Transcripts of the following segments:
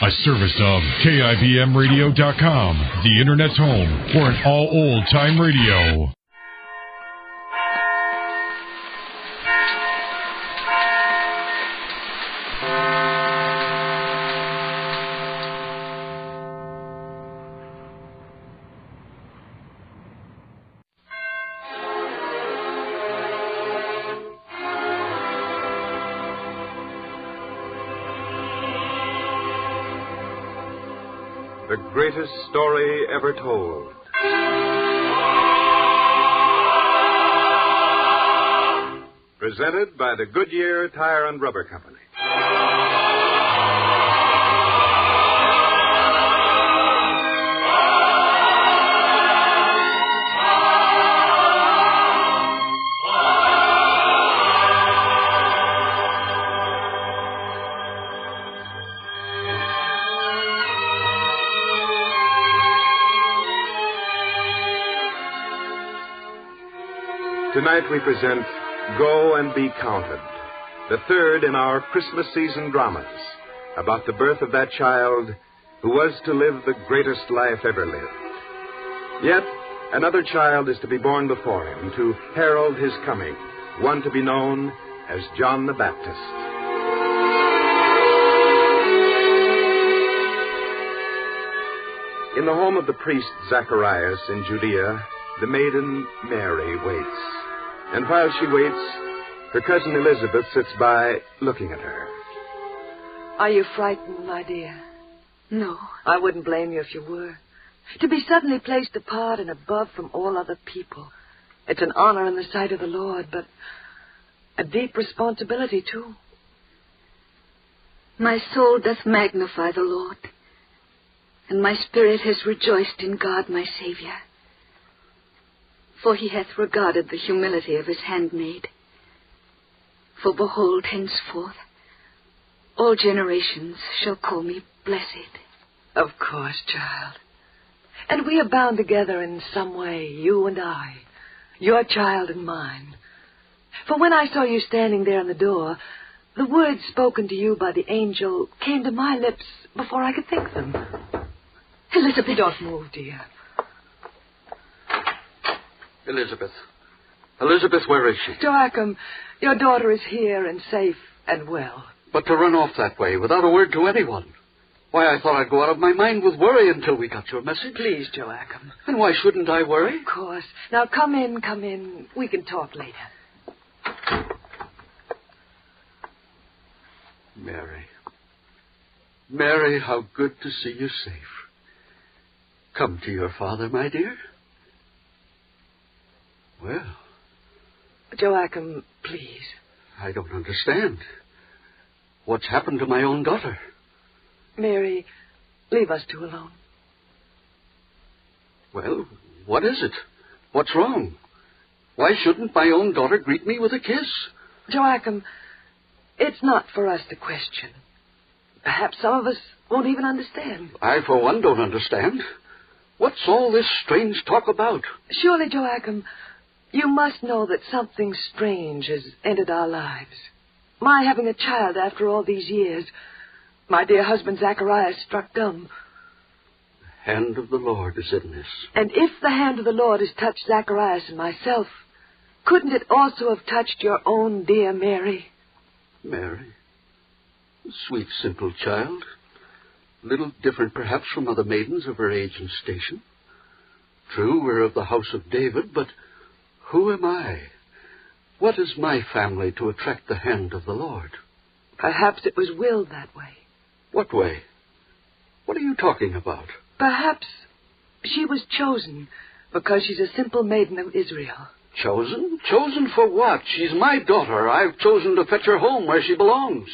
A service of KIBMradio.com, the Internet's home for an all old-time radio. The greatest story ever told. Presented by the Goodyear Tire and Rubber Company. Tonight we present Go and Be Counted, the third in our Christmas season dramas about the birth of that child who was to live the greatest life ever lived. Yet another child is to be born before him to herald his coming, one to be known as John the Baptist. In the home of the priest Zacharias in Judea, the maiden Mary waits. And while she waits, her cousin Elizabeth sits by, looking at her. Are you frightened, my dear? No. I wouldn't blame you if you were. To be suddenly placed apart and above from all other people. It's an honor in the sight of the Lord, but a deep responsibility, too. My soul doth magnify the Lord, and my spirit has rejoiced in God my Savior. For he hath regarded the humility of his handmaid. For behold, henceforth, all generations shall call me blessed. Of course, child. And we are bound together in some way, you and I, your child and mine. For when I saw you standing there in the door, the words spoken to you by the angel came to my lips before I could think them. Elizabeth, don't move, dear. Elizabeth, where is she? Joachim, your daughter is here and safe and well. But to run off that way without a word to anyone. Why, I thought I'd go out of my mind with worry until we got your message. Please, Joachim. And why shouldn't I worry? Of course. Now, come in. We can talk later. Mary, how good to see you safe. Come to your father, my dear. Well, Joachim, please. I don't understand. What's happened to my own daughter? Mary, leave us two alone. Well, what is it? What's wrong? Why shouldn't my own daughter greet me with a kiss? Joachim, it's not for us to question. Perhaps some of us won't even understand. I, for one, don't understand. What's all this strange talk about? Surely, Joachim, you must know that something strange has entered our lives. My having a child after all these years. My dear husband Zacharias struck dumb. The hand of the Lord is in this. And if the hand of the Lord has touched Zacharias and myself, couldn't it also have touched your own dear Mary? Mary? A sweet, simple child. A little different, perhaps, from other maidens of her age and station. True, we're of the house of David, but who am I? What is my family to attract the hand of the Lord? Perhaps it was willed that way. What way? What are you talking about? Perhaps she was chosen because she's a simple maiden of Israel. Chosen? Chosen for what? She's my daughter. I've chosen to fetch her home where she belongs.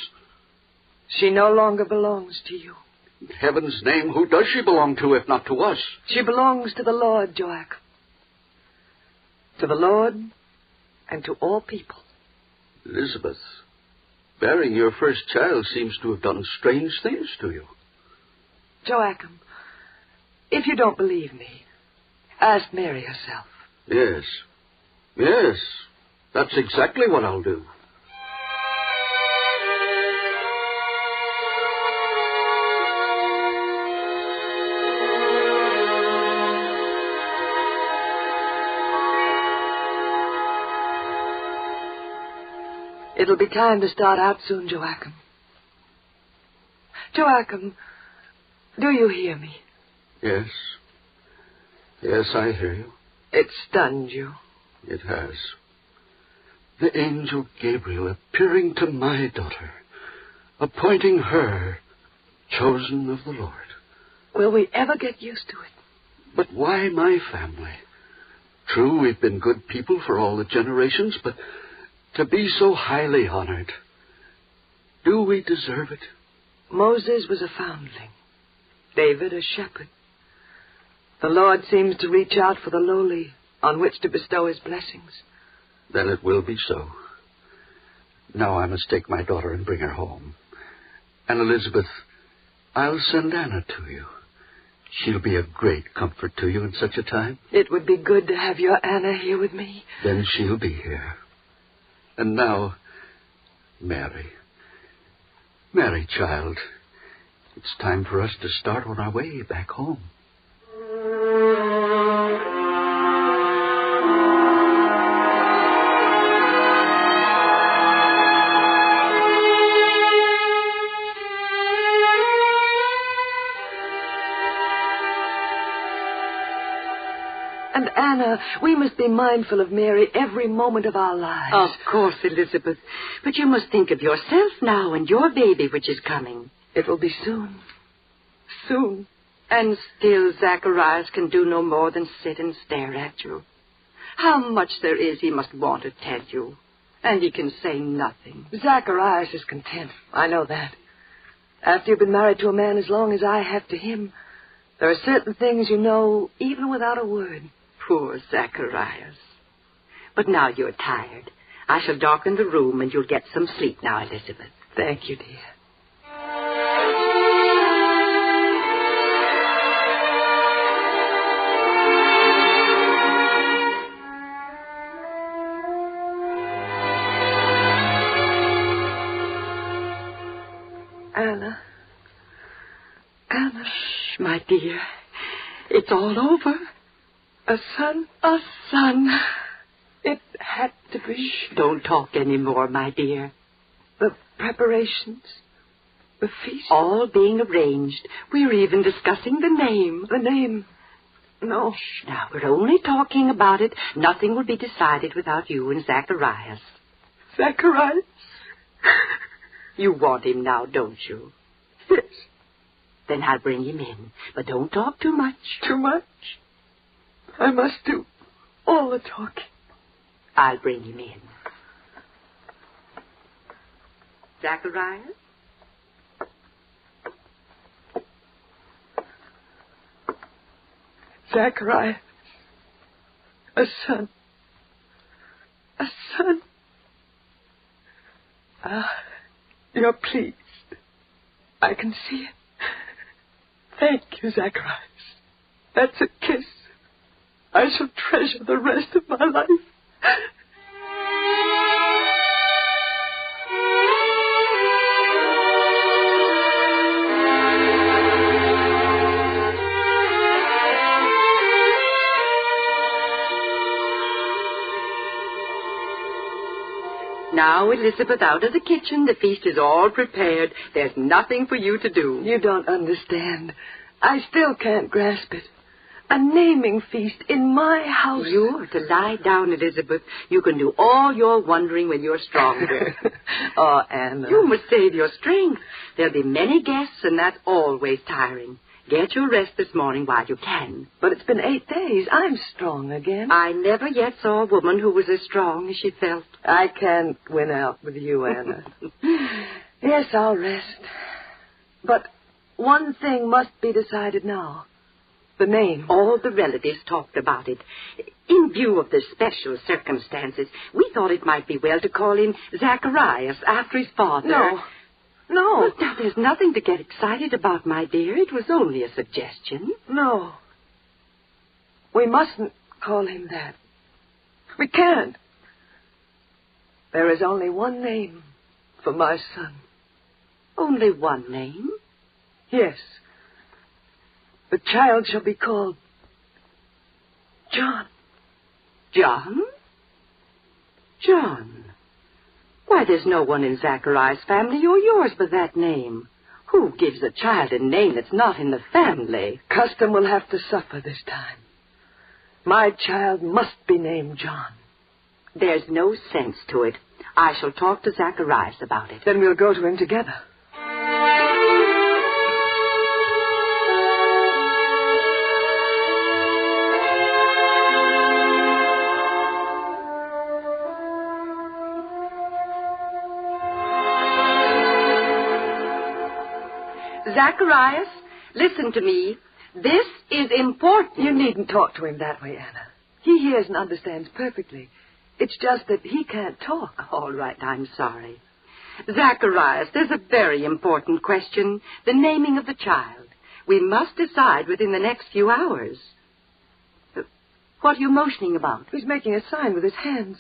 She no longer belongs to you. In heaven's name, who does she belong to if not to us? She belongs to the Lord, Joachim. To the Lord and to all people. Elizabeth, bearing your first child seems to have done strange things to you. Joachim, if you don't believe me, ask Mary herself. Yes, that's exactly what I'll do. It'll be time to start out soon, Joachim. Joachim, do you hear me? Yes. Yes, I hear you. It stunned you. It has. The angel Gabriel appearing to my daughter, appointing her chosen of the Lord. Will we ever get used to it? But why my family? True, we've been good people for all the generations, but to be so highly honored, do we deserve it? Moses was a foundling. David a shepherd. The Lord seems to reach out for the lowly on which to bestow his blessings. Then it will be so. Now I must take my daughter and bring her home. And Elizabeth, I'll send Anna to you. She'll be a great comfort to you in such a time. It would be good to have your Anna here with me. Then she'll be here. And now, Mary. Mary, child, it's time for us to start on our way back home. And Anna, we must be mindful of Mary every moment of our lives. Of course, Elizabeth. But you must think of yourself now and your baby which is coming. It will be soon. Soon. And still Zacharias can do no more than sit and stare at you. How much there is he must want to tell you. And he can say nothing. Zacharias is content. I know that. After you've been married to a man as long as I have to him, there are certain things you know even without a word. Poor Zacharias. But now you're tired. I shall darken the room and you'll get some sleep now, Elizabeth. Thank you, dear. Anna. Shh, my dear. It's all over. A son? A son. It had to be. Shh, don't talk any more, my dear. The preparations, the feast. All being arranged. We're even discussing the name. The name. No. Shh, now, we're only talking about it. Nothing will be decided without you and Zacharias. Zacharias? You want him now, don't you? Yes. Then I'll bring him in. But don't talk too much. Too much? I must do all the talking. I'll bring him in. Zacharias? Zacharias. A son. A son. You're pleased. I can see it. Thank you, Zacharias. That's a kiss I shall treasure the rest of my life. Now, Elizabeth, out of the kitchen. The feast is all prepared. There's nothing for you to do. You don't understand. I still can't grasp it. A naming feast in my house. You're to lie down, Elizabeth. You can do all your wondering when you're stronger. Oh, Anna. You must save your strength. There'll be many guests, and that's always tiring. Get your rest this morning while you can. But it's been 8 days. I'm strong again. I never yet saw a woman who was as strong as she felt. I can't win out with you, Anna. Yes, I'll rest. But one thing must be decided now. The name. All the relatives talked about it. In view of the special circumstances, we thought it might be well to call him Zacharias after his father. No. But now, there's nothing to get excited about, my dear. It was only a suggestion. No. We mustn't call him that. We can't. There is only one name for my son. Only one name? Yes. The child shall be called John. John? John. Why, there's no one in Zachariah's family or yours by that name. Who gives a child a name that's not in the family? Custom will have to suffer this time. My child must be named John. There's no sense to it. I shall talk to Zacharias about it. Then we'll go to him together. Zacharias, listen to me. This is important. You needn't talk to him that way, Anna. He hears and understands perfectly. It's just that he can't talk. All right, I'm sorry. Zacharias, there's a very important question. The naming of the child. We must decide within the next few hours. What are you motioning about? He's making a sign with his hands.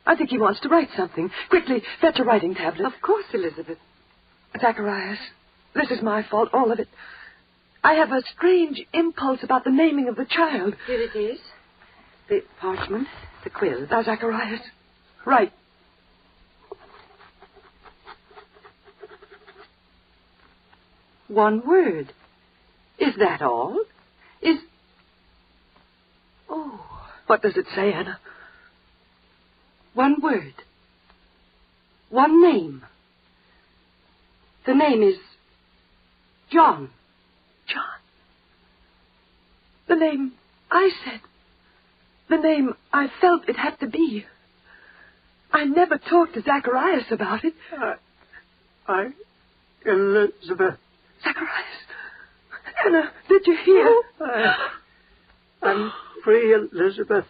I think he wants to write something. Quickly, fetch a writing tablet. Of course, Elizabeth. Zacharias, this is my fault, all of it. I have a strange impulse about the naming of the child. Here it is. The parchment, the quill. Now, Zacharias, write. One word. Is that all? Oh, what does it say, Anna? One word. One name. The name is John. John. The name I said. The name I felt it had to be. I never talked to Zacharias about it. Elizabeth. Zacharias. Anna, did you hear? I'm free, Elizabeth.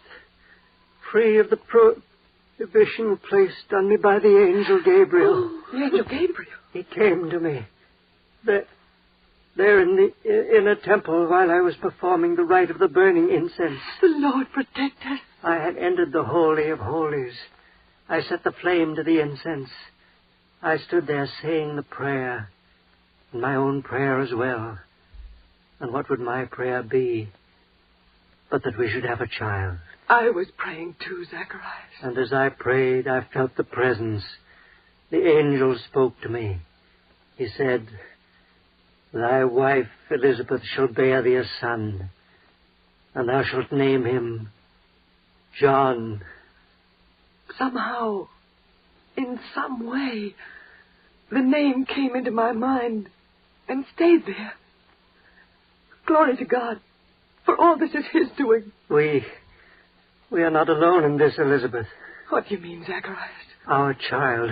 Free of the prohibition placed on me by the angel Gabriel. Oh, the angel Gabriel. He came to me. There in a temple while I was performing the rite of the burning incense. The Lord protect us. I had entered the Holy of Holies. I set the flame to the incense. I stood there saying the prayer, and my own prayer as well. And what would my prayer be but that we should have a child? I was praying too, Zacharias. And as I prayed, I felt the presence. The angel spoke to me. He said, "Thy wife Elizabeth shall bear thee a son, and thou shalt name him John." Somehow, in some way, the name came into my mind and stayed there. Glory to God, for all this is His doing. We are not alone in this, Elizabeth. What do you mean, Zacharias? Our child,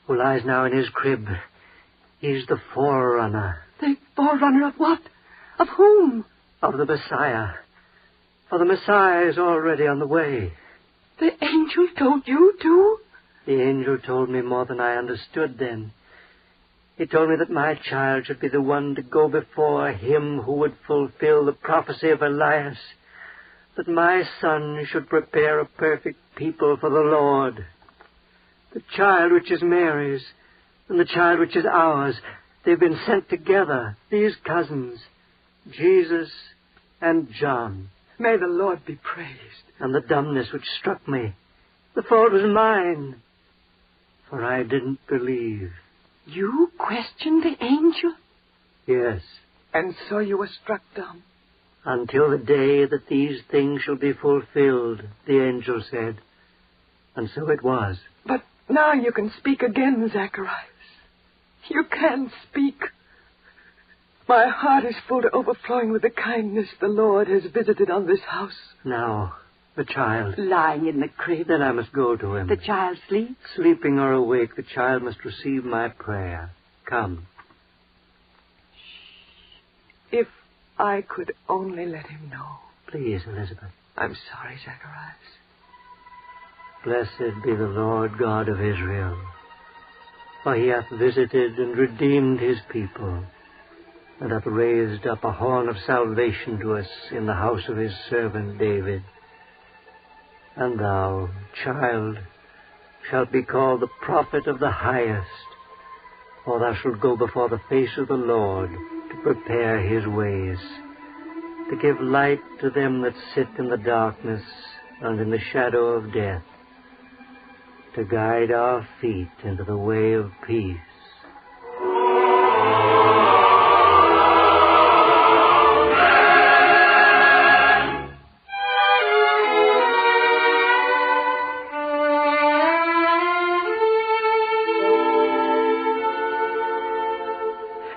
who lies now in his crib, he's the forerunner. The forerunner of what? Of whom? Of the Messiah. For the Messiah is already on the way. The angel told you, too? The angel told me more than I understood then. He told me that my child should be the one to go before him who would fulfill the prophecy of Elias, that my son should prepare a perfect people for the Lord. The child which is Mary's and the child which is ours, they've been sent together, these cousins, Jesus and John. May the Lord be praised. And the dumbness which struck me, the fault was mine, for I didn't believe. You questioned the angel? Yes. And so you were struck dumb? Until the day that these things shall be fulfilled, the angel said. And so it was. But now you can speak again, Zacharias. You can speak. My heart is full to overflowing with the kindness the Lord has visited on this house. Now, the child. Lying in the crib. Then I must go to him. The child sleeps? Sleeping or awake, the child must receive my prayer. Come. If I could only let him know. Please, Elizabeth. I'm sorry, Zacharias. Blessed be the Lord God of Israel, for he hath visited and redeemed his people, and hath raised up a horn of salvation to us in the house of his servant David. And thou, child, shalt be called the prophet of the highest, for thou shalt go before the face of the Lord to prepare his ways, to give light to them that sit in the darkness and in the shadow of death, to guide our feet into the way of peace.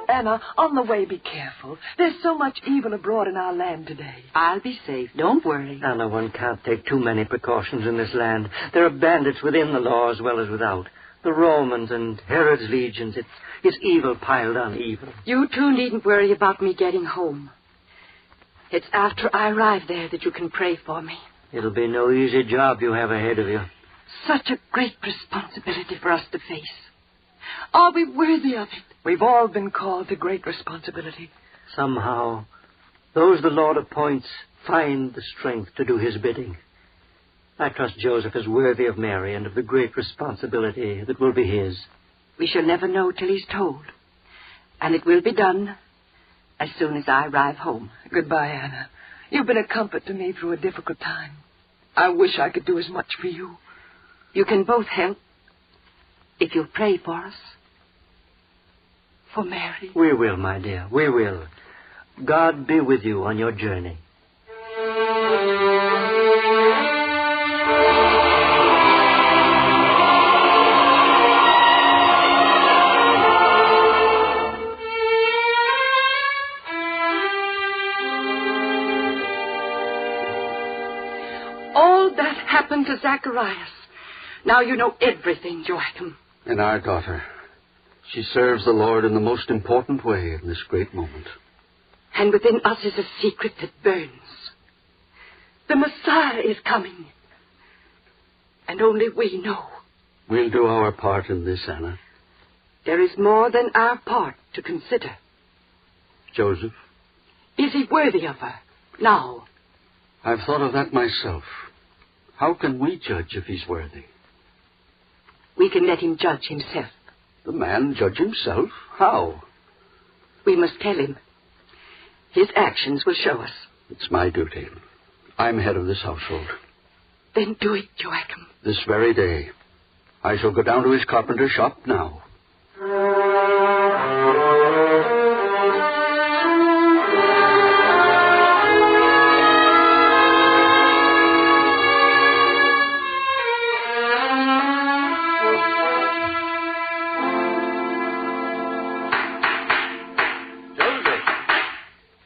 Anna, on the way, be careful. There's so much evil abroad in our land today. I'll be safe. Don't worry. Anna, one can't take too many precautions in this land. There are bandits within the law as well as without. The Romans and Herod's legions. It's evil piled on evil. You two needn't worry about me getting home. It's after I arrive there that you can pray for me. It'll be no easy job you have ahead of you. Such a great responsibility for us to face. Are we worthy of it? We've all been called to great responsibility. Somehow, those the Lord appoints find the strength to do his bidding. I trust Joseph is worthy of Mary and of the great responsibility that will be his. We shall never know till he's told. And it will be done as soon as I arrive home. Goodbye, Anna. You've been a comfort to me through a difficult time. I wish I could do as much for you. You can both help if you'll pray for us. For Mary. We will, my dear. We will. God be with you on your journey. All that happened to Zacharias. Now you know everything, Joachim. And our daughter. She serves the Lord in the most important way in this great moment. And within us is a secret that burns. The Messiah is coming. And only we know. We'll do our part in this, Anna. There is more than our part to consider. Joseph? Is he worthy of her? Now? I've thought of that myself. How can we judge if he's worthy? We can let him judge himself. The man judge himself? How? We must tell him. His actions will show us. It's my duty. I'm head of this household. Then do it, Joachim. This very day. I shall go down to his carpenter shop now.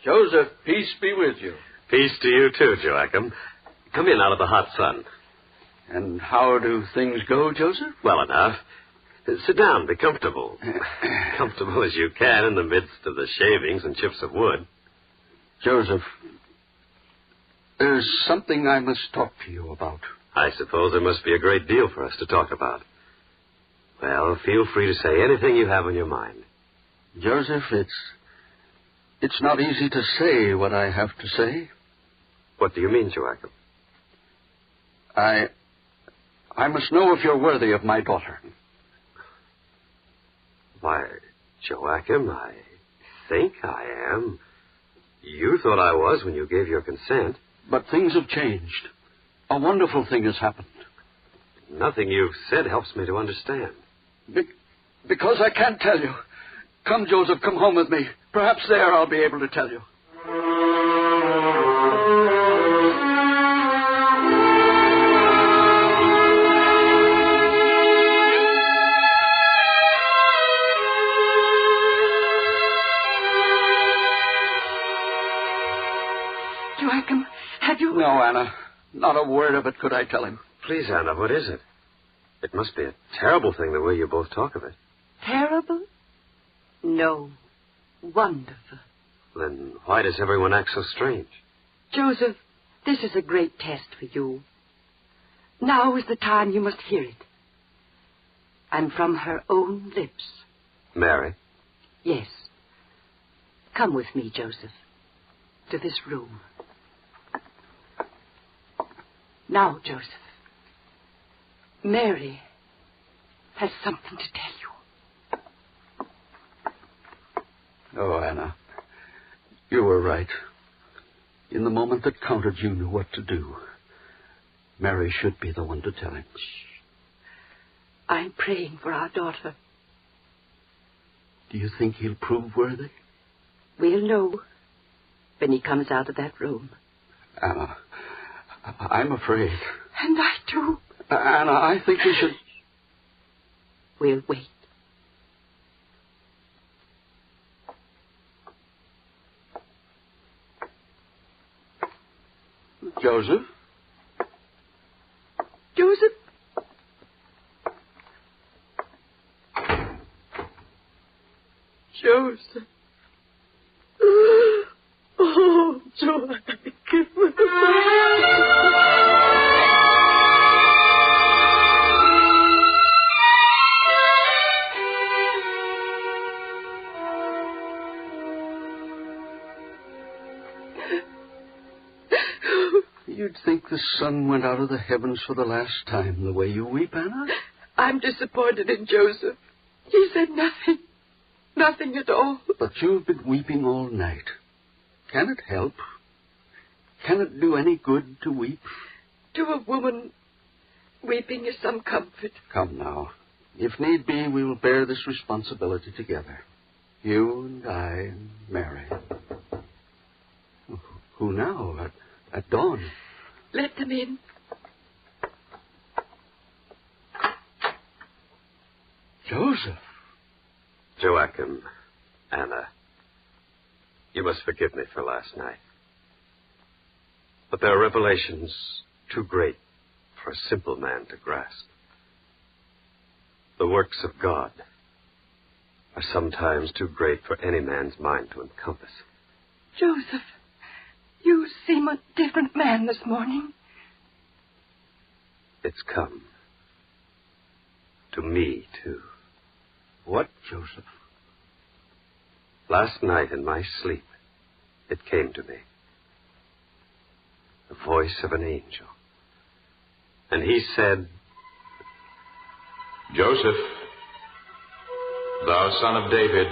Joseph, peace be with you. Peace to you, too, Joachim. Come in out of the hot sun. And how do things go, Joseph? Well enough. Sit down, be comfortable. Comfortable as you can in the midst of the shavings and chips of wood. Joseph, there's something I must talk to you about. I suppose there must be a great deal for us to talk about. Well, feel free to say anything you have on your mind. Joseph, it's not easy to say what I have to say. What do you mean, Joachim? I must know if you're worthy of my daughter. Why, Joachim, I think I am. You thought I was when you gave your consent. But things have changed. A wonderful thing has happened. Nothing you've said helps me to understand. Because I can't tell you. Come, Joseph, come home with me. Perhaps there I'll be able to tell you. Joachim, have you... No, Anna. Not a word of it could I tell him. Please, Anna, what is it? It must be a terrible thing the way you both talk of it. Terrible? No. Wonderful. Then why does everyone act so strange? Joseph, this is a great test for you. Now is the time you must hear it. And from her own lips. Mary? Yes. Come with me, Joseph, to this room. Now, Joseph, Mary has something to tell you. Oh, Anna, you were right. In the moment that counted, you knew what to do. Mary should be the one to tell him. I'm praying for our daughter. Do you think he'll prove worthy? We'll know when he comes out of that room. Anna, I'm afraid. And I too. Anna, I think we should... We'll wait. Joseph? Joseph? Joseph. Oh, Joachim. You'd think the sun went out of the heavens for the last time the way you weep, Anna. I'm disappointed in Joseph. He said nothing. Nothing at all. But you've been weeping all night. Can it help? Can it do any good to weep? To a woman, weeping is some comfort. Come now. If need be, we will bear this responsibility together. You and I and Mary. Who now? At dawn? Let them in. Joseph. Joachim, Anna, you must forgive me for last night. But there are revelations too great for a simple man to grasp. The works of God are sometimes too great for any man's mind to encompass. Joseph, you seem a different man this morning. It's come. To me, too. What, Joseph? Last night in my sleep, it came to me. The voice of an angel. And he said, Joseph, thou son of David,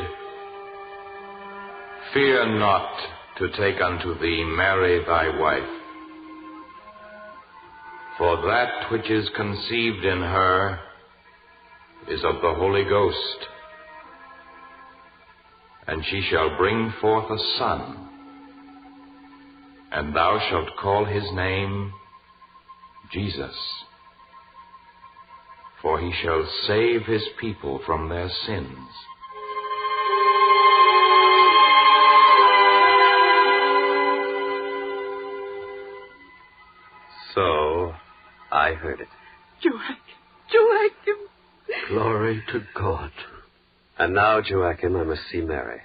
fear not to take unto thee Mary thy wife. For that which is conceived in her is of the Holy Ghost, and she shall bring forth a son, and thou shalt call his name Jesus, for he shall save his people from their sins. So, I heard it. Joachim. Glory to God. And now, Joachim, I must see Mary.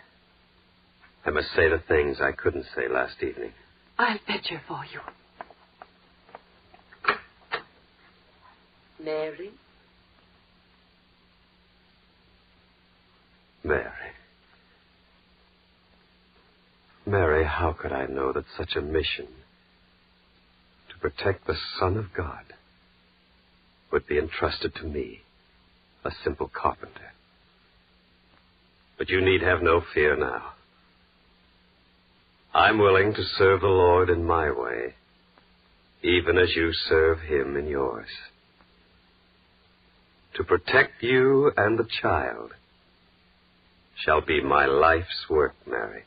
I must say the things I couldn't say last evening. I'll fetch her for you. Mary? Mary. Mary, how could I know that such a mission to protect the Son of God would be entrusted to me, a simple carpenter? But you need have no fear now. I'm willing to serve the Lord in my way, even as you serve him in yours. To protect you and the child shall be my life's work, Mary.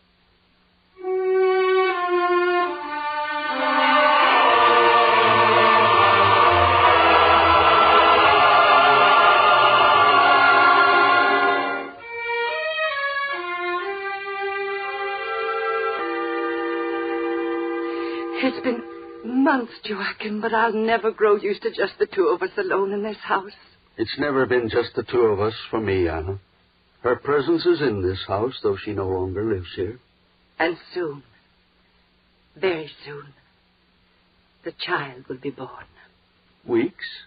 It's been months, Joachim, but I'll never grow used to just the two of us alone in this house. It's never been just the two of us for me, Anna. Her presence is in this house, though she no longer lives here. And soon, very soon, the child will be born. Weeks?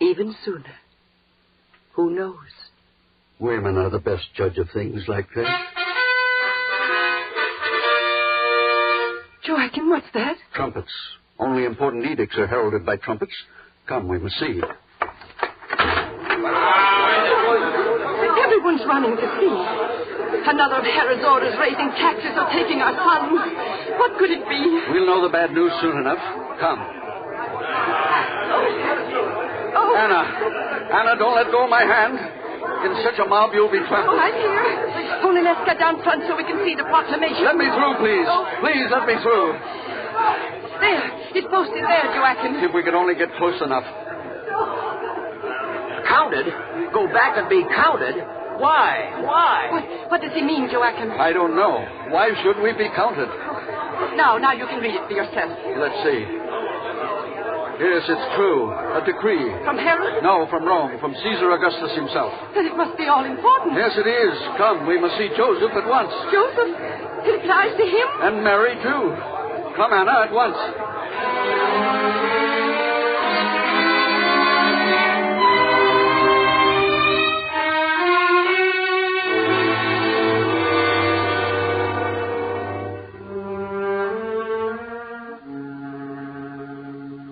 Even sooner. Who knows? Women are the best judge of things like that. Joachim, what's that? Trumpets. Only important edicts are heralded by trumpets. Come, we must see. Everyone's running to see. Another of Herod's orders raising taxes or taking our sons. What could it be? We'll know the bad news soon enough. Come. Oh, Anna, don't let go of my hand. In such a mob, you'll be trampled. I'm here. Only let's get down front so we can see the proclamation. Let me through, please. Please, let me through. There. It's posted there, Joachim. If we could only get close enough. Counted? Go back and be counted? Why? What does he mean, Joachim? I don't know. Why should we be counted? Now you can read it for yourself. Let's see. Yes, it's true. A decree. From Herod? No, from Rome, from Caesar Augustus himself. Then it must be all important. Yes, it is. Come, we must see Joseph at once. Joseph? It applies to him? And Mary, too. Come, Anna, at once.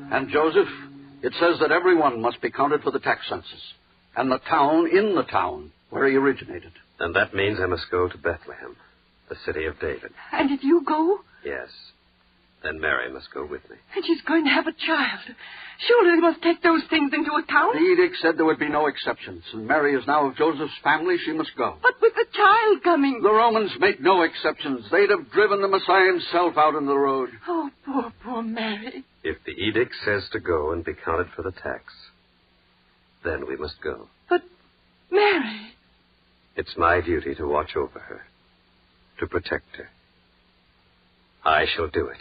And Joseph, it says that everyone must be counted for the tax census, and the town in the town where he originated. And that means I must go to Bethlehem, the city of David. And if you go? Yes. Then Mary must go with me. And she's going to have a child. Surely we must take those things into account. The edict said there would be no exceptions, and Mary is now of Joseph's family. She must go. But with the child coming. The Romans make no exceptions. They'd have driven the Messiah himself out on the road. Oh, poor Mary. If the edict says to go and be counted for the tax, then we must go. But Mary... It's my duty to watch over her, to protect her. I shall do it.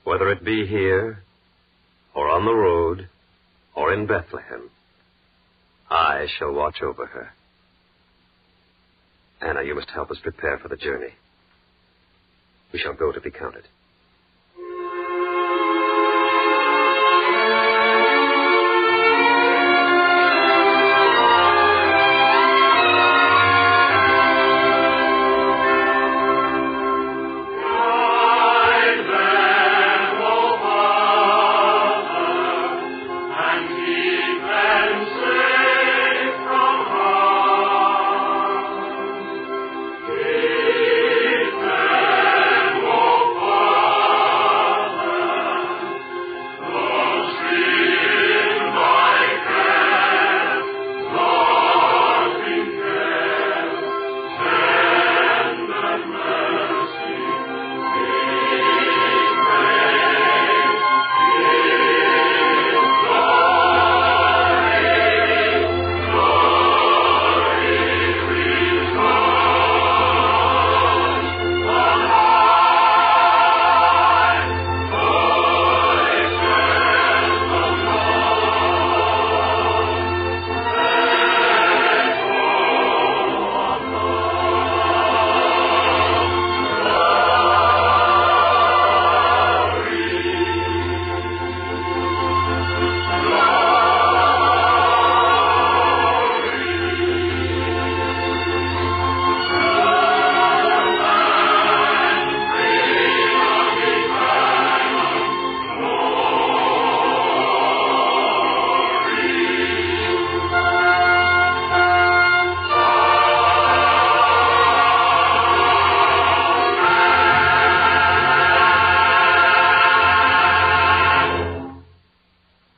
Whether it be here, or on the road, or in Bethlehem, I shall watch over her. Anna, you must help us prepare for the journey. We shall go to be counted.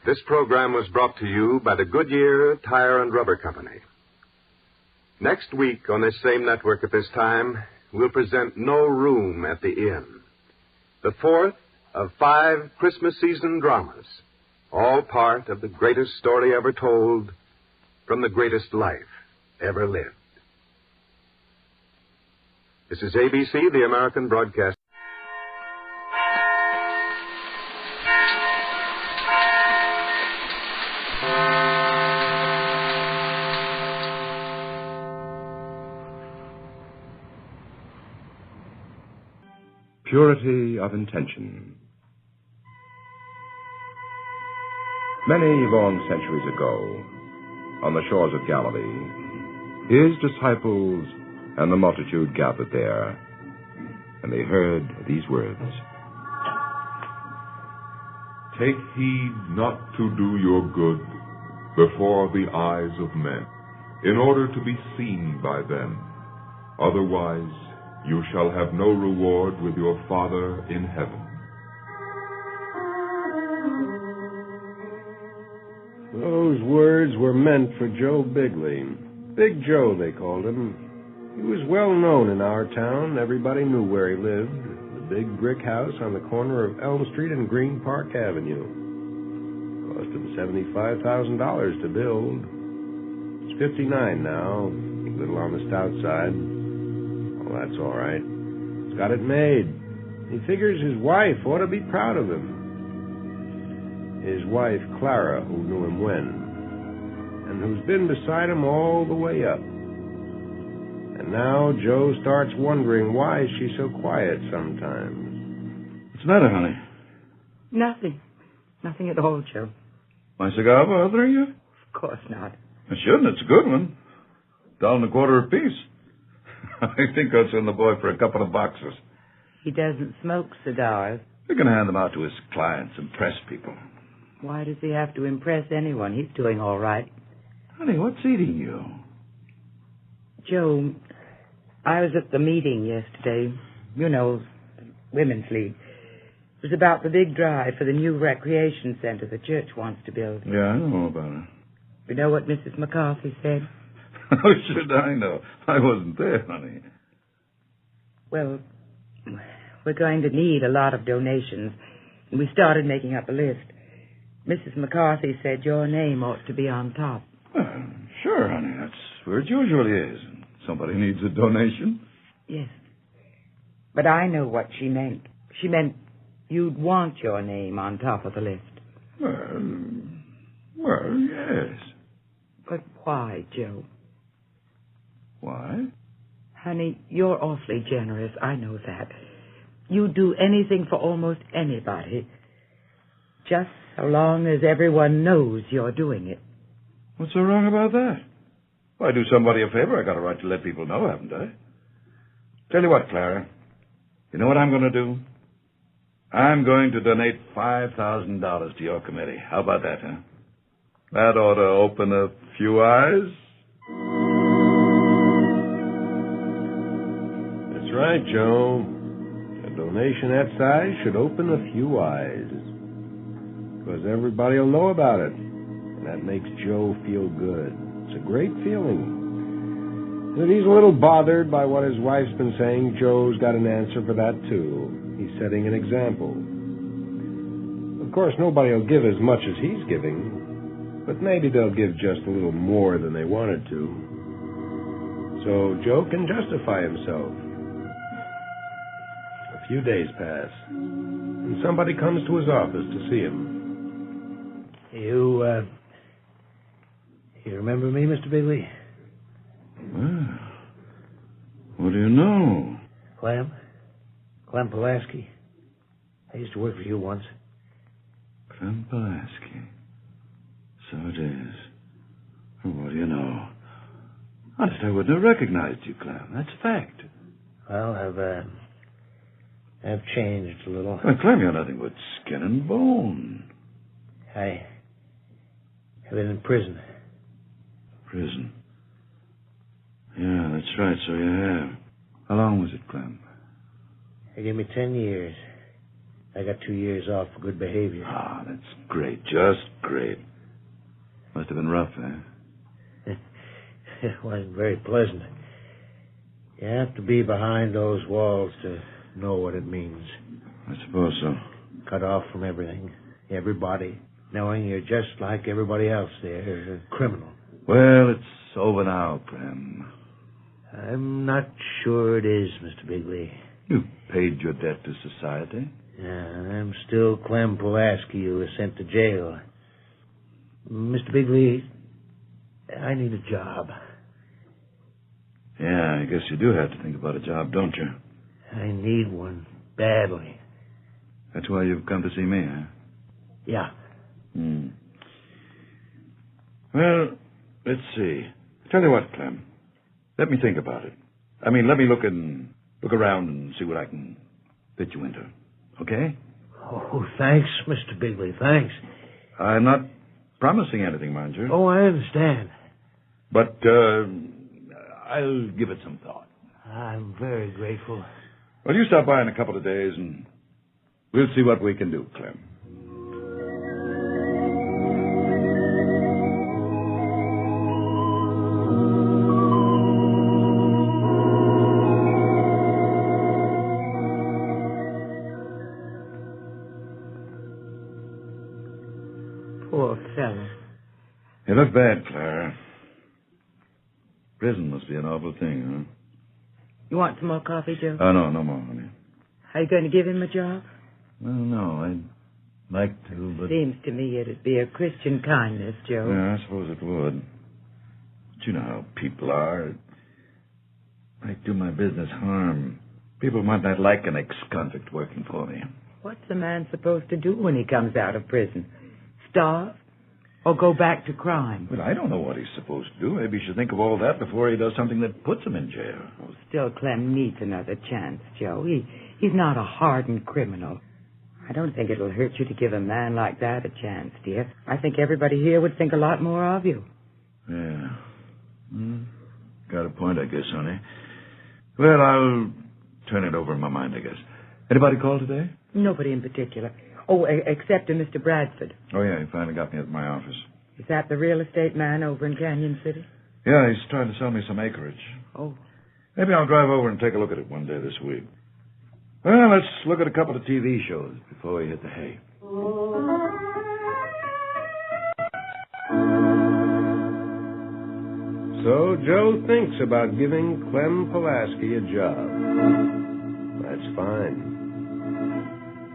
This program was brought to you by the Goodyear Tire and Rubber Company. Next week on this same network at this time, we'll present No Room at the Inn, the fourth of 5 Christmas season dramas, all part of the greatest story ever told from the greatest life ever lived. This is ABC, the American Broadcast. Purity of intention. Many long centuries ago, on the shores of Galilee, his disciples and the multitude gathered there, and they heard these words. Take heed not to do your good before the eyes of men, in order to be seen by them. Otherwise, you shall have no reward with your Father in heaven. Those words were meant for Joe Bigley. Big Joe, they called him. He was well known in our town. Everybody knew where he lived. The big brick house on the corner of Elm Street and Green Park Avenue. Cost him $75,000 to build. He's 59 now, a little on the stout side. Well, that's all right. He's got it made. He figures his wife ought to be proud of him. His wife, Clara, who knew him when, and who's been beside him all the way up. And now Joe starts wondering why she's so quiet sometimes. What's the matter, honey? Nothing. Nothing at all, Joe. My cigar bothering you? Of course not. It shouldn't. It's a good one. $1.25 apiece. I think I'll send the boy for a couple of boxes. He doesn't smoke cigars. You can hand them out to his clients, impress people. Why does he have to impress anyone? He's doing all right. Honey, what's eating you? Joe, I was at the meeting yesterday. You know, Women's League. It was about the big drive for the new recreation center the church wants to build. Yeah, I know all about it. You know what Mrs. McCarthy said? How should I know? I wasn't there, honey. Well, we're going to need a lot of donations. And we started making up a list. Mrs. McCarthy said your name ought to be on top. Well, sure, honey. That's where it usually is. Somebody needs a donation. Yes. But I know what she meant. She meant you'd want your name on top of the list. Well, yes. But why, Joe? Why? Honey, you're awfully generous. I know that. You'd do anything for almost anybody. Just so long as everyone knows you're doing it. What's so wrong about that? If I do somebody a favor, I got a right to let people know, haven't I? Tell you what, Clara. You know what I'm going to do? I'm going to donate $5,000 to your committee. How about that, huh? That ought to open a few eyes. That's right, Joe. A donation that size should open a few eyes. Because everybody will know about it. And that makes Joe feel good. It's a great feeling. And if he's a little bothered by what his wife's been saying, Joe's got an answer for that, too. He's setting an example. Of course, nobody will give as much as he's giving. But maybe they'll give just a little more than they wanted to. So Joe can justify himself. A few days pass, and somebody comes to his office to see him. You remember me, Mr. Bigley? Well, what do you know? Clem Pulaski. I used to work for you once. Clem Pulaski. So it is. Well, what do you know? Honest, I wouldn't have recognized you, Clem. That's a fact. Well, I've changed a little. Well, Clem, you're nothing but skin and bone. I've been in prison. Prison? Yeah, that's right, so you have. How long was it, Clem? They gave me 10 years. I got 2 years off for good behavior. Ah, that's great, just great. Must have been rough, eh? It wasn't very pleasant. You have to be behind those walls to know what it means. I suppose so. Cut off from everything, everybody, knowing you're just like everybody else there, a criminal. Well, it's over now, Clem. I'm not sure it is, Mr. Bigley. You paid your debt to society. Yeah, I'm still Clem Pulaski, who was sent to jail. Mr. Bigley, I need a job. Yeah, I guess you do have to think about a job, don't you? I need one badly. That's why you've come to see me, huh? Yeah. Well, let's see. Tell you what, Clem. Let me think about it. I mean, let me look around and see what I can fit you into. Okay? Oh, thanks, Mr. Bigley, thanks. I'm not promising anything, mind you. Oh, I understand. But, I'll give it some thought. I'm very grateful. Well, you stop by in a couple of days, and we'll see what we can do, Clem. Poor fellow. You look bad, Clara. Prison must be an awful thing, huh? You want some more coffee, Joe? Oh, no more, honey. Are you going to give him a job? Well, no, I'd like to, but... Seems to me it'd be a Christian kindness, Joe. Yeah, I suppose it would. But you know how people are. It might do my business harm. People might not like an ex-convict working for me. What's a man supposed to do when he comes out of prison? Starve? Or go back to crime? But I don't know what he's supposed to do. Maybe he should think of all that before he does something that puts him in jail. Oh, still, Clem needs another chance, Joe. He's not a hardened criminal. I don't think it'll hurt you to give a man like that a chance, dear. I think everybody here would think a lot more of you. Yeah. Got a point, I guess, honey. Well, I'll turn it over in my mind, I guess. Anybody call today? Nobody in particular. Oh, except a Mr. Bradford. Oh, yeah, he finally got me at my office. Is that the real estate man over in Canyon City? Yeah, he's trying to sell me some acreage. Oh. Maybe I'll drive over and take a look at it one day this week. Well, let's look at a couple of TV shows before we hit the hay. So Joe thinks about giving Clem Pulaski a job. That's fine.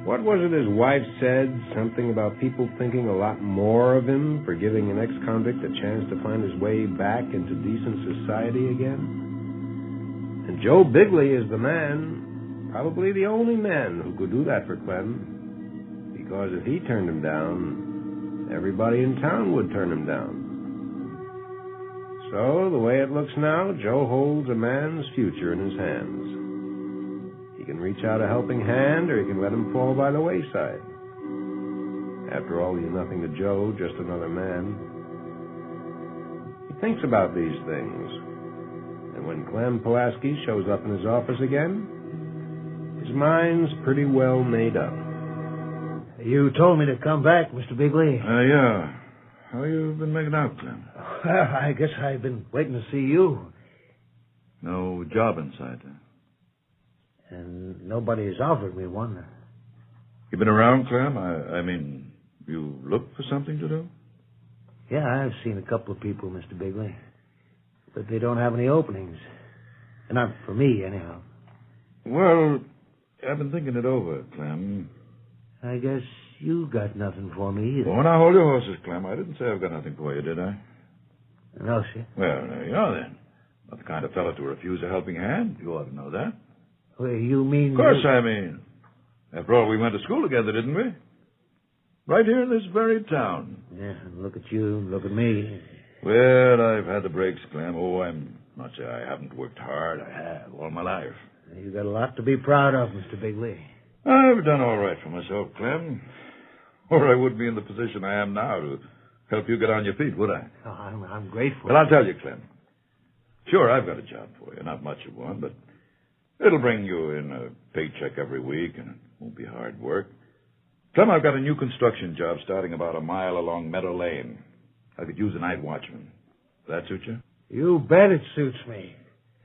What was it his wife said? Something about people thinking a lot more of him for giving an ex-convict a chance to find his way back into decent society again? And Joe Bigley is the man, probably the only man who could do that for Clem. Because if he turned him down, everybody in town would turn him down. So, the way it looks now, Joe holds a man's future in his hands. He can reach out a helping hand, or he can let him fall by the wayside. After all, he's nothing to Joe, just another man. He thinks about these things. And when Clem Pulaski shows up in his office again, his mind's pretty well made up. You told me to come back, Mr. Bigley. Yeah. How you been making out, Clem? Well, I guess I've been waiting to see you. No job inside, huh? And nobody's offered me one. You been around, Clem? I mean, you looked for something to do? Yeah, I've seen a couple of people, Mr. Bigley. But they don't have any openings. Not for me, anyhow. Well, I've been thinking it over, Clem. I guess you got nothing for me either. Well, now hold your horses, Clem. I didn't say I've got nothing for you, did I? No, sir. Well, there you are, then. Not the kind of fellow to refuse a helping hand. You ought to know that. Well, you mean... Of course I mean. After all, we went to school together, didn't we? Right here in this very town. Yeah, look at you, look at me. Well, I've had the breaks, Clem. Oh, I'm not saying I haven't worked hard. I have, all my life. You got a lot to be proud of, Mr. Bigley. I've done all right for myself, Clem. Or I wouldn't be in the position I am now to help you get on your feet, would I? Oh, I'm grateful. Well, I'll tell you, Clem. Sure, I've got a job for you. Not much of one, but it'll bring you in a paycheck every week, and it won't be hard work. Clem, I've got a new construction job starting about a mile along Meadow Lane. I could use a night watchman. Does that suit you? You bet it suits me.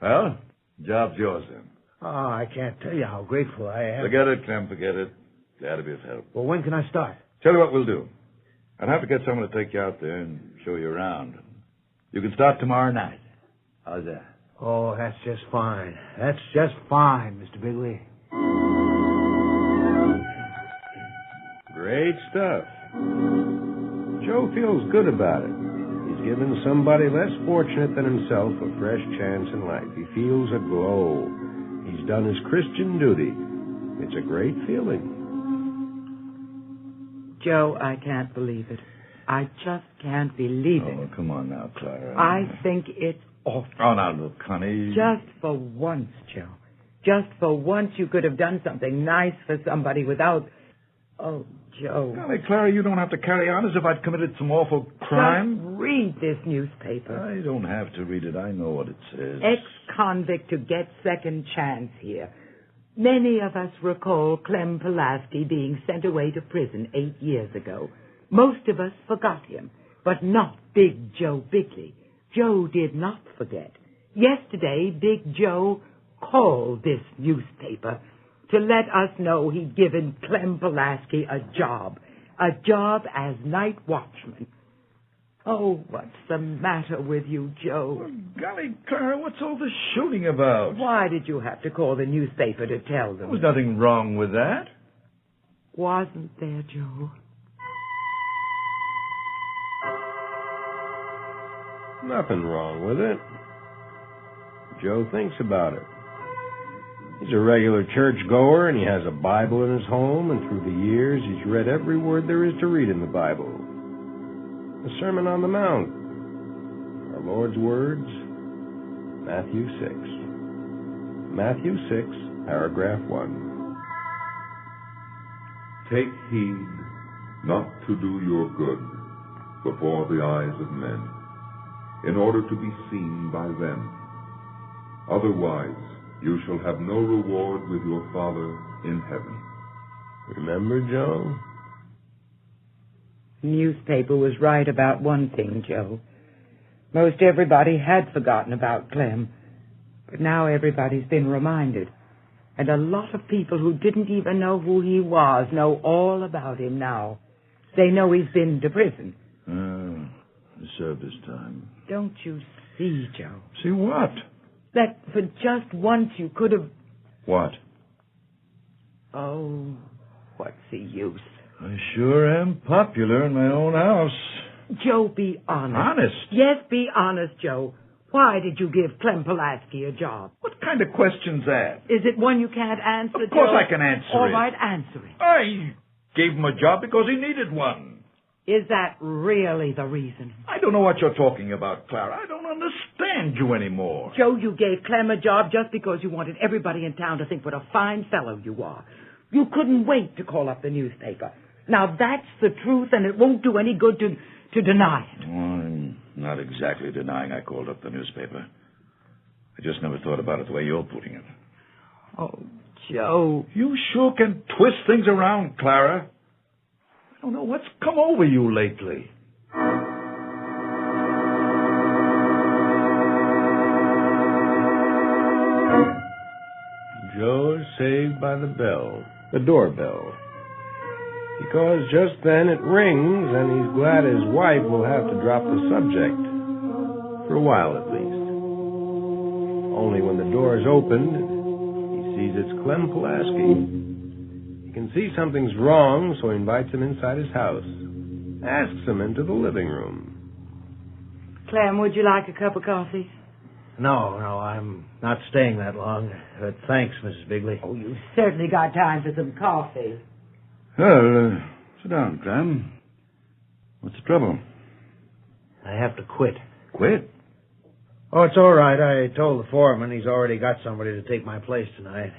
Well, job's yours then. Oh, I can't tell you how grateful I am. Forget it, Clem, forget it. Glad to be of help. Well, when can I start? Tell you what we'll do. I'll have to get someone to take you out there and show you around. You can start tomorrow night. How's that? Oh, that's just fine. That's just fine, Mr. Bigley. Great stuff. Joe feels good about it. He's given somebody less fortunate than himself a fresh chance in life. He feels a glow. He's done his Christian duty. It's a great feeling. Joe, I can't believe it. I just can't believe it. Oh, come on now, Clara. I think it's awful. Oh, now, look, honey. Just for once, Joe. Just for once you could have done something nice for somebody without... Oh, Joe. Golly, Clara, you don't have to carry on as if I'd committed some awful crime. Just read this newspaper. I don't have to read it. I know what it says. Ex-convict to get second chance here. Many of us recall Clem Pulaski being sent away to prison 8 years ago. Most of us forgot him, but not Big Joe Bigley. Joe did not forget. Yesterday, Big Joe called this newspaper to let us know he'd given Clem Pulaski a job. a job as night watchman. Oh, what's the matter with you, Joe? Well, golly, Clara, what's all this shooting about? Why did you have to call the newspaper to tell them? There was nothing wrong with that. Wasn't there, Joe? Nothing wrong with it. Joe thinks about it. He's a regular church-goer, and he has a Bible in his home, and through the years he's read every word there is to read in the Bible. The Sermon on the Mount, our Lord's words, Matthew 6. Matthew 6, paragraph 1. Take heed not to do your good before the eyes of men, in order to be seen by them. Otherwise, you shall have no reward with your Father in heaven. Remember, Joe? The newspaper was right about one thing, Joe. Most everybody had forgotten about Clem, but now everybody's been reminded. And a lot of people who didn't even know who he was know all about him now. They know he's been to prison. He served his time. Don't you see, Joe? See what? That for just once you could have... What? Oh, what's the use? I sure am popular in my own house. Joe, be honest. Honest? Yes, be honest, Joe. Why did you give Clem Pulaski a job? What kind of question's that? Is it one you can't answer, Of course Joe? I can answer it. All right, answer it. I gave him a job because he needed one. Is that really the reason? I don't know what you're talking about, Clara. I don't understand you anymore. Joe, you gave Clem a job just because you wanted everybody in town to think what a fine fellow you are. You couldn't wait to call up the newspaper. Now, that's the truth, and it won't do any good to deny it. Well, I'm not exactly denying I called up the newspaper. I just never thought about it the way you're putting it. Oh, Joe. You sure can twist things around, Clara. I don't know what's come over you lately. Joe's saved by the bell, the doorbell. Because just then it rings, and he's glad his wife will have to drop the subject. For a while, at least. Only when the door is opened, he sees it's Clem Pulaski. He can see something's wrong, so he invites him inside his house. Asks him into the living room. Clem, would you like a cup of coffee? No, I'm not staying that long. But thanks, Mrs. Bigley. Oh, you certainly got time for some coffee. Well, sit down, Clem. What's the trouble? I have to quit. Quit? Oh, it's all right. I told the foreman he's already got somebody to take my place tonight.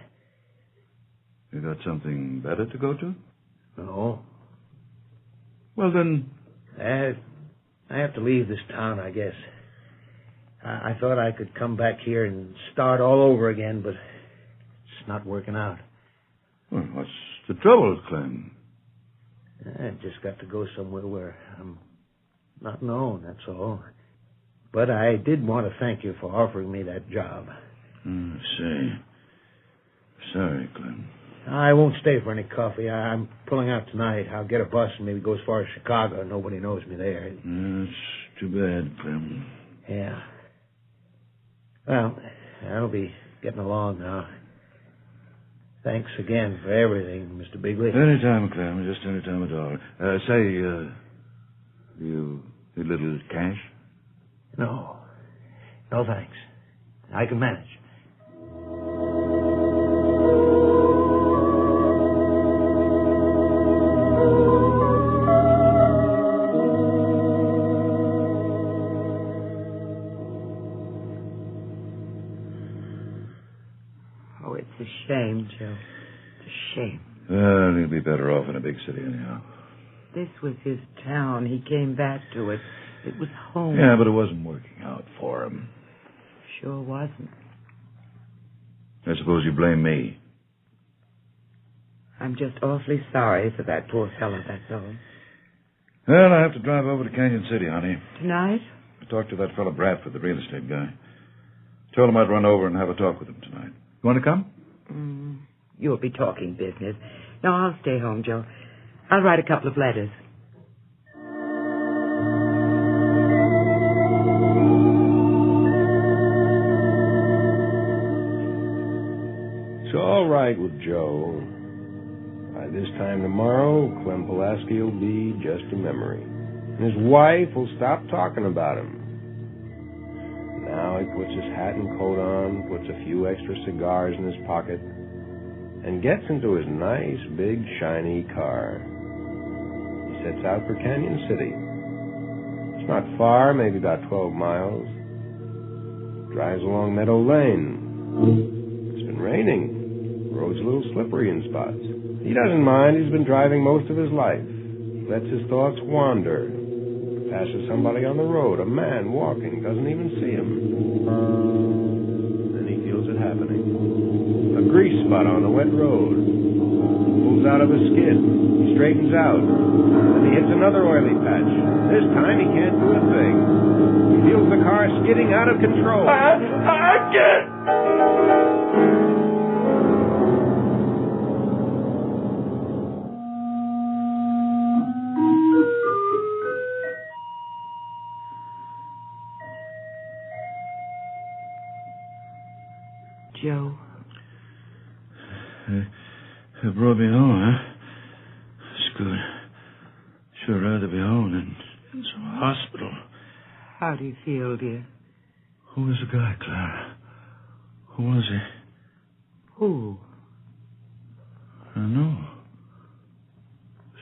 You got something better to go to? No. Well, then... I have to leave this town, I guess. I thought I could come back here and start all over again, but it's not working out. Well, what's the trouble, Clem? I've just got to go somewhere where I'm not known, that's all. But I did want to thank you for offering me that job. Say. Sorry, Clem. I won't stay for any coffee. I'm pulling out tonight. I'll get a bus and maybe go as far as Chicago. Nobody knows me there. That's too bad, Clem. Yeah. Well, I'll be getting along now. Thanks again for everything, Mr. Bigley. Any time, Clem. Just any time at all. You need a little cash? No, thanks. I can manage. Oh, it's a shame, Joe. It's a shame. Well, he'll be better off in a big city anyhow. This was his town. He came back to it. It was home. Yeah, but it wasn't working out for him. Sure wasn't. I suppose you blame me. I'm just awfully sorry for that poor fellow, that's all. Well, I have to drive over to Canyon City, honey. Tonight? I talked to that fellow Bradford, the real estate guy. Told him I'd run over and have a talk with him tonight. You want to come? You'll be talking business. No, I'll stay home, Joe. I'll write a couple of letters. It's all right with Joe. By this time tomorrow, Clem Pulaski will be just a memory. And his wife will stop talking about him. Now he puts his hat and coat on, puts a few extra cigars in his pocket, and gets into his nice, big, shiny car. He sets out for Canyon City. It's not far, maybe about 12 miles. Drives along Meadow Lane. It's been raining. The road's a little slippery in spots. He doesn't mind. He's been driving most of his life. He lets his thoughts wander. Passes somebody on the road, a man walking, doesn't even see him. Then he feels it happening. A grease spot on the wet road. Pulls out of a skid. He straightens out. Then he hits another oily patch. This time he can't do a thing. He feels the car skidding out of control. I can't! Joe. They brought me home, huh? It's good. Sure rather be home than in some hospital. How do you feel, dear? Who was the guy, Clara? Who was he? Who? I don't know.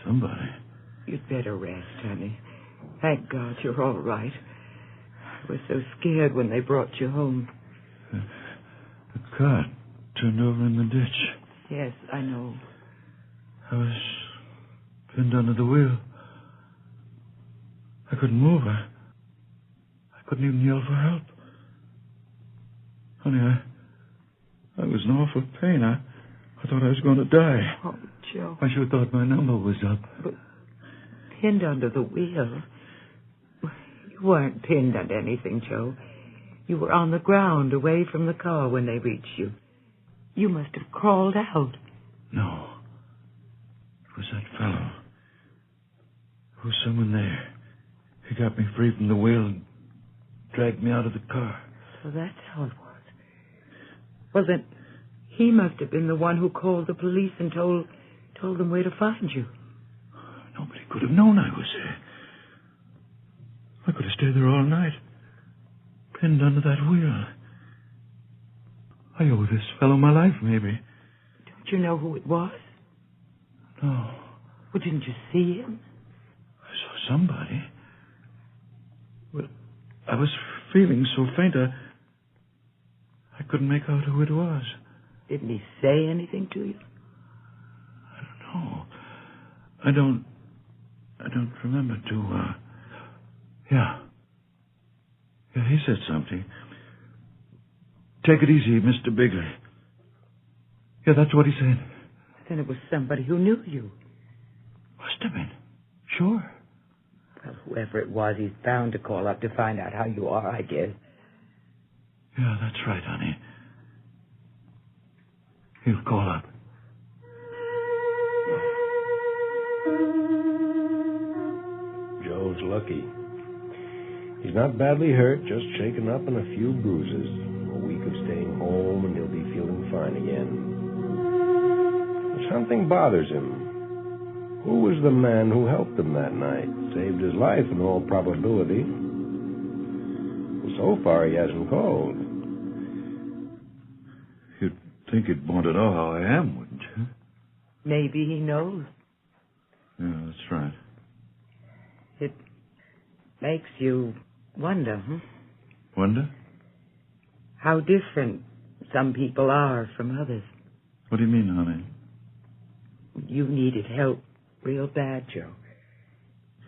Somebody. You'd better rest, honey. Thank God you're all right. I was so scared when they brought you home. The car turned over in the ditch. Yes, I know. I was pinned under the wheel. I couldn't move. I couldn't even yell for help. Honey, I was in awful pain. I thought I was going to die. Oh, Joe. I sure thought my number was up. But pinned under the wheel? You weren't pinned under anything, Joe. You were on the ground away from the car when they reached you. You must have crawled out. No. It was that fellow. There was someone there. He got me free from the wheel and dragged me out of the car. So that's how it was. Well, then, he must have been the one who called the police and told them where to find you. Nobody could have known I was there. I could have stayed there all night, pinned under that wheel. I owe this fellow my life, maybe. Don't you know who it was? No. Well, didn't you see him? I saw somebody. Well, I was feeling so faint, I couldn't make out who it was. Didn't he say anything to you? I don't know. I don't remember too well. Yeah, he said something. Take it easy, Mr. Bigley. Yeah, that's what he said. Then it was somebody who knew you. Must have been. Sure. Well, whoever it was, he's bound to call up to find out how you are, I guess. Yeah, that's right, honey. He'll call up. Joe's lucky. He's not badly hurt, just shaken up in a few bruises. A week of staying home and he'll be feeling fine again. Something bothers him. Who was the man who helped him that night? Saved his life in all probability. Well, so far he hasn't called. You'd think he'd want to know how I am, wouldn't you? Maybe he knows. Yeah, that's right. It makes you wonder, Wonder? How different some people are from others. What do you mean, honey? You needed help real bad, Joe.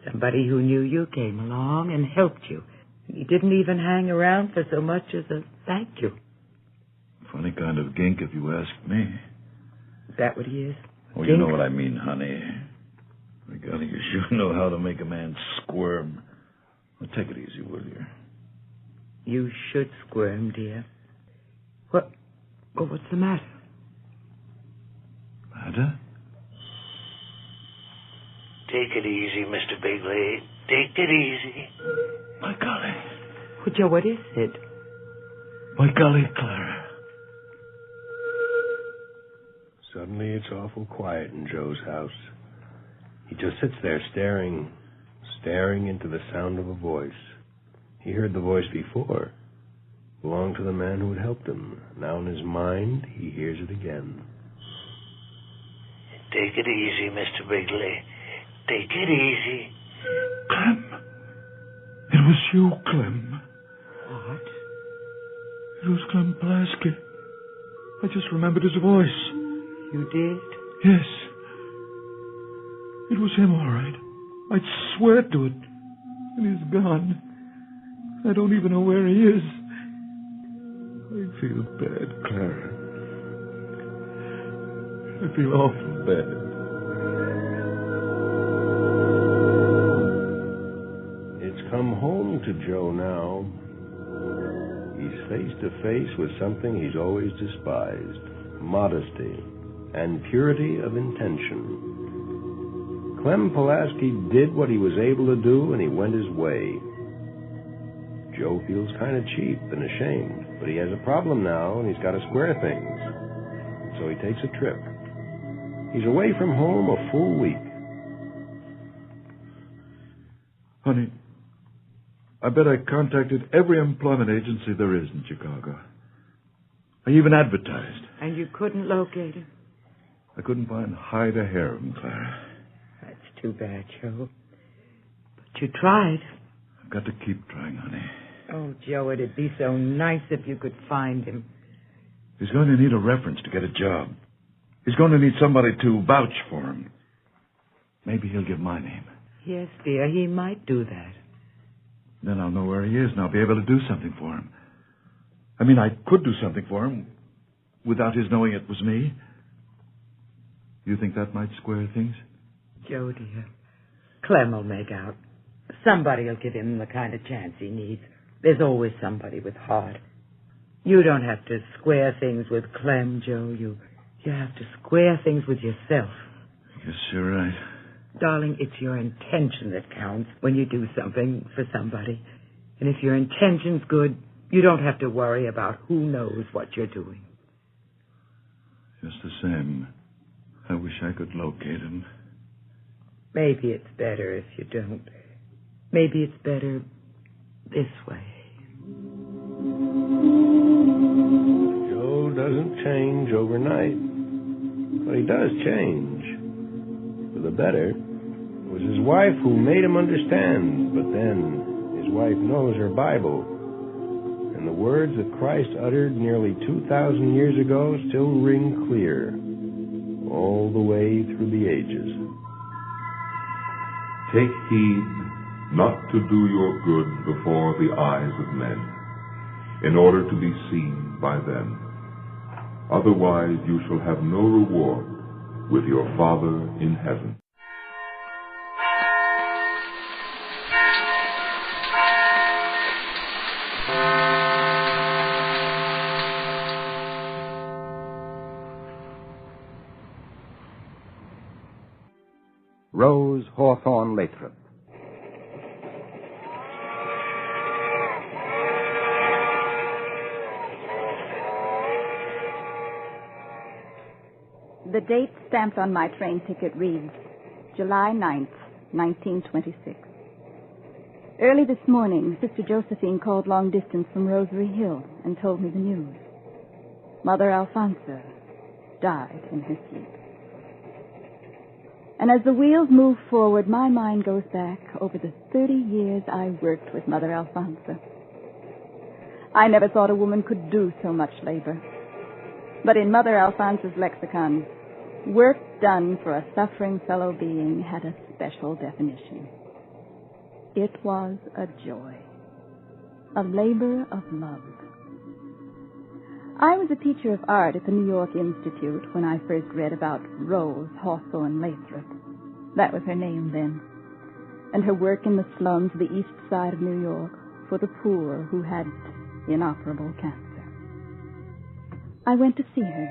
Somebody who knew you came along and helped you. He didn't even hang around for so much as a thank you. Funny kind of gink, if you ask me. Is that what he is? Oh, you know what I mean, honey. My golly, you sure know how to make a man squirm. Well, take it easy, will you? You should squirm, dear. What's the matter? Matter? Take it easy, Mr. Bigley. Take it easy. My golly. Well, Joe, what is it? My golly, Clara. Suddenly it's awful quiet in Joe's house. He just sits there staring into the sound of a voice. He heard the voice before. Belonged to the man who had helped him. Now in his mind, he hears it again. Take it easy, Mr. Bigley. Take it easy. Clem. It was you, Clem. What? It was Clem Pulaski. I just remembered his voice. You did? Yes. It was him, all right. I'd swear to it. And he's gone. I don't even know where he is. I feel bad, Clara. I feel awful bad. It's come home to Joe now. He's face to face with something he's always despised. Modesty and purity of intention. Clem Pulaski did what he was able to do, and he went his way. Joe feels kind of cheap and ashamed, but he has a problem now, and he's got to square things. So he takes a trip. He's away from home a full week. Honey, I bet I contacted every employment agency there is in Chicago. I even advertised. And you couldn't locate him? I couldn't find hide or hair of him, Clara. That's too bad, Joe. But you tried. I've got to keep trying, honey. Oh, Joe, it'd be so nice if you could find him. He's going to need a reference to get a job. He's going to need somebody to vouch for him. Maybe he'll give my name. Yes, dear, he might do that. Then I'll know where he is, and I'll be able to do something for him. I mean, I could do something for him without his knowing it was me. You think that might square things? Joe, dear, Clem will make out. Somebody will give him the kind of chance he needs. There's always somebody with heart. You don't have to square things with Clem, Joe. You have to square things with yourself. Yes, you're right. Darling, it's your intention that counts when you do something for somebody. And if your intention's good, you don't have to worry about who knows what you're doing. Just the same, I wish I could locate him. Maybe it's better if you don't. Maybe it's better this way. Joe doesn't change overnight, but he does change. For the better. It was his wife who made him understand, but then his wife knows her Bible. And the words that Christ uttered nearly 2,000 years ago still ring clear, all the way through the ages. Take heed not to do your good before the eyes of men, in order to be seen by them. Otherwise you shall have no reward with your Father in heaven. Rose Hawthorne Lathrop. The date stamped on my train ticket reads July 9th, 1926. Early this morning, Sister Josephine called long distance from Rosary Hill and told me the news. Mother Alphonsa died in her sleep. And as the wheels move forward, my mind goes back over the 30 years I worked with Mother Alphonsa. I never thought a woman could do so much labor. But in Mother Alphonsa's lexicon, work done for a suffering fellow being had a special definition. It was a joy, a labor of love. I was a teacher of art at the New York Institute when I first read about Rose Hawthorne Lathrop. That was her name then. And her work in the slums of the east side of New York for the poor who had inoperable cancer. I went to see her.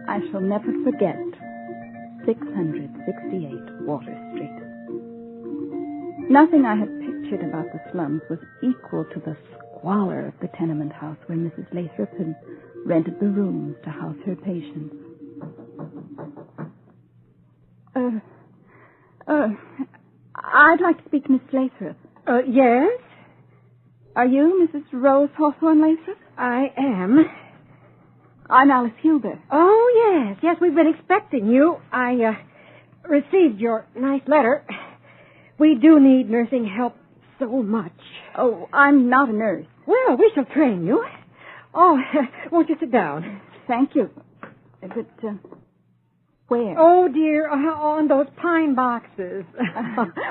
I shall never forget 668 Water Street. Nothing I had pictured about the slums was equal to the squalor of the tenement house where Mrs. Lathrop had rented the rooms to house her patients. I'd like to speak to Miss Lathrop. Yes? Are you Mrs. Rose Hawthorne Lathrop? I am. I'm Alice Huber. Oh, yes, we've been expecting you. I received your nice letter. We do need nursing help so much. Oh, I'm not a nurse. Well, we shall train you. Oh, won't you sit down? Thank you. But, where? Oh, dear, on those pine boxes.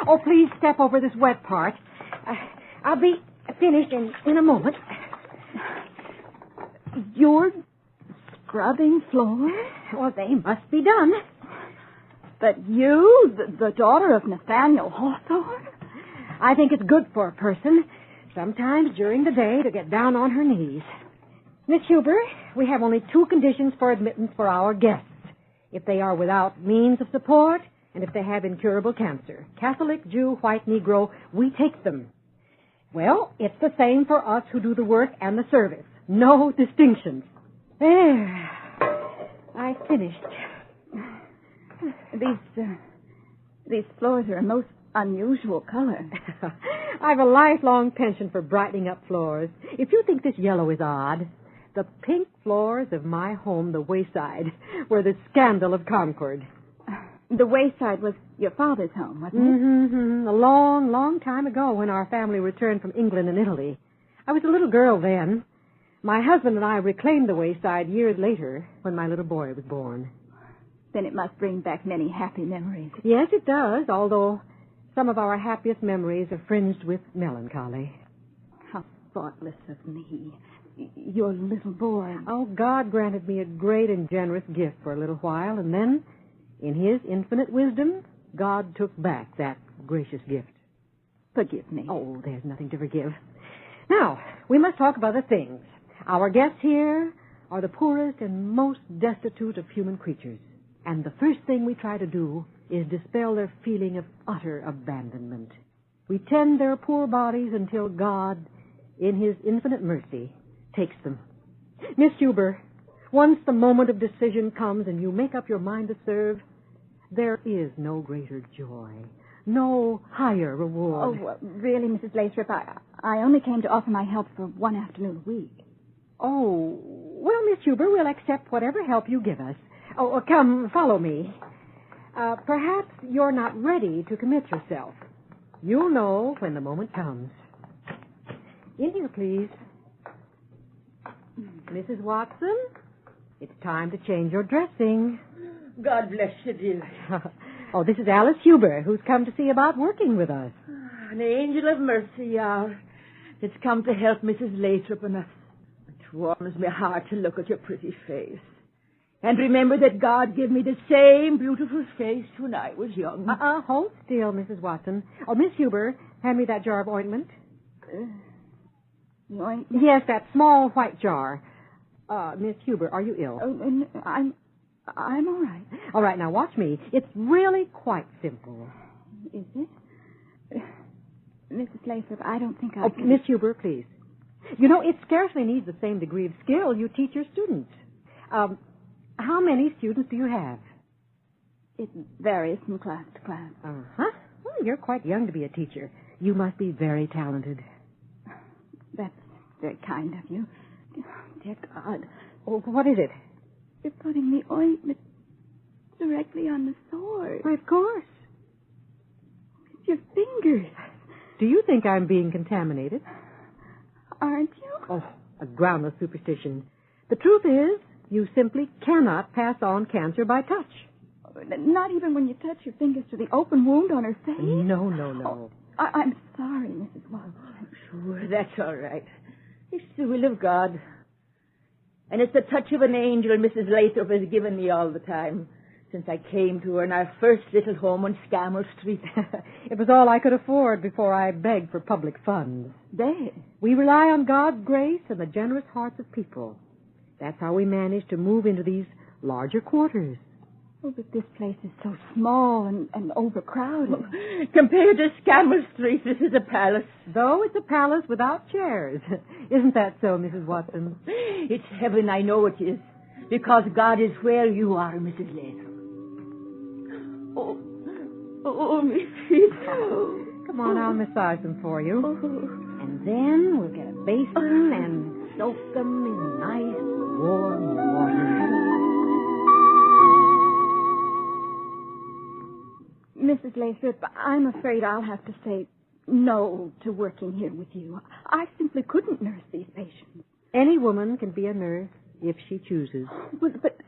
Oh, please step over this wet part. I'll be finished in a moment. You're scrubbing floors? Well, they must be done. But you, the daughter of Nathaniel Hawthorne? I think it's good for a person, sometimes during the day, to get down on her knees. Miss Huber, we have only 2 conditions for admittance for our guests. If they are without means of support, and if they have incurable cancer. Catholic, Jew, white, Negro, we take them. Well, it's the same for us who do the work and the service. No distinctions. There. I finished. These floors are a most unusual color. I've a lifelong penchant for brightening up floors. If you think this yellow is odd, the pink floors of my home, the Wayside, were the scandal of Concord. The Wayside was your father's home, wasn't it? Mm-hmm. A long, long time ago when our family returned from England and Italy. I was a little girl then. My husband and I reclaimed the Wayside years later when my little boy was born. Then it must bring back many happy memories. Yes, it does, although some of our happiest memories are fringed with melancholy. How thoughtless of me. Your little boy. Oh, God granted me a great and generous gift for a little while, and then, in His infinite wisdom, God took back that gracious gift. Forgive me. Oh, there's nothing to forgive. Now, we must talk of other things. Our guests here are the poorest and most destitute of human creatures. And the first thing we try to do is dispel their feeling of utter abandonment. We tend their poor bodies until God, in His infinite mercy, takes them. Miss Huber, once the moment of decision comes and you make up your mind to serve, there is no greater joy, no higher reward. Oh, well, really, Mrs. Lathrop, I only came to offer my help for one afternoon a week. Oh, well, Miss Huber, we'll accept whatever help you give us. Oh, come, follow me. Perhaps you're not ready to commit yourself. You'll know when the moment comes. In here, please. Mrs. Watson, it's time to change your dressing. God bless you, dear. Oh, this is Alice Huber, who's come to see about working with us. An angel of mercy, it's come to help Mrs. Lathrop, and it warms my heart to look at your pretty face. And remember that God gave me the same beautiful face when I was young. Hold still, Mrs. Watson. Oh, Miss Huber, hand me that jar of ointment. Ointment? Yes, that small white jar. Miss Huber, are you ill? Oh, I'm all right. All right, now watch me. It's really quite simple. Is it? Mrs. Lathrop, I don't think I Oh, can... Miss Huber, please. You know, it scarcely needs the same degree of skill you teach your students. How many students do you have? It varies from class to class. Uh-huh. Well, you're quite young to be a teacher. You must be very talented. That's very kind of you. Dear God. Oh, what is it? You're putting the ointment directly on the sore. Why, of course. With your fingers. Do you think I'm being contaminated? Aren't you? Oh, a groundless superstition. The truth is, you simply cannot pass on cancer by touch. Not even when you touch your fingers to the open wound on her face? No. Oh, I'm sorry, Mrs. Watson. Sure, that's all right. It's the will of God. And it's the touch of an angel Mrs. Lathrop has given me all the time since I came to her in our first little home on Scammell Street. It was all I could afford before I begged for public funds. Beg? We rely on God's grace and the generous hearts of people. That's how we managed to move into these larger quarters. Oh, but this place is so small and overcrowded. Compared to Scammell Street, this is a palace. Though it's a palace without chairs. Isn't that so, Mrs. Watson? It's heaven, I know it is. Because God is where you are, Mrs. Lathrop. Oh, my feet. Come on, I'll massage them for you. And then we'll get a basin and soak them in nice, warm water. Mrs. Lathrop, I'm afraid I'll have to say no to working here with you. I simply couldn't nurse these patients. Any woman can be a nurse if she chooses. But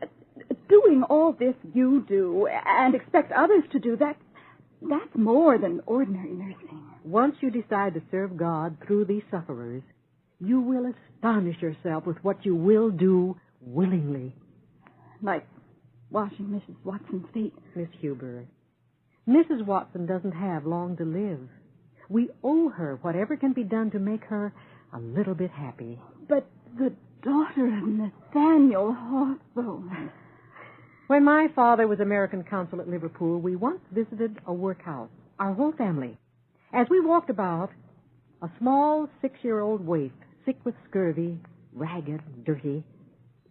doing all this you do and expect others to do, that's more than ordinary nursing. Once you decide to serve God through these sufferers, you will astonish yourself with what you will do willingly. Like washing Mrs. Watson's feet. Miss Huber, Mrs. Watson doesn't have long to live. We owe her whatever can be done to make her a little bit happy. But the daughter of Nathaniel Hawthorne. When my father was American consul at Liverpool, we once visited a workhouse, our whole family. As we walked about, a small 6-year-old waif, sick with scurvy, ragged, dirty,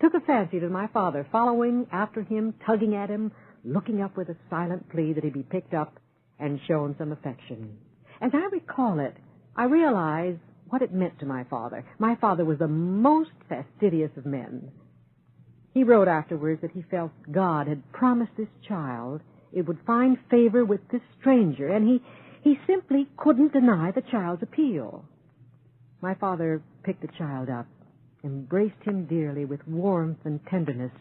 took a fancy to my father, following after him, tugging at him, looking up with a silent plea that he be picked up and shown some affection. As I recall it, I realize what it meant to my father. My father was the most fastidious of men. He wrote afterwards that he felt God had promised this child it would find favor with this stranger, and he simply couldn't deny the child's appeal. My father picked the child up, embraced him dearly with warmth and tenderness,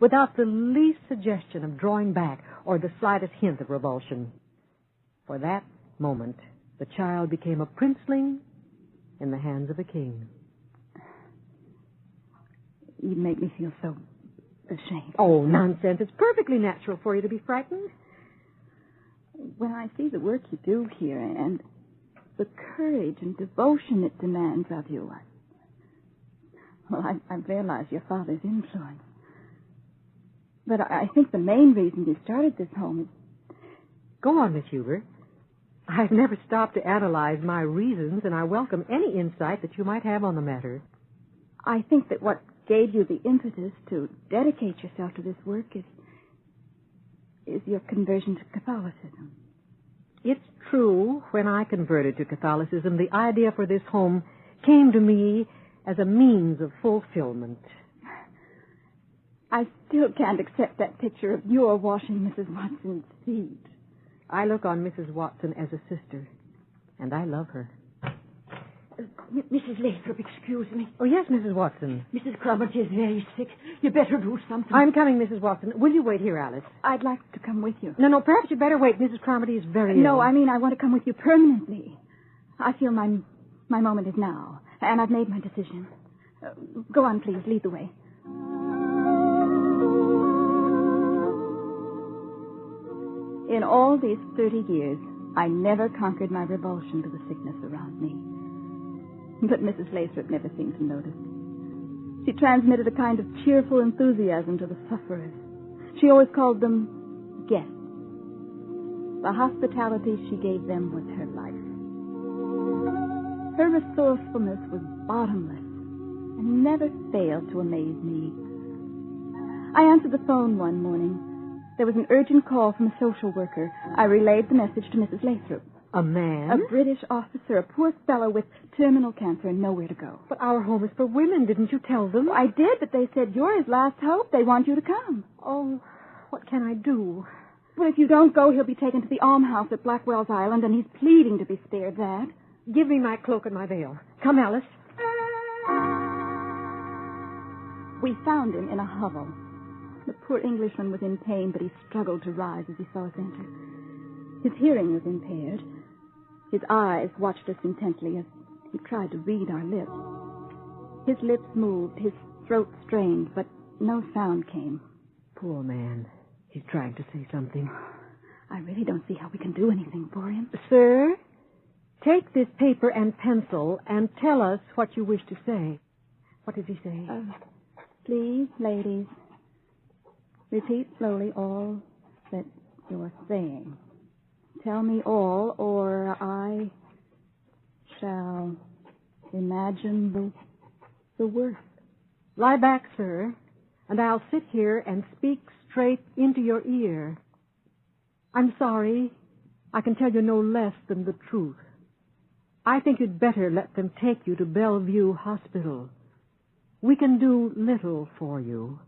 without the least suggestion of drawing back or the slightest hint of revulsion. For that moment, the child became a princeling in the hands of a king. You make me feel so ashamed. Oh, nonsense. It's perfectly natural for you to be frightened. When I see the work you do here and the courage and devotion it demands of you, I realize your father's influence. But I think the main reason you started this home is... Go on, Miss Huber. I've never stopped to analyze my reasons, and I welcome any insight that you might have on the matter. I think that what gave you the impetus to dedicate yourself to this work is your conversion to Catholicism. It's true, when I converted to Catholicism, the idea for this home came to me as a means of fulfillment. I still can't accept that picture of your washing Mrs. Watson's feet. I look on Mrs. Watson as a sister, and I love her. Mrs. Lathrop, excuse me. Oh, yes, Mrs. Watson. Mrs. Cromarty is very sick. You better do something. I'm coming, Mrs. Watson. Will you wait here, Alice? I'd like to come with you. No, perhaps you'd better wait. Mrs. Cromarty is very ill. No, I mean I want to come with you permanently. I feel my moment is now, and I've made my decision. Go on, please. Lead the way. In all these 30 years, I never conquered my revulsion to the sickness around me. But Mrs. Lathrop never seemed to notice. She transmitted a kind of cheerful enthusiasm to the sufferers. She always called them guests. The hospitality she gave them was her life. Her resourcefulness was bottomless and never failed to amaze me. I answered the phone one morning. There was an urgent call from a social worker. I relayed the message to Mrs. Lathrop. A man? A British officer, a poor fellow with terminal cancer and nowhere to go. But our home is for women. Didn't you tell them? I did, but they said you're his last hope. They want you to come. Oh, what can I do? Well, if you don't go, he'll be taken to the almshouse at Blackwell's Island, and he's pleading to be spared that. Give me my cloak and my veil. Come, Alice. We found him in a hovel. The poor Englishman was in pain, but he struggled to rise as he saw us enter. His hearing was impaired. His eyes watched us intently as he tried to read our lips. His lips moved, his throat strained, but no sound came. Poor man. He's trying to say something. I really don't see how we can do anything for him. Sir, take this paper and pencil and tell us what you wish to say. What does he say? Please, ladies, Repeat slowly all that you're saying. Tell me all, or I shall imagine the worst. Lie back, sir, and I'll sit here and speak straight into your ear. I'm sorry. I can tell you no less than the truth. I think you'd better let them take you to Bellevue Hospital. We can do little for you.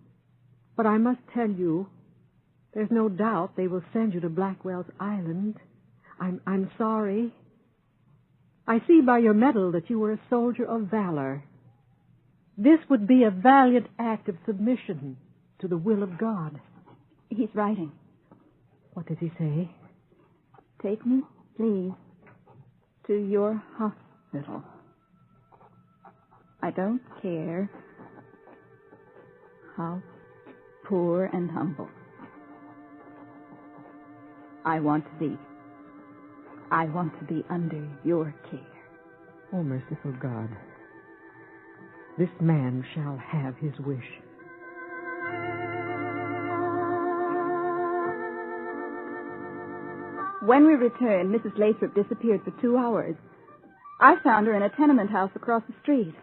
But I must tell you, there's no doubt they will send you to Blackwell's Island. I'm sorry. I see by your medal that you were a soldier of valor. This would be a valiant act of submission to the will of God. He's writing. What does he say? Take me, please, to your hospital. I don't care how poor and humble. I want to be under your care. Oh, merciful God, this man shall have his wish. When we returned, Mrs. Lathrop disappeared for 2 hours. I found her in a tenement house across the street.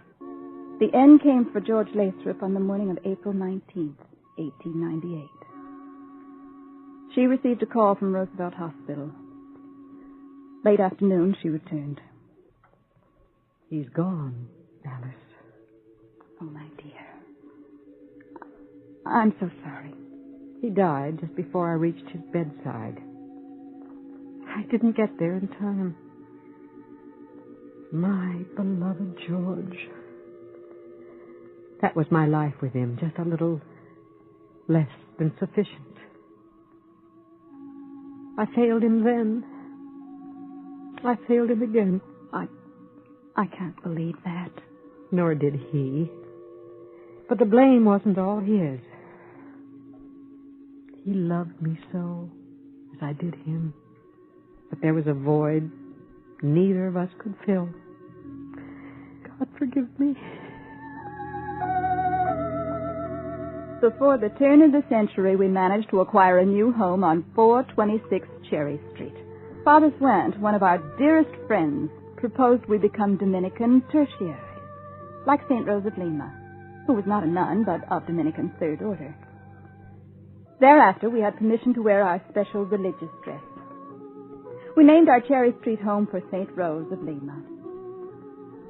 The end came for George Lathrop on the morning of April 19th, 1898. She received a call from Roosevelt Hospital. Late afternoon, she returned. He's gone, Alice. Oh, my dear. I'm so sorry. He died just before I reached his bedside. I didn't get there in time. My beloved George. That was my life with him, just a little less than sufficient. I failed him then. I failed him again. I can't believe that. Nor did he. But the blame wasn't all his. He loved me so, as I did him. But there was a void neither of us could fill. God forgive me. Before the turn of the century, we managed to acquire a new home on 426 Cherry Street. Father Swant, one of our dearest friends, proposed we become Dominican tertiaries, like St. Rose of Lima, who was not a nun, but of Dominican Third Order. Thereafter, we had permission to wear our special religious dress. We named our Cherry Street home for St. Rose of Lima.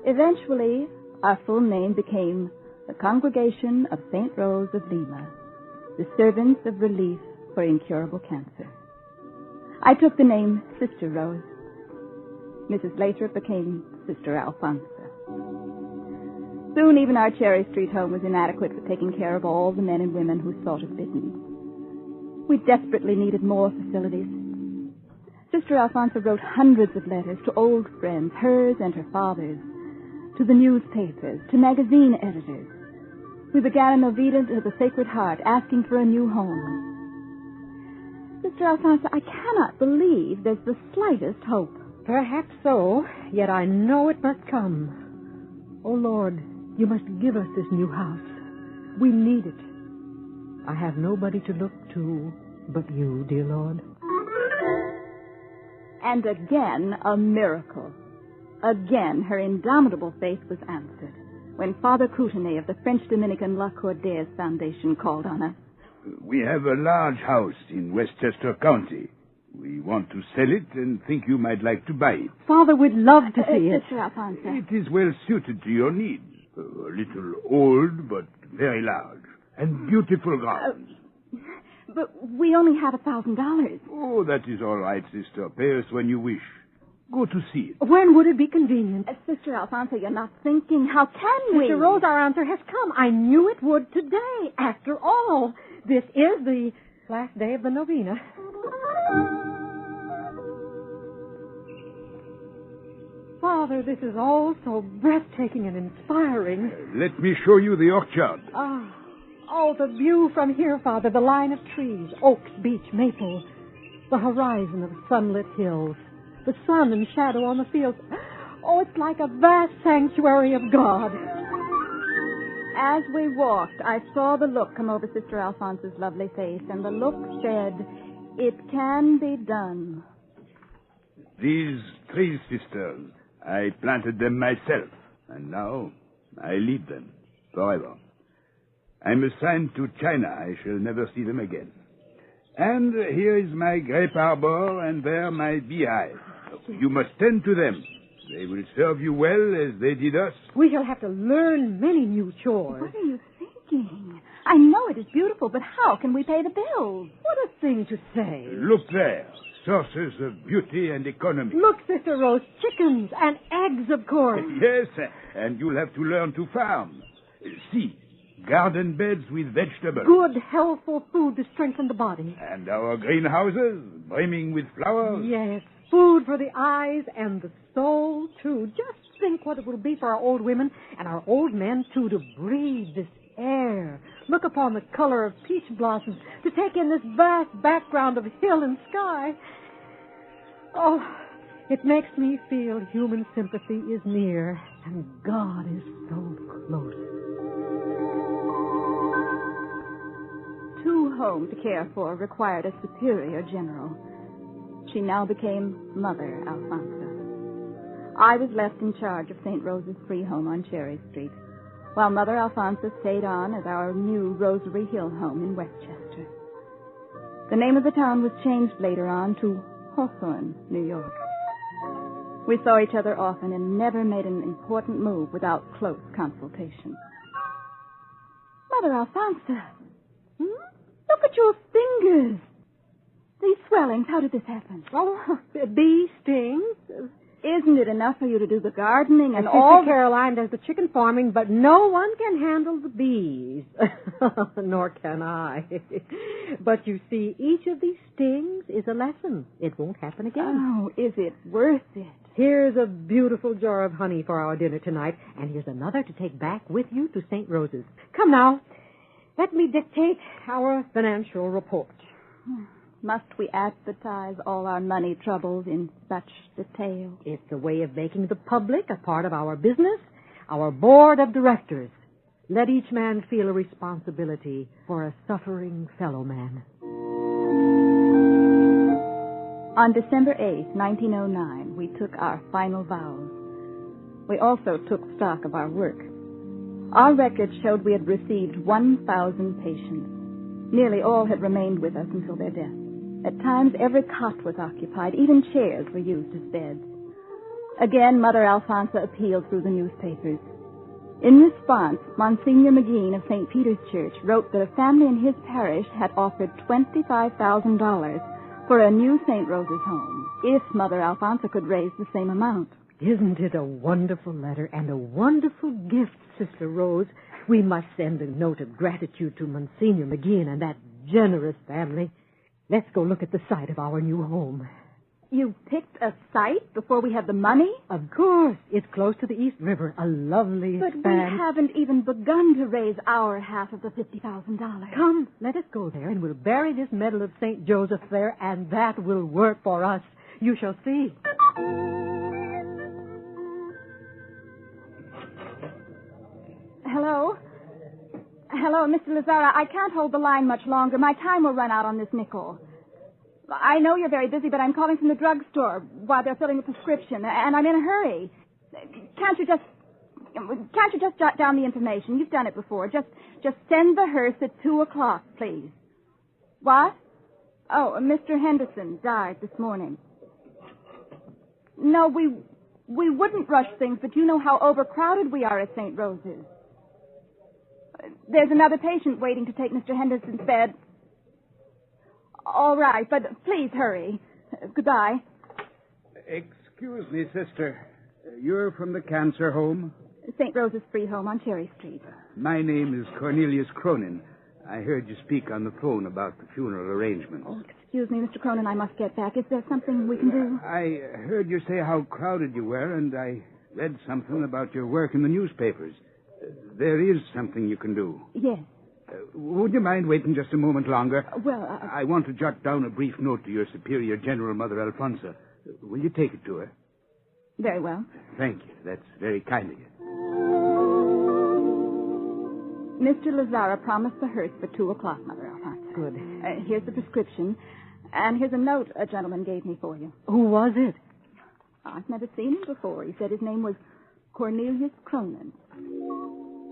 Eventually, our full name became the Congregation of St. Rose of Lima, the Servants of Relief for Incurable Cancer. I took the name Sister Rose. Mrs. Lathrop became Sister Alphonsa. Soon, even our Cherry Street home was inadequate for taking care of all the men and women who sought admittance. We desperately needed more facilities. Sister Alphonsa wrote hundreds of letters to old friends, hers and her father's, to the newspapers, to magazine editors. We began a novena to the Sacred Heart, asking for a new home. Sister Alphonsa, I cannot believe there's the slightest hope. Perhaps so, yet I know it must come. Oh, Lord, you must give us this new house. We need it. I have nobody to look to but you, dear Lord. And again, a miracle. Again, her indomitable faith was answered when Father Courtenay of the French Dominican La Cordaise Foundation called on us. We have a large house in Westchester County. We want to sell it and think you might like to buy it. Father would love to see it. Sister Alphonsa. It is well suited to your needs. A little old, but very large. And beautiful grounds. But we only have $1,000. Oh, that is all right, sister. Pay us when you wish. Go to see it. When would it be convenient? Sister Alphonsa, you're not thinking. How can we? Sister Rose, our answer has come. I knew it would today. After all, this is the last day of the novena. Father, this is all so breathtaking and inspiring. Let me show you the orchard. Oh, the view from here, Father, the line of trees, oaks, beech, maples, the horizon of sunlit hills, the sun and shadow on the fields. Oh, it's like a vast sanctuary of God. As we walked, I saw the look come over Sister Alphonsa's lovely face, and the look said, "It can be done." These trees, sisters, I planted them myself, and now I leave them forever. I'm assigned to China. I shall never see them again. And here is my grape arbor, and there my beehive. You must tend to them. They will serve you well as they did us. We shall have to learn many new chores. What are you thinking? I know it is beautiful, but how can we pay the bills? What a thing to say. Look there. Sources of beauty and economy. Look, Sister Rose, chickens and eggs, of course. Yes, and you'll have to learn to farm. See, garden beds with vegetables. Good, healthful food to strengthen the body. And our greenhouses brimming with flowers. Yes, food for the eyes and the soul, too. Just think what it will be for our old women and our old men, too, to breathe this air. Look upon the color of peach blossoms, to take in this vast background of hill and sky. Oh, it makes me feel human sympathy is near and God is so close. 2 homes to care for required a superior general. She now became Mother Alphonsa. I was left in charge of St. Rose's Free Home on Cherry Street, while Mother Alphonsa stayed on as our new Rosary Hill home in Westchester. The name of the town was changed later on to Hawthorne, New York. We saw each other often and never made an important move without close consultation. Mother Alphonsa, look at your fingers. These swellings, how did this happen? Oh, bee stings. Isn't it enough for you to do the gardening and Sister all... Caroline does the chicken farming, but no one can handle the bees. Nor can I. But you see, each of these stings is a lesson. It won't happen again. Oh, is it worth it? Here's a beautiful jar of honey for our dinner tonight, and here's another to take back with you to St. Rose's. Come now, let me dictate our financial report. Must we advertise all our money troubles in such detail? It's a way of making the public a part of our business, our board of directors. Let each man feel a responsibility for a suffering fellow man. On December 8th, 1909, we took our final vows. We also took stock of our work. Our records showed we had received 1,000 patients. Nearly all had remained with us until their death. At times, every cot was occupied. Even chairs were used as beds. Again, Mother Alphonsa appealed through the newspapers. In response, Monsignor McGean of St. Peter's Church wrote that a family in his parish had offered $25,000 for a new St. Rose's home, if Mother Alphonsa could raise the same amount. Isn't it a wonderful letter and a wonderful gift, Sister Rose? We must send a note of gratitude to Monsignor McGean and that generous family. Let's go look at the site of our new home. You picked a site before we have the money? Of course. It's close to the East River, a lovely But we haven't even begun to raise our half of the $50,000. Come, let us go there, and we'll bury this medal of St. Joseph there, and that will work for us. You shall see. Hello? Hello, Mr. Lazara. I can't hold the line much longer. My time will run out on this nickel. I know you're very busy, but I'm calling from the drugstore while they're filling a prescription, and I'm in a hurry. Can't you just jot down the information? You've done it before. Just send the hearse at 2:00, please. What? Oh, Mr. Henderson died this morning. No, we wouldn't rush things, but you know how overcrowded we are at St. Rose's. There's another patient waiting to take Mr. Henderson's bed. All right, but please hurry. Goodbye. Excuse me, sister. You're from the cancer home? St. Rose's Free Home on Cherry Street. My name is Cornelius Cronin. I heard you speak on the phone about the funeral arrangements. Oh, excuse me, Mr. Cronin, I must get back. Is there something we can do? I heard you say how crowded you were, and I read something about your work in the newspapers. There is something you can do. Yes. Would you mind waiting just a moment longer? Well, I want to jot down a brief note to your superior general, Mother Alphonsa. Will you take it to her? Very well. Thank you. That's very kind of you. Mr. Lazara promised the hearse for 2 o'clock, Mother Alphonsa. Good. Here's the prescription. And here's a note a gentleman gave me for you. Who was it? I've never seen him before. He said his name was Cornelius Cronin.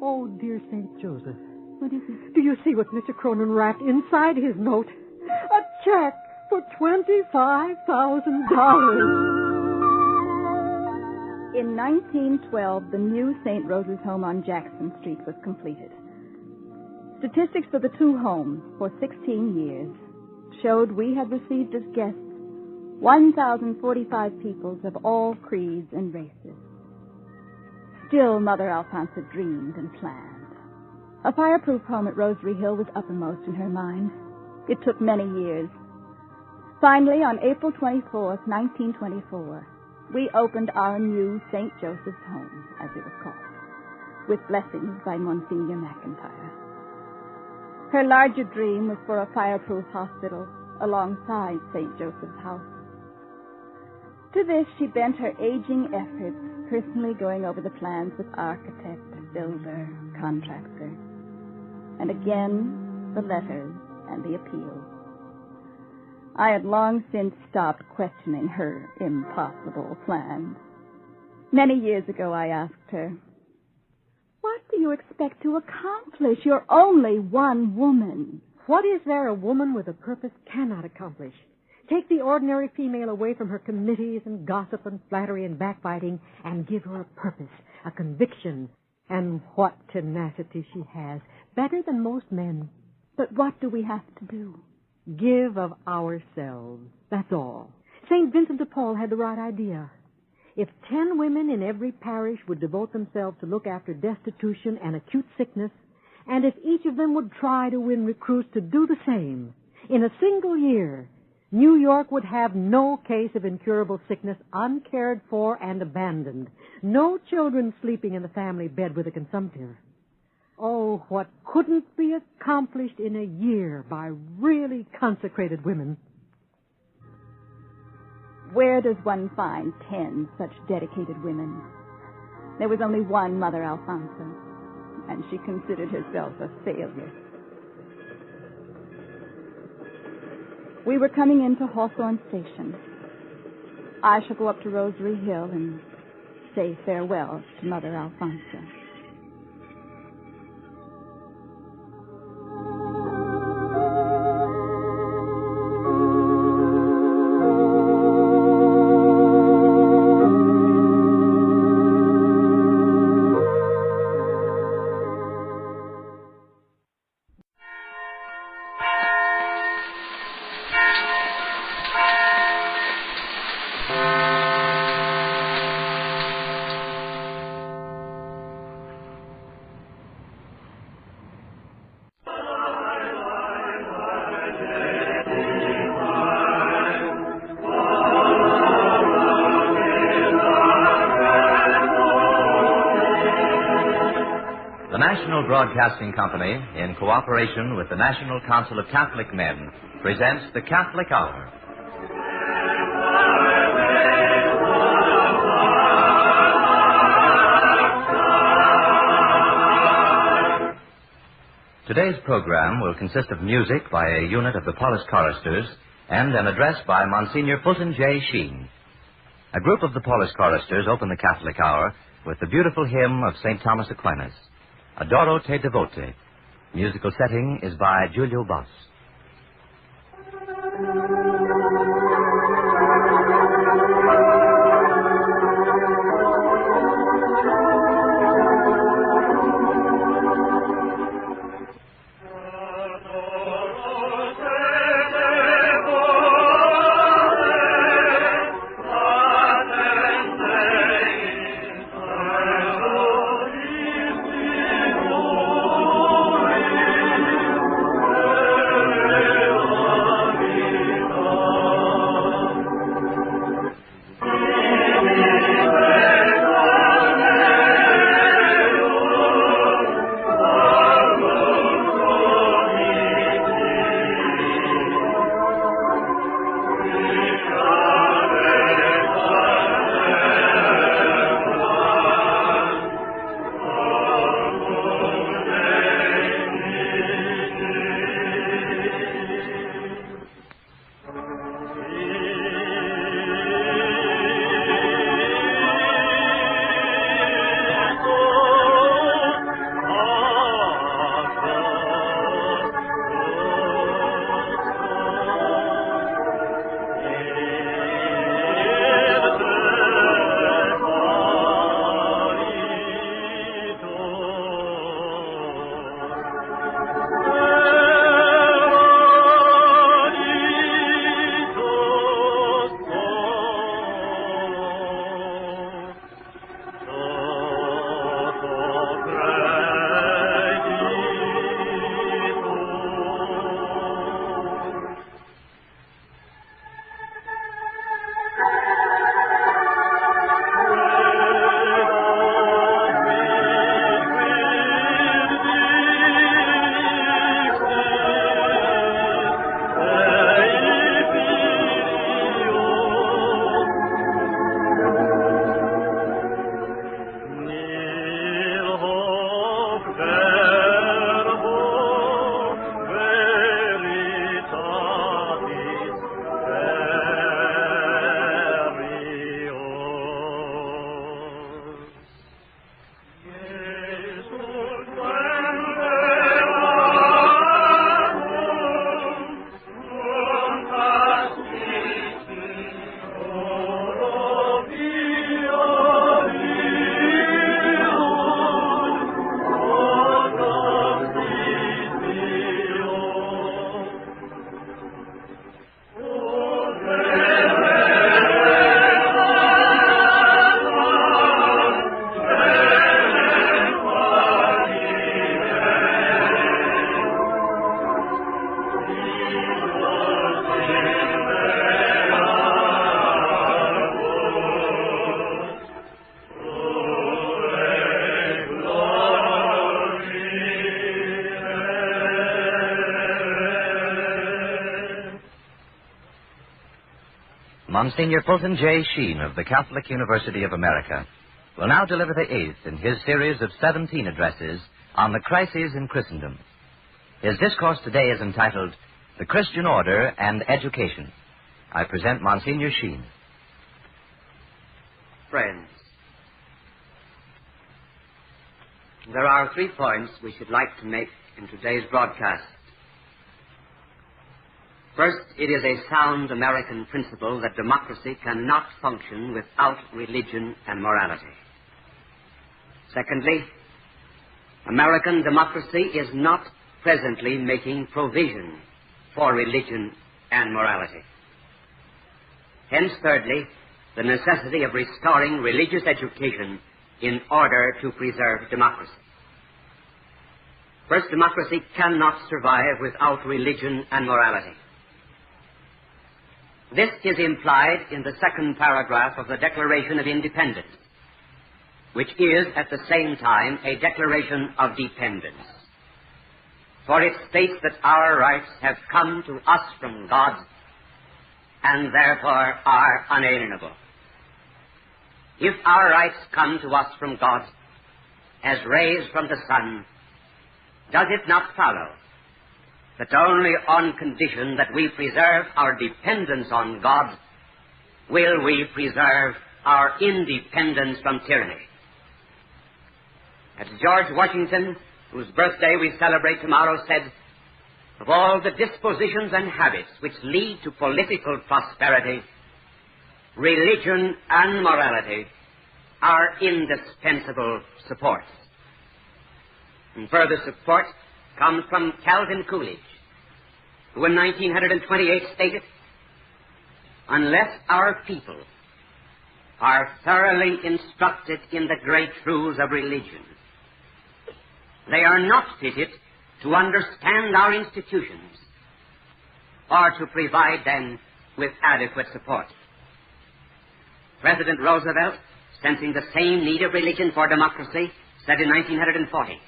Oh, dear St. Joseph. What is it? Do you see what Mr. Cronin wrapped inside his note? A check for $25,000. In 1912, the new St. Rose's home on Jackson Street was completed. Statistics for the 2 homes for 16 years showed we had received as guests 1,045 peoples of all creeds and races. Still, Mother Alphonsa dreamed and planned. A fireproof home at Rosary Hill was uppermost in her mind. It took many years. Finally, on April 24th, 1924, we opened our new St. Joseph's Home, as it was called, with blessings by Monsignor McIntyre. Her larger dream was for a fireproof hospital alongside St. Joseph's House. To this, she bent her aging efforts, personally going over the plans with architect, builder, contractor. And again, the letters and the appeals. I had long since stopped questioning her impossible plans. Many years ago, I asked her, "What do you expect to accomplish? You're only one woman." What is there a woman with a purpose cannot accomplish? Take the ordinary female away from her committees and gossip and flattery and backbiting and give her a purpose, a conviction. And what tenacity she has. Better than most men. But what do we have to do? Give of ourselves. That's all. St. Vincent de Paul had the right idea. If 10 women in every parish would devote themselves to look after destitution and acute sickness, and if each of them would try to win recruits to do the same, in a single year, New York would have no case of incurable sickness uncared for and abandoned. No children sleeping in the family bed with a consumptive. Oh, what couldn't be accomplished in a year by really consecrated women. Where does one find 10 such dedicated women? There was only one Mother Alphonsa, and she considered herself a failure. We were coming into Hawthorne Station. I shall go up to Rosary Hill and say farewell to Mother Alphonsa. The National Broadcasting Company, in cooperation with the National Council of Catholic Men, presents the Catholic Hour. Today's program will consist of music by a unit of the Polish choristers and an address by Monsignor Fulton J. Sheen. A group of the Polish choristers open the Catholic Hour with the beautiful hymn of St. Thomas Aquinas, Adoro te devote. Musical setting is by Giulio Boss. Monsignor Fulton J. Sheen of the Catholic University of America will now deliver the 8th in his series of 17 addresses on the crises in Christendom. His discourse today is entitled, The Christian Order and Education. I present Monsignor Sheen. Friends, there are 3 points we should like to make in today's broadcast. First, it is a sound American principle that democracy cannot function without religion and morality. Secondly, American democracy is not presently making provision for religion and morality. Hence, thirdly, the necessity of restoring religious education in order to preserve democracy. First, democracy cannot survive without religion and morality. This is implied in the 2nd paragraph of the Declaration of Independence, which is at the same time a declaration of dependence. For it states that our rights have come to us from God and therefore are unalienable. If our rights come to us from God as rays from the sun, does it not follow that only on condition that we preserve our dependence on God will we preserve our independence from tyranny? As George Washington, whose birthday we celebrate tomorrow, said, of all the dispositions and habits which lead to political prosperity, religion and morality are indispensable supports. And further support comes from Calvin Coolidge, who in 1928 stated, unless our people are thoroughly instructed in the great truths of religion, they are not fitted to understand our institutions or to provide them with adequate support. President Roosevelt, sensing the same need of religion for democracy, said in 1940,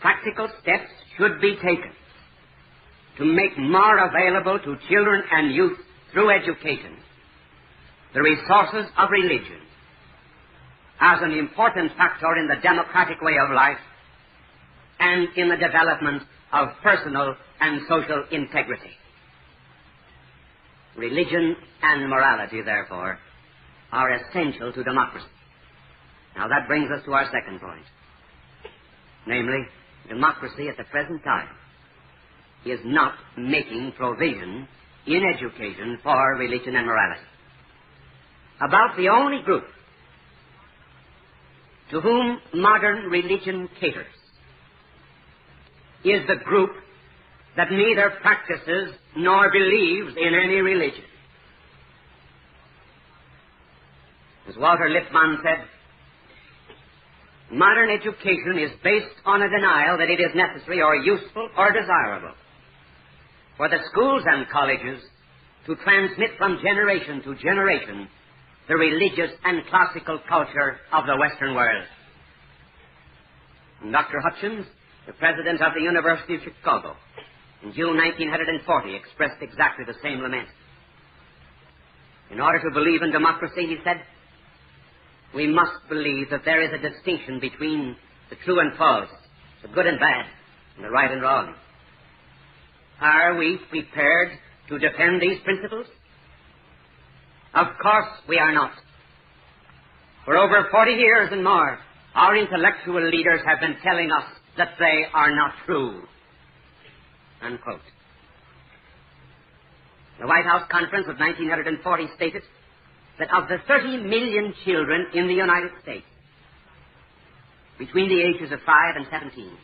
practical steps should be taken to make more available to children and youth through education the resources of religion as an important factor in the democratic way of life and in the development of personal and social integrity. Religion and morality, therefore, are essential to democracy. Now that brings us to our second point. Namely, democracy at the present time is not making provision in education for religion and morality. About the only group to whom modern religion caters is the group that neither practices nor believes in any religion. As Walter Lippmann said, modern education is based on a denial that it is necessary or useful or desirable for the schools and colleges to transmit from generation to generation the religious and classical culture of the Western world. And Dr. Hutchins, the president of the University of Chicago, in June 1940 expressed exactly the same lament. In order to believe in democracy, he said, we must believe that there is a distinction between the true and false, the good and bad, and the right and wrong. Are we prepared to defend these principles? Of course we are not. For over 40 years and more, our intellectual leaders have been telling us that they are not true. Unquote. The White House Conference of 1940 stated that of the 30 million children in the United States between the ages of 5 and 17,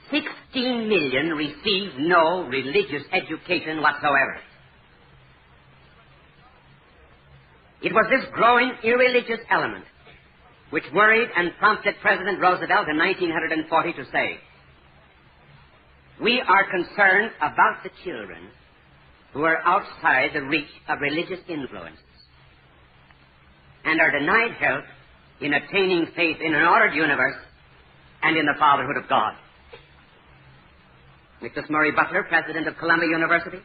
16 million receive no religious education whatsoever. It was this growing irreligious element which worried and prompted President Roosevelt in 1940 to say, we are concerned about the children who are outside the reach of religious influences and are denied help in attaining faith in an ordered universe and in the fatherhood of God. Nicholas Murray Butler, president of Columbia University,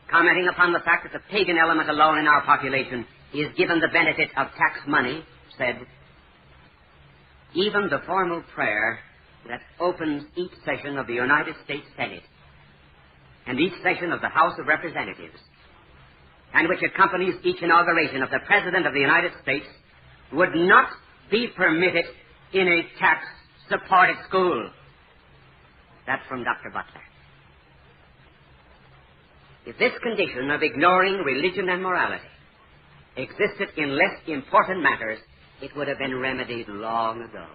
commenting upon the fact that the pagan element alone in our population is given the benefit of tax money, said, even the formal prayer that opens each session of the United States Senate and each session of the House of Representatives, and which accompanies each inauguration of the President of the United States, would not be permitted in a tax-supported school. That's from Dr. Butler. If this condition of ignoring religion and morality existed in less important matters, it would have been remedied long ago.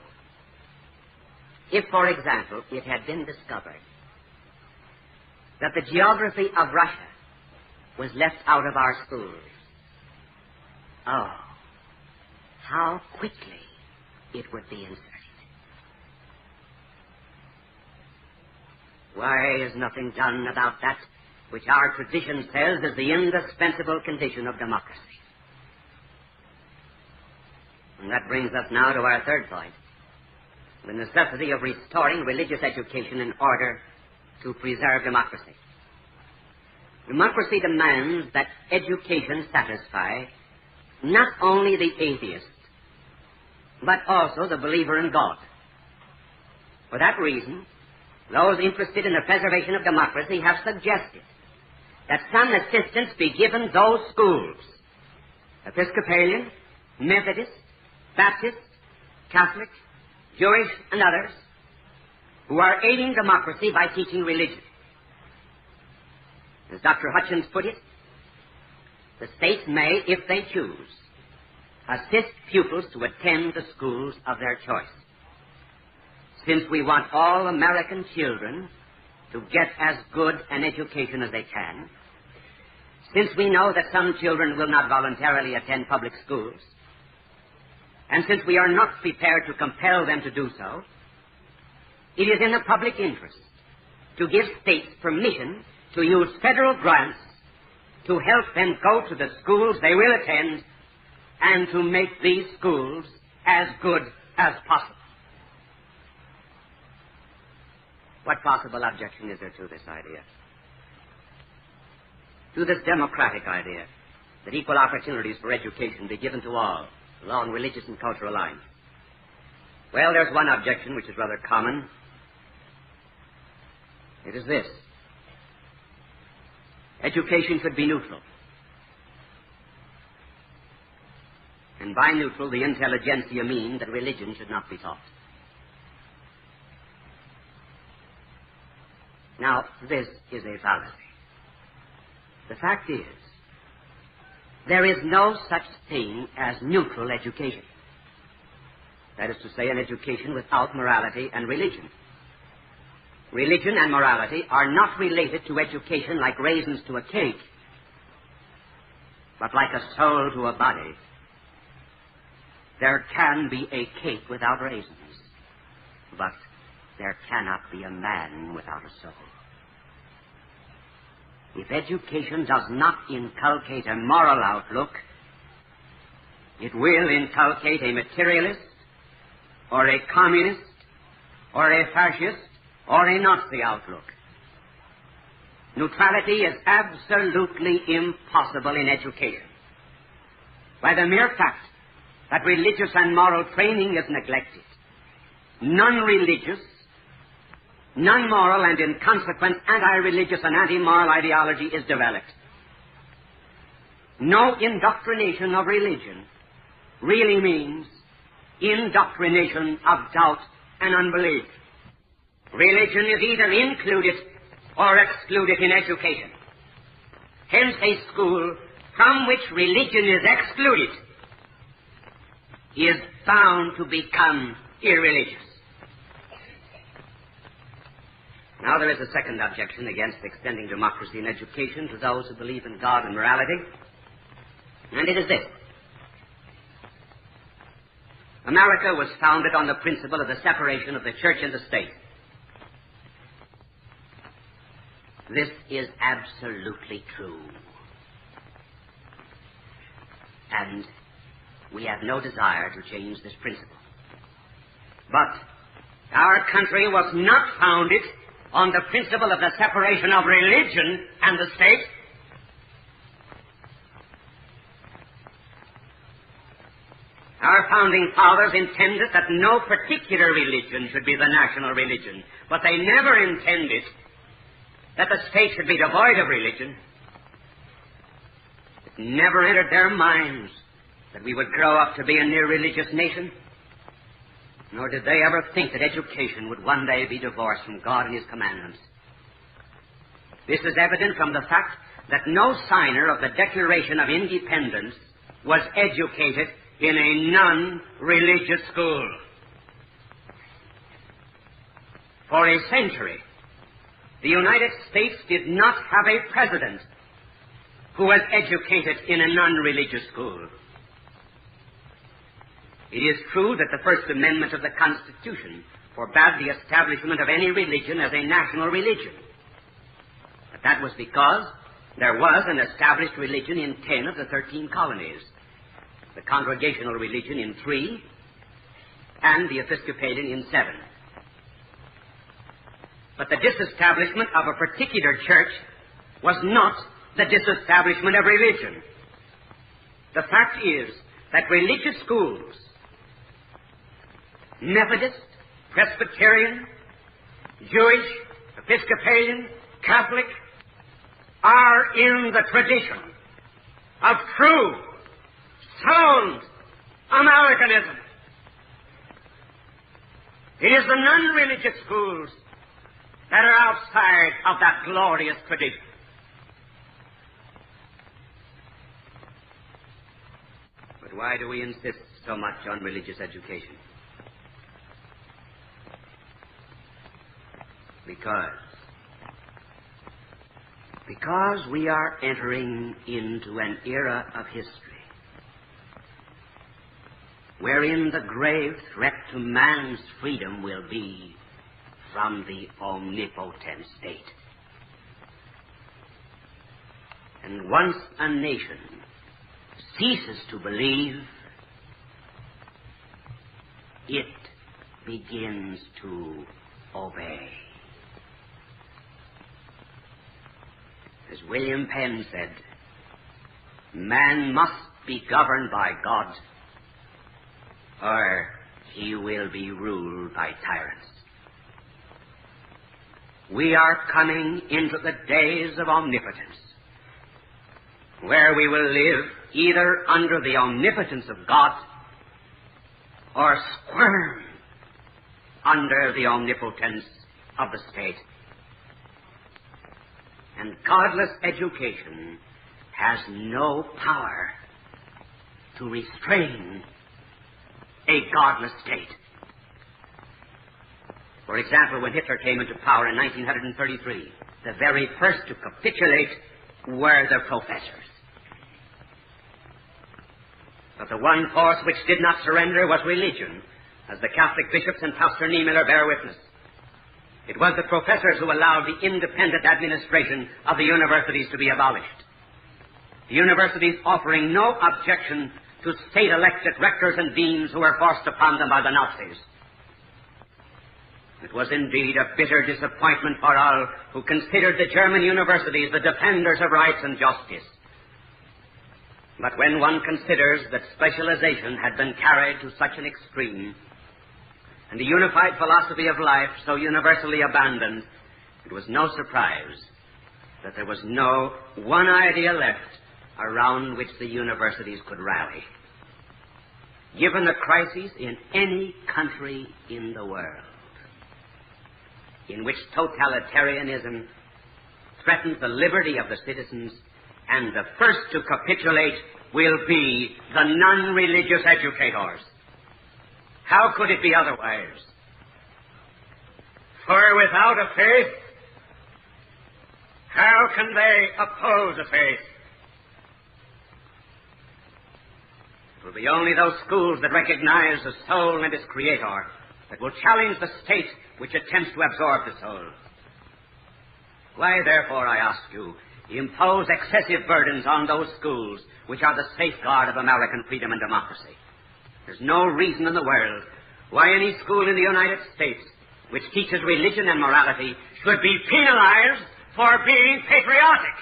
If, for example, it had been discovered that the geography of Russia was left out of our schools, oh, how quickly it would be inserted. Why is nothing done about that which our tradition says is the indispensable condition of democracy? And that brings us now to our third point, the necessity of restoring religious education in order to preserve democracy. Democracy demands that education satisfy not only the atheist, but also the believer in God. For that reason, those interested in the preservation of democracy have suggested that some assistance be given those schools, Episcopalian, Methodist, Baptist, Catholic, Jewish, and others, who are aiding democracy by teaching religion. As Dr. Hutchins put it, the states may, if they choose, assist pupils to attend the schools of their choice. Since we want all American children to get as good an education as they can, since we know that some children will not voluntarily attend public schools, and since we are not prepared to compel them to do so, it is in the public interest to give states permission to use federal grants to help them go to the schools they will attend and to make these schools as good as possible. What possible objection is there to this idea? To this democratic idea that equal opportunities for education be given to all along religious and cultural lines? Well, there's one objection which is rather common. It is this: education should be neutral. And by neutral, the intelligentsia mean that religion should not be taught. Now, this is a fallacy. The fact is, there is no such thing as neutral education. That is to say, an education without morality and religion. Religion and morality are not related to education like raisins to a cake, but like a soul to a body. There can be a cake without raisins, but there cannot be a man without a soul. If education does not inculcate a moral outlook, it will inculcate a materialist, or a communist, or a fascist, or a Nazi outlook. Neutrality is absolutely impossible in education. By the mere fact that religious and moral training is neglected, non-religious, non-moral, and in consequence anti-religious and anti-moral ideology is developed. No indoctrination of religion really means indoctrination of doubt and unbelief. Religion is either included or excluded in education. Hence, a school from which religion is excluded is bound to become irreligious. Now, there is a second objection against extending democracy in education to those who believe in God and morality, and it is this. America was founded on the principle of the separation of the church and the state. This is absolutely true. And we have no desire to change this principle. But our country was not founded on the principle of the separation of religion and the state, Our founding fathers intended that no particular religion should be the national religion, but they never intended that the state should be devoid of religion. It never entered their minds that we would grow up to be a near religious nation, nor did they ever think that education would one day be divorced from God and His commandments. This is evident from the fact that no signer of the Declaration of Independence was educated in a non-religious school. For a century, the United States did not have a president who was educated in a non-religious school. It is true that the First Amendment of the Constitution forbade the establishment of any religion as a national religion. But that was because there was an established religion in 10 of the 13 colonies, the Congregational religion in 3, and the Episcopalian in 7. But the disestablishment of a particular church was not the disestablishment of religion. The fact is that religious schools, Methodist, Presbyterian, Jewish, Episcopalian, Catholic, are in the tradition of true, sound Americanism. It is the non-religious schools that are outside of that glorious tradition. But why do we insist so much on religious education? Because we are entering into an era of history wherein the grave threat to man's freedom will be from the omnipotent state. And once a nation ceases to believe, it begins to obey. As William Penn said, man must be governed by God, or he will be ruled by tyrants. We are coming into the days of omnipotence, where we will live either under the omnipotence of God or squirm under the omnipotence of the state. And godless education has no power to restrain a godless state. For example, when Hitler came into power in 1933, the very first to capitulate were the professors. But the one force which did not surrender was religion, as the Catholic bishops and Pastor Niemöller bear witness. It was the professors who allowed the independent administration of the universities to be abolished. The universities offering no objection to state-elected rectors and deans who were forced upon them by the Nazis. It was indeed a bitter disappointment for all who considered the German universities the defenders of rights and justice. But when one considers that specialization had been carried to such an extreme, and the unified philosophy of life so universally abandoned, it was no surprise that there was no one idea left around which the universities could rally. Given the crises in any country in the world in which totalitarianism threatens the liberty of the citizens, and the first to capitulate will be the non-religious educators. How could it be otherwise? For without a faith, how can they oppose a faith? It will be only those schools that recognize the soul and its creator that will challenge the state which attempts to absorb the soul. Why, therefore, I ask you, impose excessive burdens on those schools which are the safeguard of American freedom and democracy? There's no reason in the world why any school in the United States which teaches religion and morality should be penalized for being patriotic.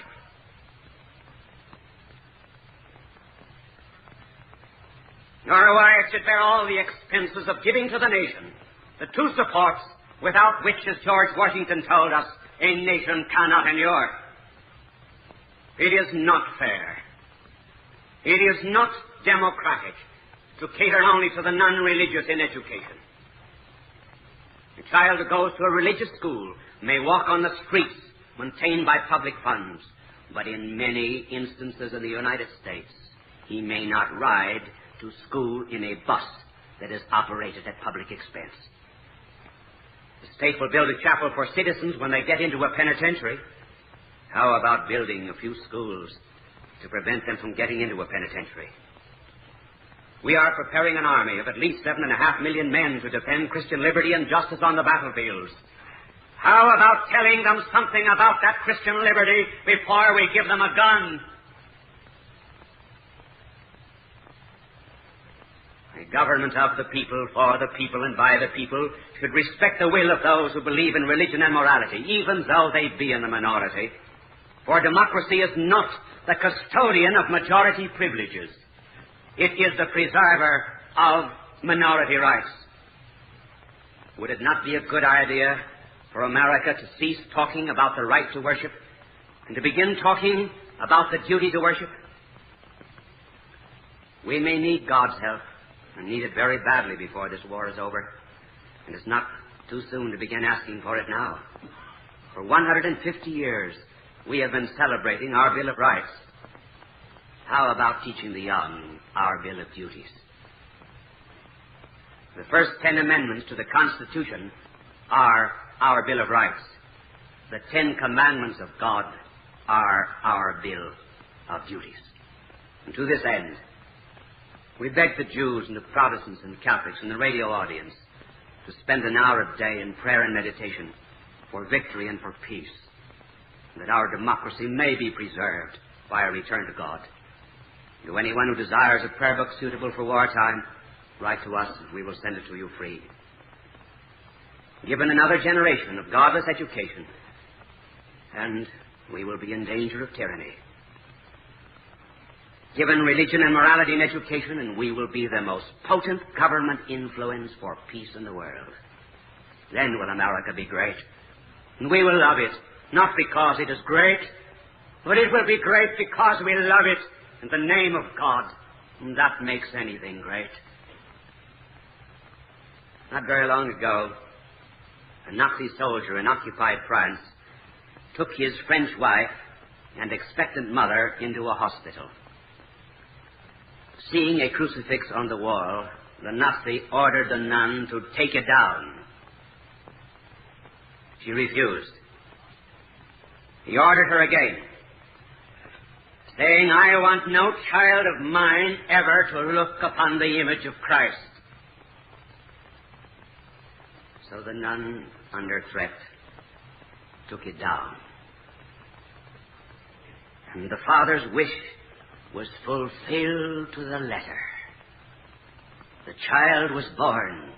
nor why it should bear all the expenses of giving to the nation the two supports without which, as George Washington told us, a nation cannot endure. It is not fair. It is not democratic to cater only to the non-religious in education. A child who goes to a religious school may walk on the streets maintained by public funds, but in many instances in the United States, he may not ride to school in a bus that is operated at public expense. The state will build a chapel for citizens when they get into a penitentiary. How about building a few schools to prevent them from getting into a penitentiary? We are preparing an army of at least 7.5 million men to defend Christian liberty and justice on the battlefields. How about telling them something about that Christian liberty before we give them a gun? A government of the people, for the people, and by the people should respect the will of those who believe in religion and morality, even though they be in the minority. For democracy is not the custodian of majority privileges. It is the preserver of minority rights. Would it not be a good idea for America to cease talking about the right to worship and to begin talking about the duty to worship? We may need God's help, and need it very badly before this war is over. And it's not too soon to begin asking for it now. For 150 years, we have been celebrating our Bill of Rights. How about teaching the young our Bill of Duties? The first 10 amendments to the Constitution are our Bill of Rights. The 10 commandments of God are our Bill of Duties. And to this end, we beg the Jews and the Protestants and Catholics and the radio audience to spend an hour a day in prayer and meditation for victory and for peace, that our democracy may be preserved by a return to God. To anyone who desires a prayer book suitable for wartime, write to us and we will send it to you free. Given another generation of godless education, and we will be in danger of tyranny. Given religion and morality in education, and we will be the most potent government influence for peace in the world. Then will America be great. And we will love it, not because it is great, but it will be great because we love it in the name of God. And that makes anything great. Not very long ago, a Nazi soldier in occupied France took his French wife and expectant mother into a hospital. Seeing a crucifix on the wall, the Nazi ordered the nun to take it down. She refused. He ordered her again, saying, "I want no child of mine ever to look upon the image of Christ." So the nun, under threat, took it down. And the father's wish was fulfilled to the letter. The child was born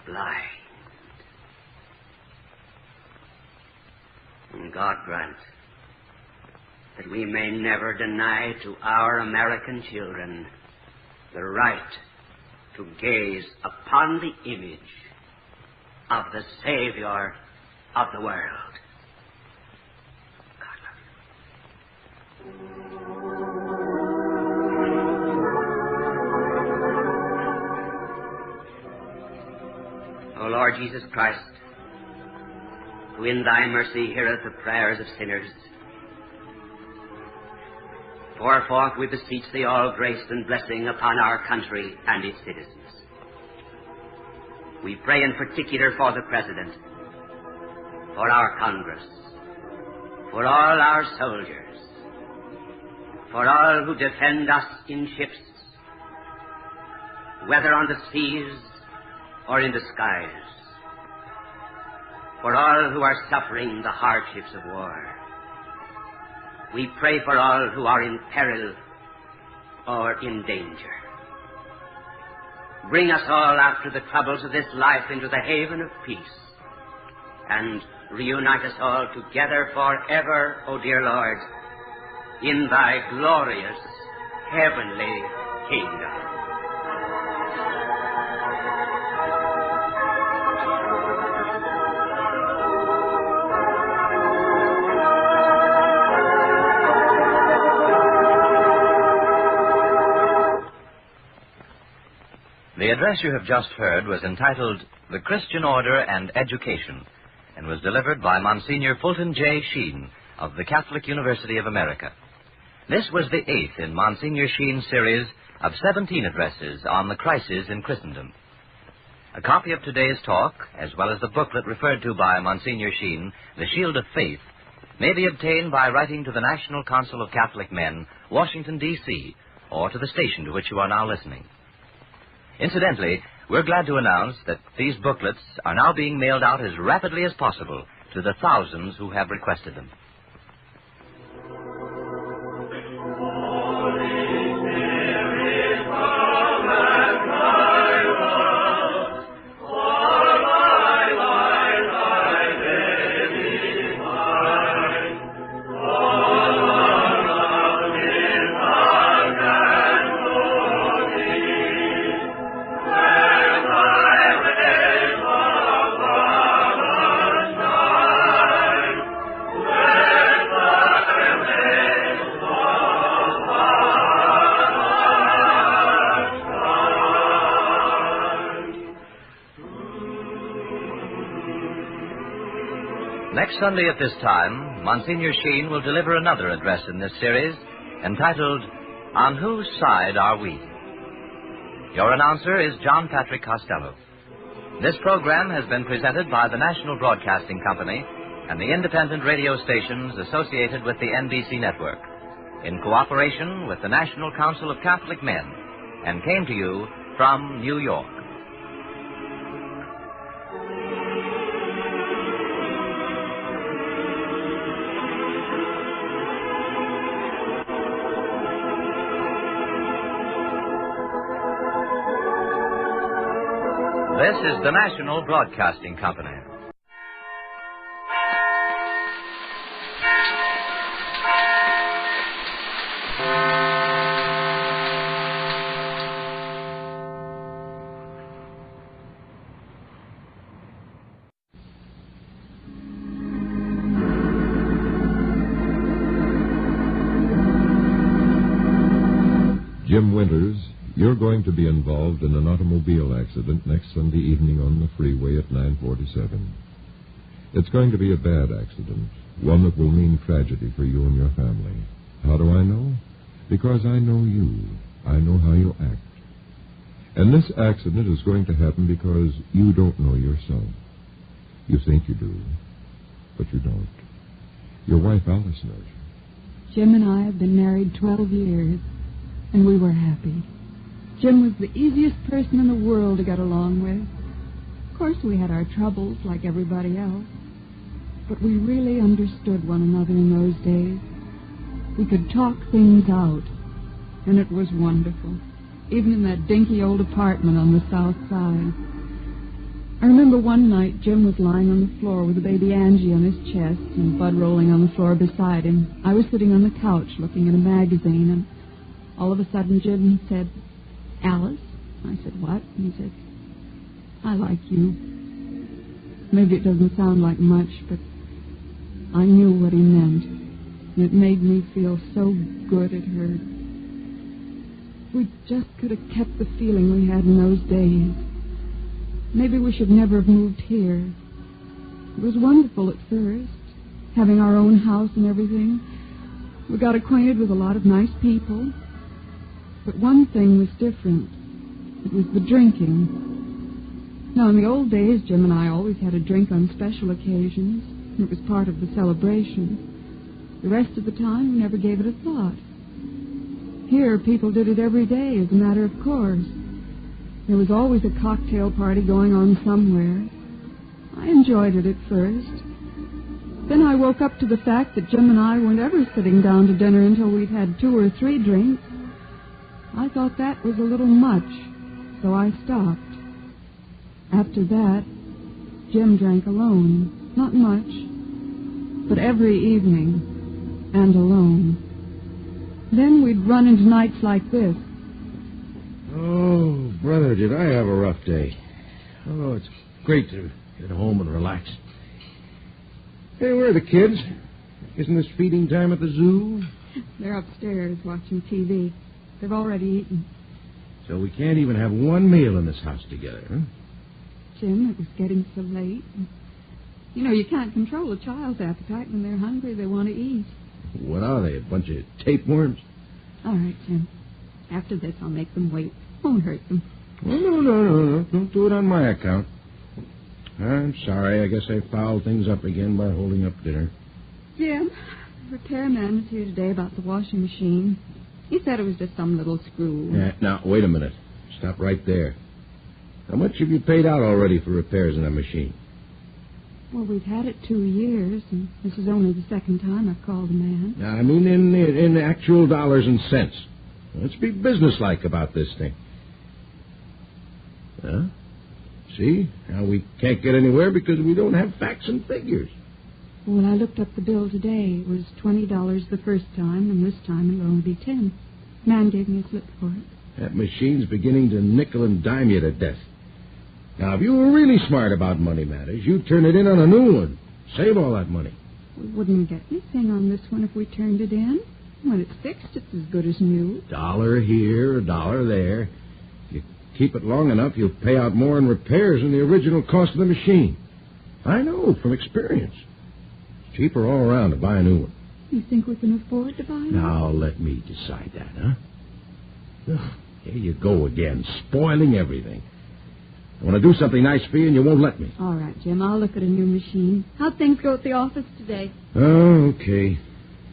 blind. And God grant that we may never deny to our American children the right to gaze upon the image of the Savior of the world. God love you. O Lord Jesus Christ, who in thy mercy heareth the prayers of sinners, pour forth, we beseech thee, all grace and blessing upon our country and its citizens. We pray in particular for the President, for our Congress, for all our soldiers, for all who defend us in ships, whether on the seas or in the skies, for all who are suffering the hardships of war. We pray for all who are in peril or in danger. Bring us all after the troubles of this life into the haven of peace, and reunite us all together forever, O dear Lord, in thy glorious heavenly kingdom. The address you have just heard was entitled The Christian Order and Education, and was delivered by Monsignor Fulton J. Sheen of the Catholic University of America. This was the 8th in Monsignor Sheen's series of 17 addresses on the crisis in Christendom. A copy of today's talk, as well as the booklet referred to by Monsignor Sheen, The Shield of Faith, may be obtained by writing to the National Council of Catholic Men, Washington, D.C., or to the station to which you are now listening. Incidentally, we're glad to announce that these booklets are now being mailed out as rapidly as possible to the thousands who have requested them. Next Sunday at this time, Monsignor Sheen will deliver another address in this series entitled, On Whose Side Are We? Your announcer is John Patrick Costello. This program has been presented by the National Broadcasting Company and the independent radio stations associated with the NBC network, in cooperation with the National Council of Catholic Men, and came to you from New York. This is the National Broadcasting Company. Jim Winters, you're going to be involved in an automobile accident next Sunday evening on the freeway at 947. It's going to be a bad accident, one that will mean tragedy for you and your family. How do I know? Because I know you. I know how you act. And this accident is going to happen because you don't know yourself. You think you do, but you don't. Your wife, Alice, knows you. Jim and I have been married 12 years, and we were happy. Jim was the easiest person in the world to get along with. Of course, we had our troubles like everybody else, but we really understood one another in those days. We could talk things out, and it was wonderful, even in that dinky old apartment on the south side. I remember one night Jim was lying on the floor with the baby Angie on his chest and Bud rolling on the floor beside him. I was sitting on the couch looking at a magazine, and all of a sudden Jim said, "Alice?" I said, "What?" And he said, "I like you." Maybe it doesn't sound like much, but I knew what he meant. And it made me feel so good it hurt. We just could have kept the feeling we had in those days. Maybe we should never have moved here. It was wonderful at first, having our own house and everything. We got acquainted with a lot of nice people. But one thing was different. It was the drinking. Now, in the old days, Jim and I always had a drink on special occasions. It was part of the celebration. The rest of the time, we never gave it a thought. Here, people did it every day as a matter of course. There was always a cocktail party going on somewhere. I enjoyed it at first. Then I woke up to the fact that Jim and I weren't ever sitting down to dinner until we'd had 2 or 3 drinks. I thought that was a little much, so I stopped. After that, Jim drank alone. Not much, but every evening, and alone. Then we'd run into nights like this. Oh, brother, did I have a rough day. Oh, it's great to get home and relax. Hey, where are the kids? Isn't this feeding time at the zoo? They're upstairs watching TV. They've already eaten. So we can't even have one meal in this house together, huh? Jim, it was getting so late. You know, you can't control a child's appetite. When they're hungry, they want to eat. What are they, a bunch of tapeworms? All right, Jim. After this, I'll make them wait. Won't hurt them. Well, no. Don't do it on my account. I'm sorry. I guess I fouled things up again by holding up dinner. Jim, the repairman was here today about the washing machine. He said it was just some little screw. Now, wait a minute. Stop right there. How much have you paid out already for repairs in that machine? Well, we've had it 2 years, and this is only the second time I've called the man. Now, I mean in actual dollars and cents. Let's be businesslike about this thing. Huh? See? Now we can't get anywhere because we don't have facts and figures. Well, I looked up the bill today. It was $20 the first time, and this time it'll only be $10. Man gave me a slip for it. That machine's beginning to nickel and dime you to death. Now, if you were really smart about money matters, you'd turn it in on a new one. Save all that money. We wouldn't get anything on this one if we turned it in. When it's fixed, it's as good as new. $1 here, $1 there. You keep it long enough, you'll pay out more in repairs than the original cost of the machine. I know from experience. It's cheaper all around to buy a new one. You think we can afford to buy one? Now, let me decide that, huh? Ugh, here you go again, spoiling everything. I want to do something nice for you, and you won't let me. All right, Jim, I'll look at a new machine. How'd things go at the office today? Oh, okay.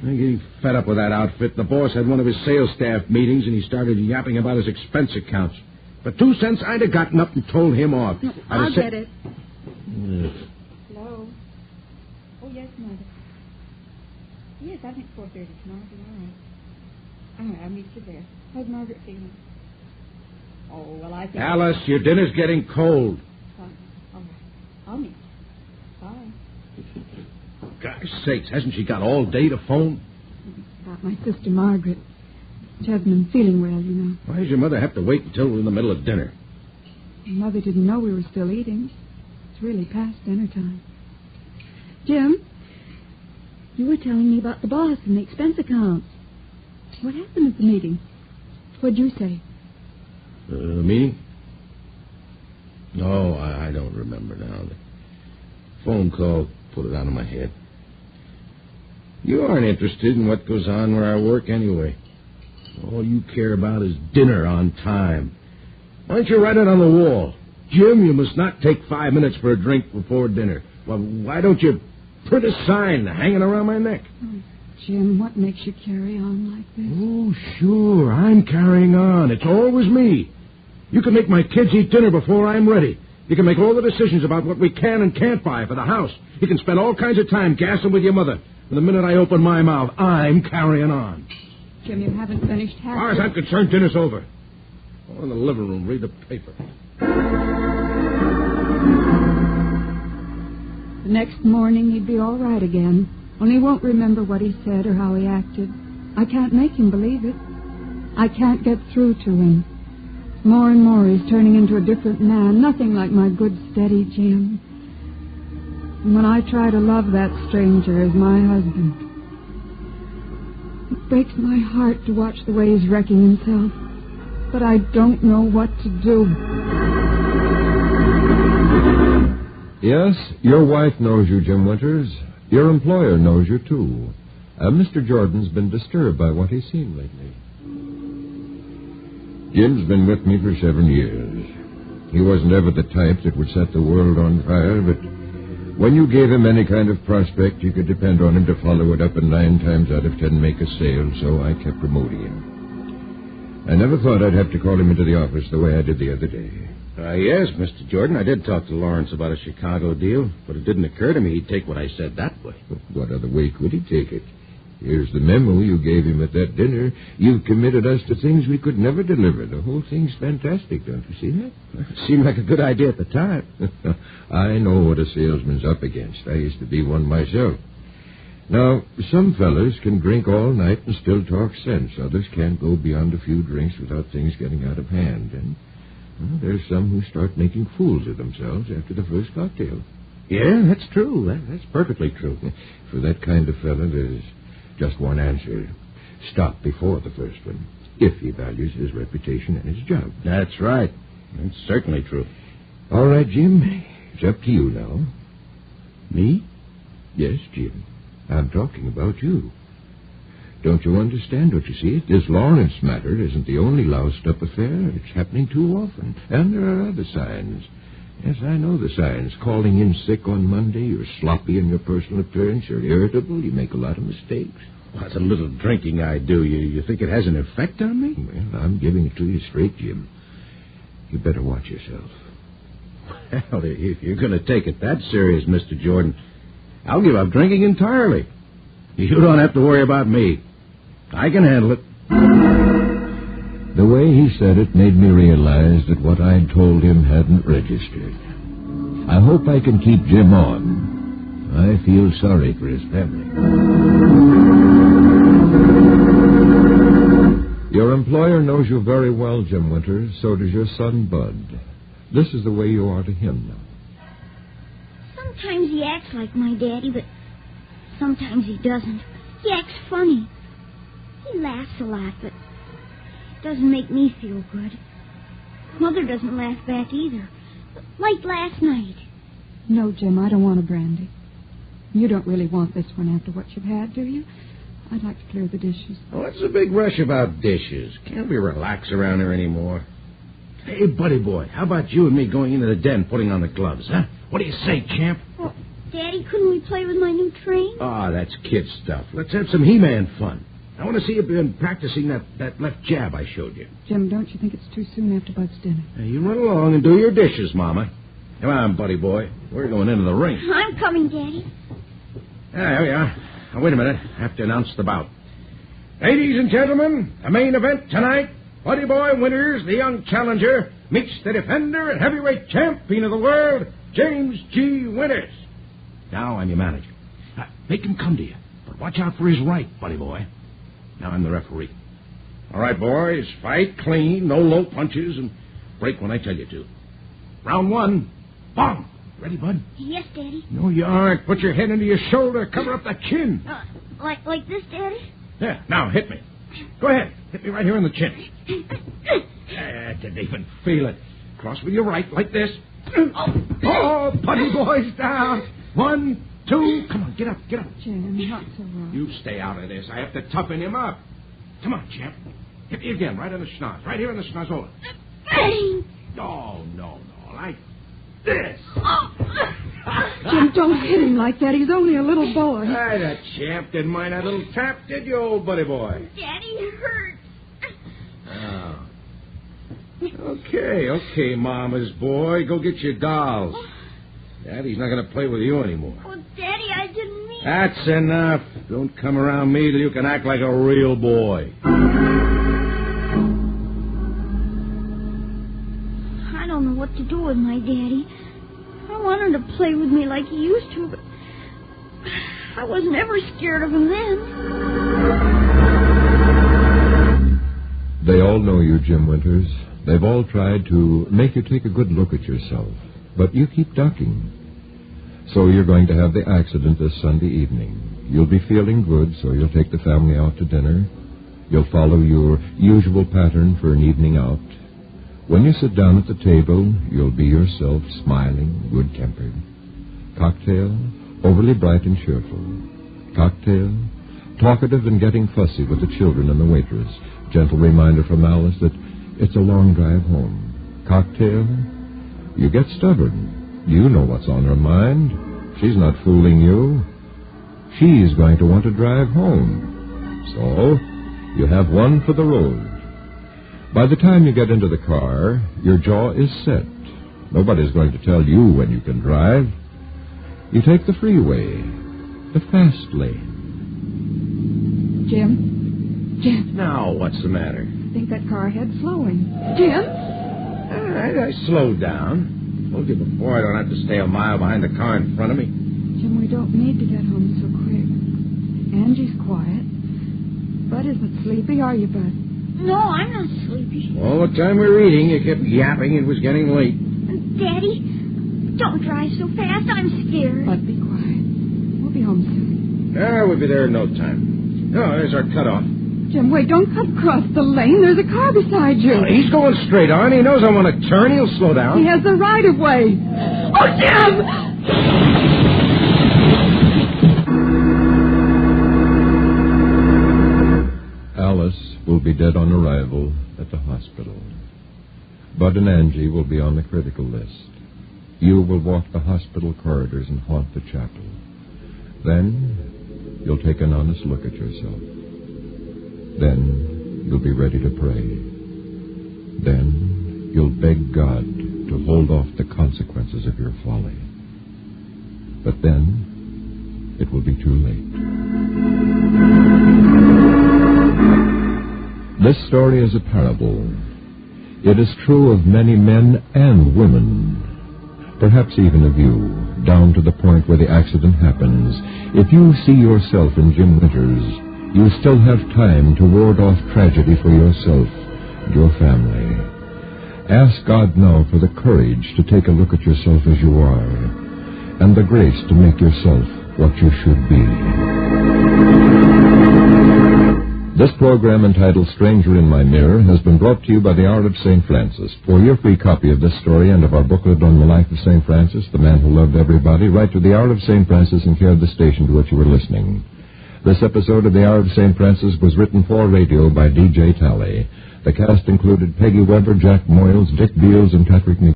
I'm getting fed up with that outfit. The boss had one of his sales staff meetings, and he started yapping about his expense accounts. For 2 cents, I'd have gotten up and told him off. No, I'll get it. Ugh. Hello? Oh, yes, Mother. Yes, I think 4:30 tomorrow will be all right. All right, I'll meet you there. How's Margaret feeling? Oh, well, I think... Alice, your dinner's getting cold. Fine. All right. I'll meet you. Bye. Gosh sakes, hasn't she got all day to phone? About my sister Margaret. She hasn't been feeling well, you know. Why does your mother have to wait until we're in the middle of dinner? Mother didn't know we were still eating. It's really past dinner time. Jim, you were telling me about the boss and the expense accounts. What happened at the meeting? What'd you say? Me? No, I don't remember now. The phone call put it out of my head. You aren't interested in what goes on where I work anyway. All you care about is dinner on time. Why don't you write it on the wall? Jim, you must not take 5 minutes for a drink before dinner. Well, why don't you print a sign hanging around my neck? Oh, Jim, what makes you carry on like this? Oh, sure, I'm carrying on. It's always me. You can make my kids eat dinner before I'm ready. You can make all the decisions about what we can and can't buy for the house. You can spend all kinds of time gassing with your mother. And the minute I open my mouth, I'm carrying on. Jim, you haven't finished half... As far as I'm concerned, dinner's over. Go in the living room, read the paper. The next morning, he'd be all right again. Only he won't remember what he said or how he acted. I can't make him believe it. I can't get through to him. More and more, he's turning into a different man. Nothing like my good, steady Jim. And when I try to love that stranger as my husband, it breaks my heart to watch the way he's wrecking himself. But I don't know what to do. Yes, your wife knows you, Jim Winters. Your employer knows you, too. Mr. Jordan's been disturbed by what he's seen lately. Jim's been with me for 7 years. He wasn't ever the type that would set the world on fire, but when you gave him any kind of prospect, you could depend on him to follow it up and 9 times out of 10 make a sale, so I kept promoting him. I never thought I'd have to call him into the office the way I did the other day. Yes, Mr. Jordan, I did talk to Lawrence about a Chicago deal, but it didn't occur to me he'd take what I said that way. What other way could he take it? Here's the memo you gave him at that dinner. You've committed us to things we could never deliver. The whole thing's fantastic, don't you see that? It seemed like a good idea at the time. I know what a salesman's up against. I used to be one myself. Now, some fellas can drink all night and still talk sense. Others can't go beyond a few drinks without things getting out of hand. And there's some who start making fools of themselves after the first cocktail. Yeah, that's true. That's perfectly true. For that kind of fella, there's just one answer. Stop before the first one, if he values his reputation and his job. That's right. That's certainly true. All right, Jim. It's up to you now. Me? Yes, Jim. I'm talking about you. Don't you understand what you see? This Lawrence matter isn't the only loused-up affair. It's happening too often. And there are other signs. Yes, I know the signs. Calling in sick on Monday, you're sloppy in your personal appearance, you're irritable, you make a lot of mistakes. Well, that's a little drinking I do. You think it has an effect on me? Well, I'm giving it to you straight, Jim. You better watch yourself. Well, if you're going to take it that serious, Mr. Jordan, I'll give up drinking entirely. You don't have to worry about me. I can handle it. The way he said it made me realize that what I'd told him hadn't registered. I hope I can keep Jim on. I feel sorry for his family. Your employer knows you very well, Jim Winters. So does your son, Bud. This is the way you are to him now. Sometimes he acts like my daddy, but sometimes he doesn't. He acts funny. He laughs a lot, but it doesn't make me feel good. Mother doesn't laugh back either, like last night. No, Jim, I don't want a brandy. You don't really want this one after what you've had, do you? I'd like to clear the dishes. What's the big rush about dishes? Can't we relax around here anymore? Hey, buddy boy, how about you and me going into the den putting on the gloves, huh? What do you say, champ? Well, Daddy, couldn't we play with my new train? Ah, that's kid stuff. Let's have some He-Man fun. I want to see you been practicing that left jab I showed you. Jim, don't you think it's too soon after Bud's dinner? Hey, you run along and do your dishes, Mama. Come on, buddy boy. We're going into the ring. I'm coming, Daddy. There we are. Now, wait a minute. I have to announce the bout. Ladies and gentlemen, the main event tonight, Buddy Boy Winters, the young challenger, meets the defender and heavyweight champion of the world, James G. Winters. Now I'm your manager. Make him come to you, but watch out for his right, Buddy Boy. Now I'm the referee. All right, boys, fight clean, no low punches, and break when I tell you to. Round one, bomb. Ready, Bud? Yes, Daddy. No, you aren't. Put your head into your shoulder, cover up that chin. Like this, Daddy? Yeah, now hit me. Go ahead. Hit me right here in the chin. I didn't even feel it. Cross with your right, like this. Oh, Buddy Boy's down. 1, 2. Come on, get up. Jim, not so wrong. You stay out of this. I have to toughen him up. Come on, champ. Hit me again, right in the schnoz. Right here in the schnozola. No. Like this. Jim, don't hit him like that. He's only a little boy. Hey, that champ didn't mind that little tap, did you, old buddy boy? Daddy, it hurts. Oh. Okay, Mama's boy. Go get your dolls. Daddy's not going to play with you anymore. Oh, Daddy, I didn't mean... That's enough. Don't come around me till you can act like a real boy. I don't know what to do with my daddy. I want him to play with me like he used to, but I was never scared of him then. They all know you, Jim Winters. They've all tried to make you take a good look at yourself, but you keep ducking. So you're going to have the accident this Sunday evening. You'll be feeling good, so you'll take the family out to dinner. You'll follow your usual pattern for an evening out. When you sit down at the table, you'll be yourself, smiling, good-tempered. Cocktail, overly bright and cheerful. Cocktail, talkative and getting fussy with the children and the waitress. Gentle reminder from Alice that it's a long drive home. Cocktail, you get stubborn. You know what's on her mind. She's not fooling you. She's going to want to drive home. So, you have one for the road. By the time you get into the car, your jaw is set. Nobody's going to tell you when you can drive. You take the freeway, the fast lane. Jim? Now, what's the matter? I think that car head's slowing. Jim? All right, I slowed down. Told you before I don't have to stay a mile behind the car in front of me. Jim, we don't need to get home so quick. Angie's quiet. Bud isn't sleepy, are you, Bud? No, I'm not sleepy. All the time we were eating, you kept yapping it was getting late. Daddy, don't drive so fast. I'm scared. Bud, be quiet. We'll be home soon. We'll be there in no time. Oh, there's our cutoff. Jim, wait, don't cut across the lane. There's a car beside you. Oh, he's going straight on. He knows I want to turn. He'll slow down. He has the right of way. Oh, Jim! Alice will be dead on arrival at the hospital. Bud and Angie will be on the critical list. You will walk the hospital corridors and haunt the chapel. Then you'll take an honest look at yourself. Then you'll be ready to pray. Then you'll beg God to hold off the consequences of your folly. But then it will be too late. This story is a parable. It is true of many men and women, perhaps even of you, down to the point where the accident happens. If you see yourself in Jim Winters, you still have time to ward off tragedy for yourself and your family. Ask God now for the courage to take a look at yourself as you are, and the grace to make yourself what you should be. This program, entitled Stranger in My Mirror, has been brought to you by the Hour of St. Francis. For your free copy of this story and of our booklet on the life of St. Francis, the man who loved everybody, write to the Hour of St. Francis in care of the station to which you were listening. This episode of the Hour of St. Francis was written for radio by D.J. Talley. The cast included Peggy Weber, Jack Moyles, Dick Beals, and Patrick McGee.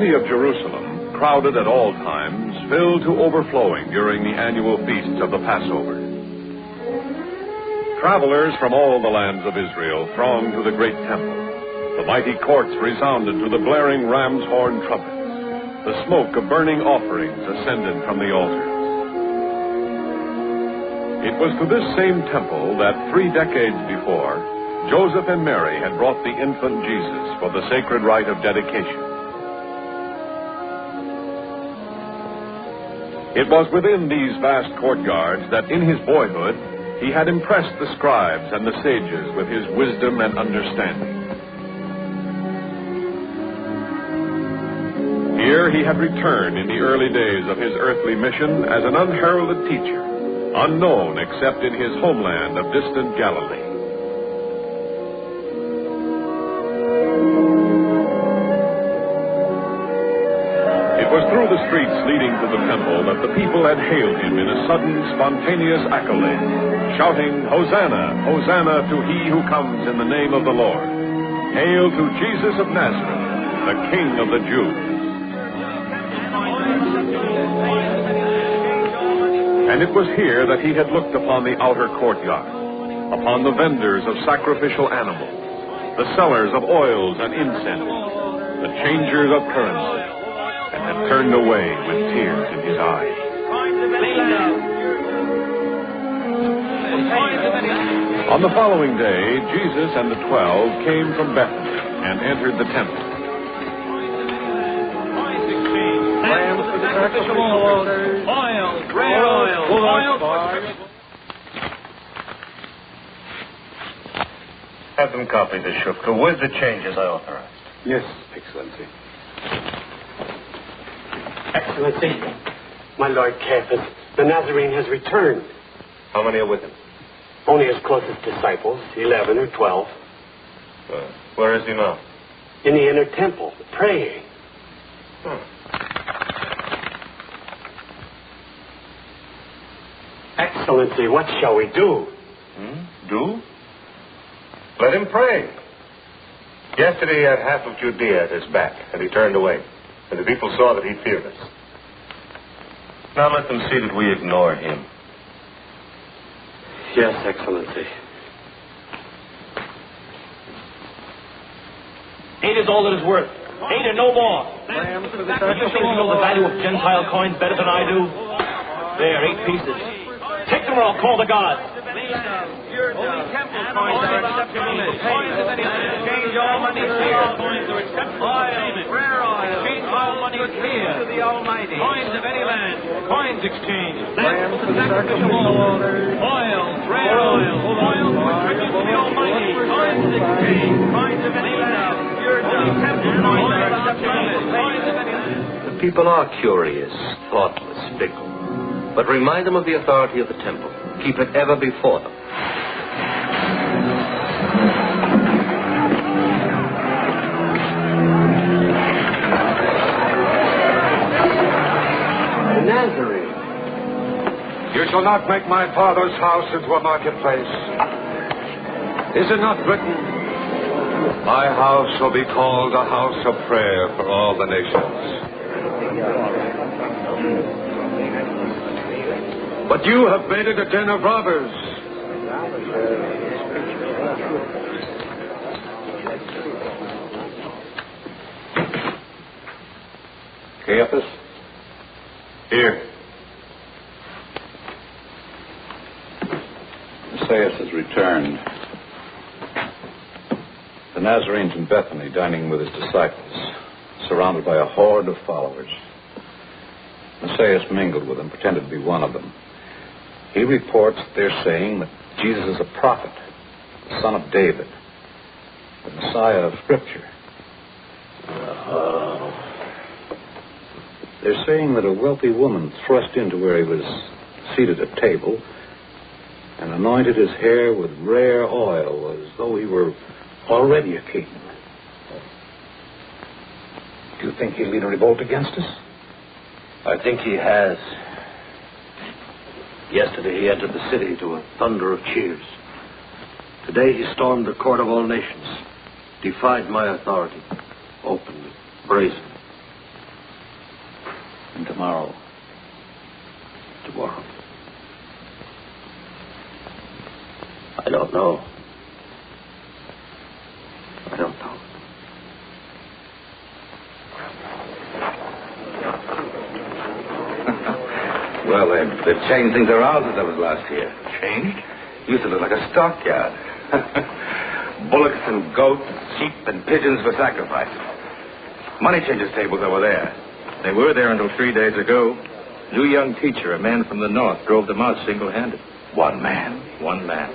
Of Jerusalem, crowded at all times, filled to overflowing during the annual feasts of the Passover. Travelers from all the lands of Israel thronged to the great temple. The mighty courts resounded to the blaring ram's horn trumpets. The smoke of burning offerings ascended from the altars. It was to this same temple that 3 decades before, Joseph and Mary had brought the infant Jesus for the sacred rite of dedication. It was within these vast courtyards that in his boyhood he had impressed the scribes and the sages with his wisdom and understanding. Here he had returned in the early days of his earthly mission as an unheralded teacher, unknown except in his homeland of distant Galilee. It was through the streets leading to the temple that the people had hailed him in a sudden, spontaneous accolade, shouting, "Hosanna, Hosanna to he who comes in the name of the Lord. Hail to Jesus of Nazareth, the King of the Jews." And it was here that he had looked upon the outer courtyard, upon the vendors of sacrificial animals, the sellers of oils and incense, the changers of currency, and had turned away with tears in his eyes. On the following day, Jesus and the 12 came from Bethany and entered the temple. Lambs for the sacrificial altars, oil, red oil. Have them copy the shukra with the changes I authorized. Yes, Excellency. Excellency, my Lord Caiaphas, the Nazarene has returned. How many are with him? Only his closest disciples, 11 or 12. Where is he now? In the inner temple, praying. Excellency, what shall we do? Do? Let him pray. Yesterday he had half of Judea at his back, and he turned away. And the people saw that he feared us. Now let them see that we ignore him. Yes, Excellency. 8 is all that is worth. 8 and no more. You know the value of Gentile coins better than I do? There, 8 pieces. Take them or I'll call the guards. Only temple coins are acceptable. Coins of any land. Change all money here. Coins are acceptable. Oil, rare oil. Change all money here. To the Almighty. Coins of any land. Coins exchange. Lamps to the sacrificial altar. Oil, rare oil. Oil for tribute to the Almighty. Coins exchange. Coins of any land. Only temple coins are acceptable. Coins of any land. The people are curious, thoughtless, fickle. But remind them of the authority of the temple. Keep it ever before them. Nazarene. You shall not make my father's house into a marketplace. Is it not written, my house shall be called a house of prayer for all the nations? But you have made it a den of robbers. Caiaphas? Here. Messias has returned. The Nazarene's in Bethany, dining with his disciples, surrounded by a horde of followers. Messias mingled with them, pretended to be one of them. He reports that they're saying that Jesus is a prophet, the son of David, the Messiah of Scripture. They're saying that a wealthy woman thrust into where he was seated at table and anointed his hair with rare oil as though he were already a king. Do you think he'll lead a revolt against us? I think he has. Yesterday he entered the city to a thunder of cheers. Today he stormed the court of all nations, defied my authority, openly, brazen. And tomorrow? Tomorrow. I don't know. I don't know. Well, they've changed things around since I was last here. Changed? Used to look like a stockyard. Bullocks and goats, sheep and pigeons for sacrifice. Money changers' tables over there. They were there until 3 days ago. New young teacher, a man from the north, drove them out single-handed. One man? One man.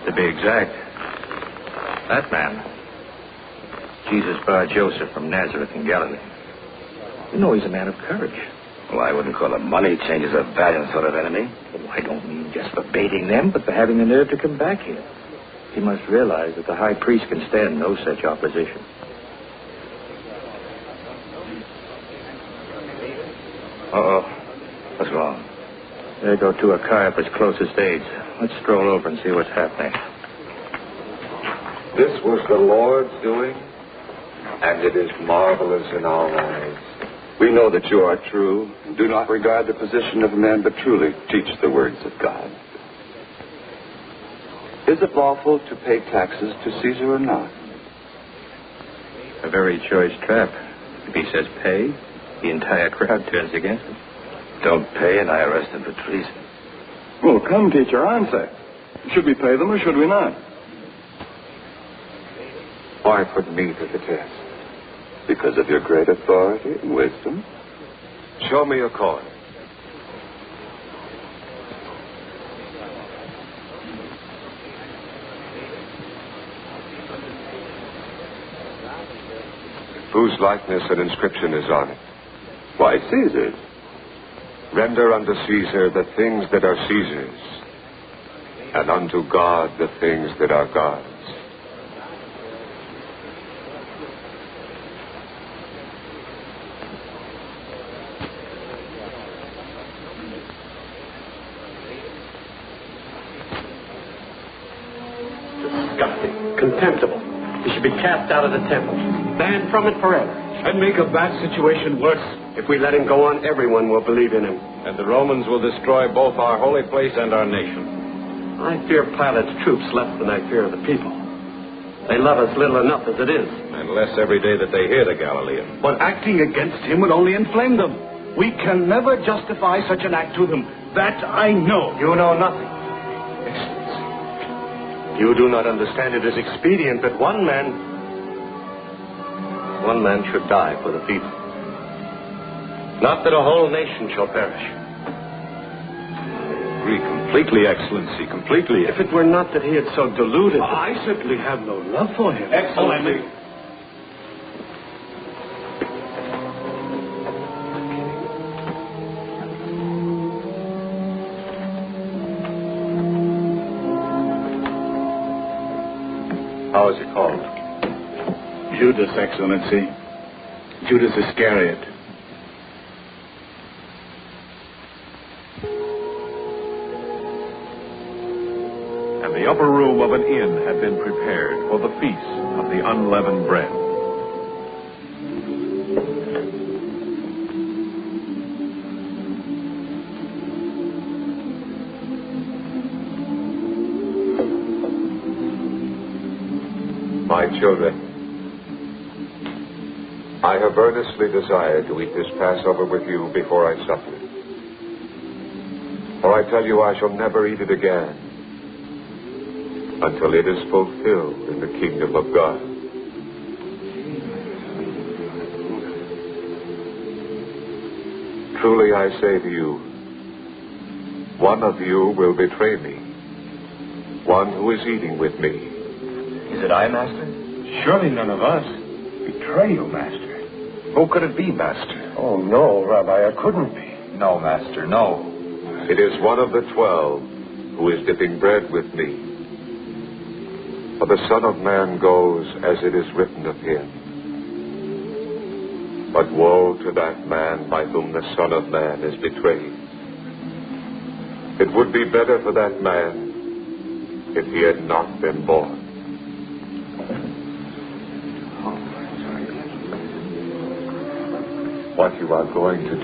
To be exact, that man, Jesus Bar Joseph from Nazareth in Galilee. You know he's a man of courage. Well, I wouldn't call a money changer a valiant sort of enemy. Well, I don't mean just for baiting them, but for having the nerve to come back here. He must realize that the high priest can stand no such opposition. Uh-oh. What's wrong? There go two of Caiaphas' closest aides. Let's stroll over and see what's happening. This was the Lord's doing, and it is marvelous in our eyes. We know that you are true, and do not regard the position of men, but truly teach the words of God. Is it lawful to pay taxes to Caesar or not? A very choice trap. If he says pay, the entire crowd turns against him. Don't pay, and I arrest him for treason. Well, come, teacher, answer. Should we pay them or should we not? Why put me to the test? Because of your great authority and wisdom. Show me a coin. Whose likeness and inscription is on it? Why, Caesar's. Render unto Caesar the things that are Caesar's, and unto God the things that are God's. Disgusting. Contemptible. He should be cast out of the temple. Banned from it forever. And make a bad situation worse. If we let him go on, everyone will believe in him. And the Romans will destroy both our holy place and our nation. I fear Pilate's troops less than I fear the people. They love us little enough as it is. And less every day that they hear the Galilean. But acting against him will only inflame them. We can never justify such an act to them. That I know. You know nothing. You do not understand it is expedient that one man should die for the people. Not that a whole nation shall perish. I agree completely, Excellency, completely. If it were not that he had so deluded... I certainly have no love for him. Excellency. How is he called? Judas, Excellency. Judas Iscariot. And the upper room of an inn had been prepared for the feast of the unleavened bread. My children, I have earnestly desired to eat this Passover with you before I suffer. For I tell you, I shall never eat it again until it is fulfilled in the kingdom of God. Truly I say to you, one of you will betray me, one who is eating with me. Is it I, Master? Surely none of us. Betray you, Master. Who could it be, Master? Oh, no, Rabbi, it couldn't be. No, Master, no. It is one of the 12 who is dipping bread with me. For the Son of Man goes as it is written of him. But woe to that man by whom the Son of Man is betrayed. It would be better for that man if he had not been born. What you are going to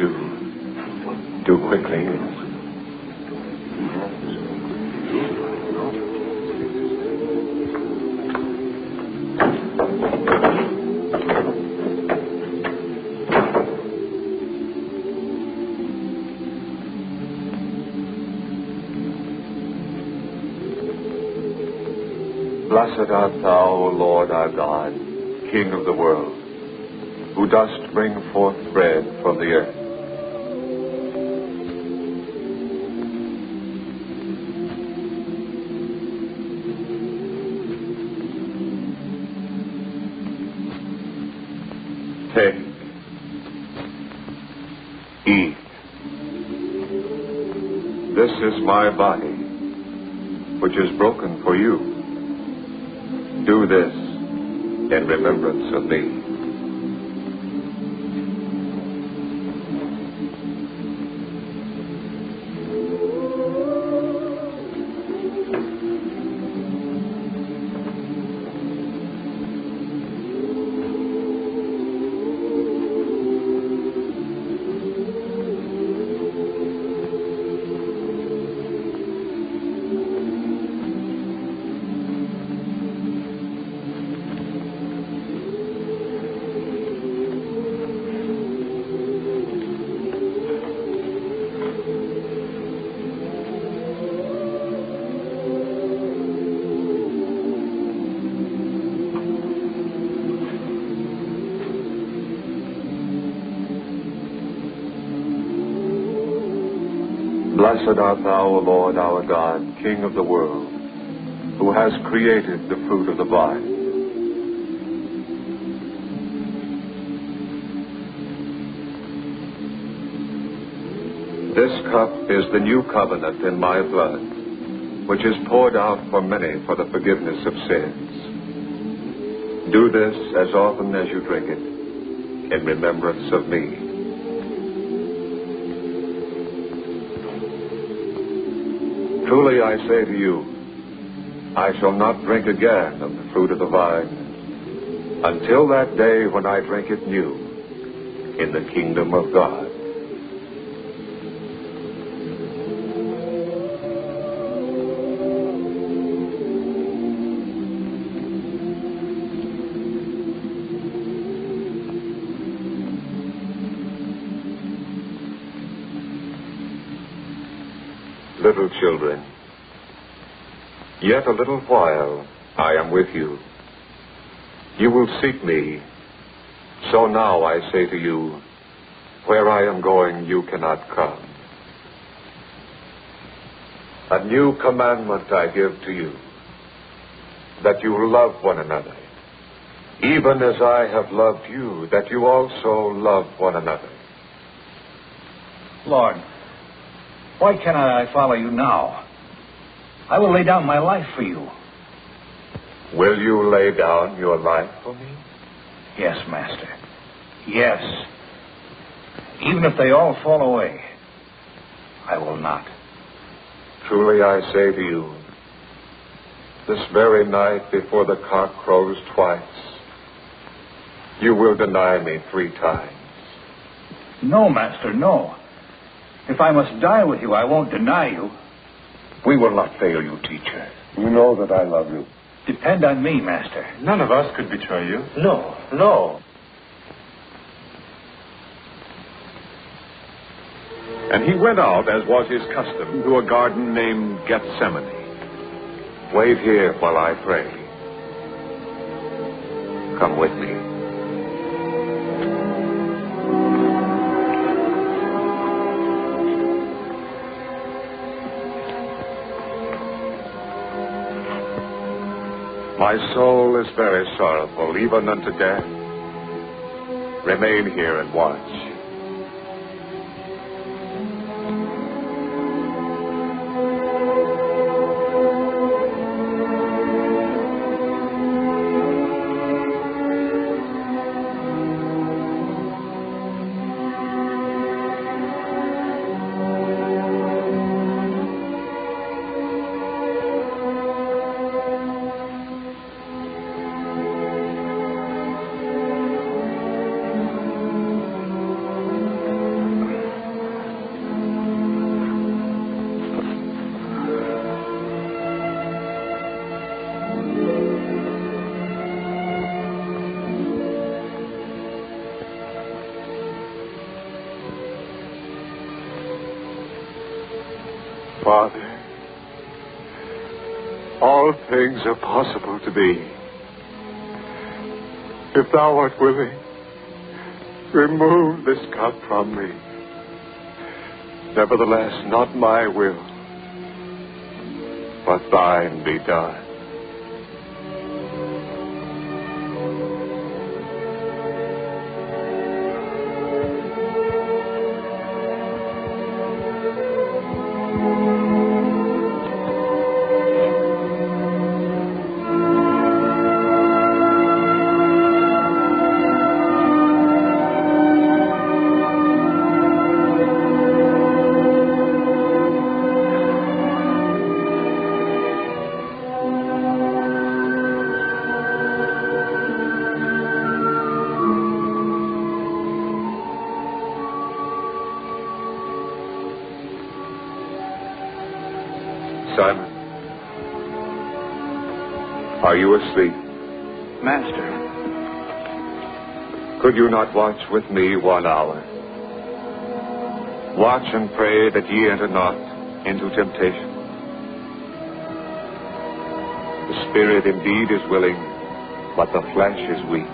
do quickly. Blessed art thou, O Lord our God, King of the world, who dost bring forth bread from the earth. Take, eat. This is my body, which is broken for you. Do this in remembrance of me. Blessed art thou, O Lord our God, King of the world, who has created the fruit of the vine. This cup is the new covenant in my blood. which is poured out for many for the forgiveness of sins. Do this as often as you drink it in remembrance of me. Truly I say to you, I shall not drink again of the fruit of the vine until that day when I drink it new in the kingdom of God. Little children, yet a little while I am with you. You will seek me. So now I say to you, where I am going, you cannot come. A new commandment I give to you, that you love one another, even as I have loved you, that you also love one another. Lord, why cannot I follow you now? I will lay down my life for you. Will you lay down your life for me? Yes, Master. Yes. Even if they all fall away, I will not. Truly I say to you, this very night before the cock crows twice, you will deny me 3 times. No, Master, no. If I must die with you, I won't deny you. We will not fail you, teacher. You know that I love you. Depend on me, Master. None of us could betray you. No, no. And he went out, as was his custom, to a garden named Gethsemane. Wait here while I pray. Come with me. My soul is very sorrowful, even unto death. Remain here and watch. Father, all things are possible to thee. If thou art willing, remove this cup from me. Nevertheless, not my will, but thine be done. Simon, are you asleep? Master. Could you not watch with me 1 hour? Watch and pray that ye enter not into temptation. The spirit indeed is willing, but the flesh is weak.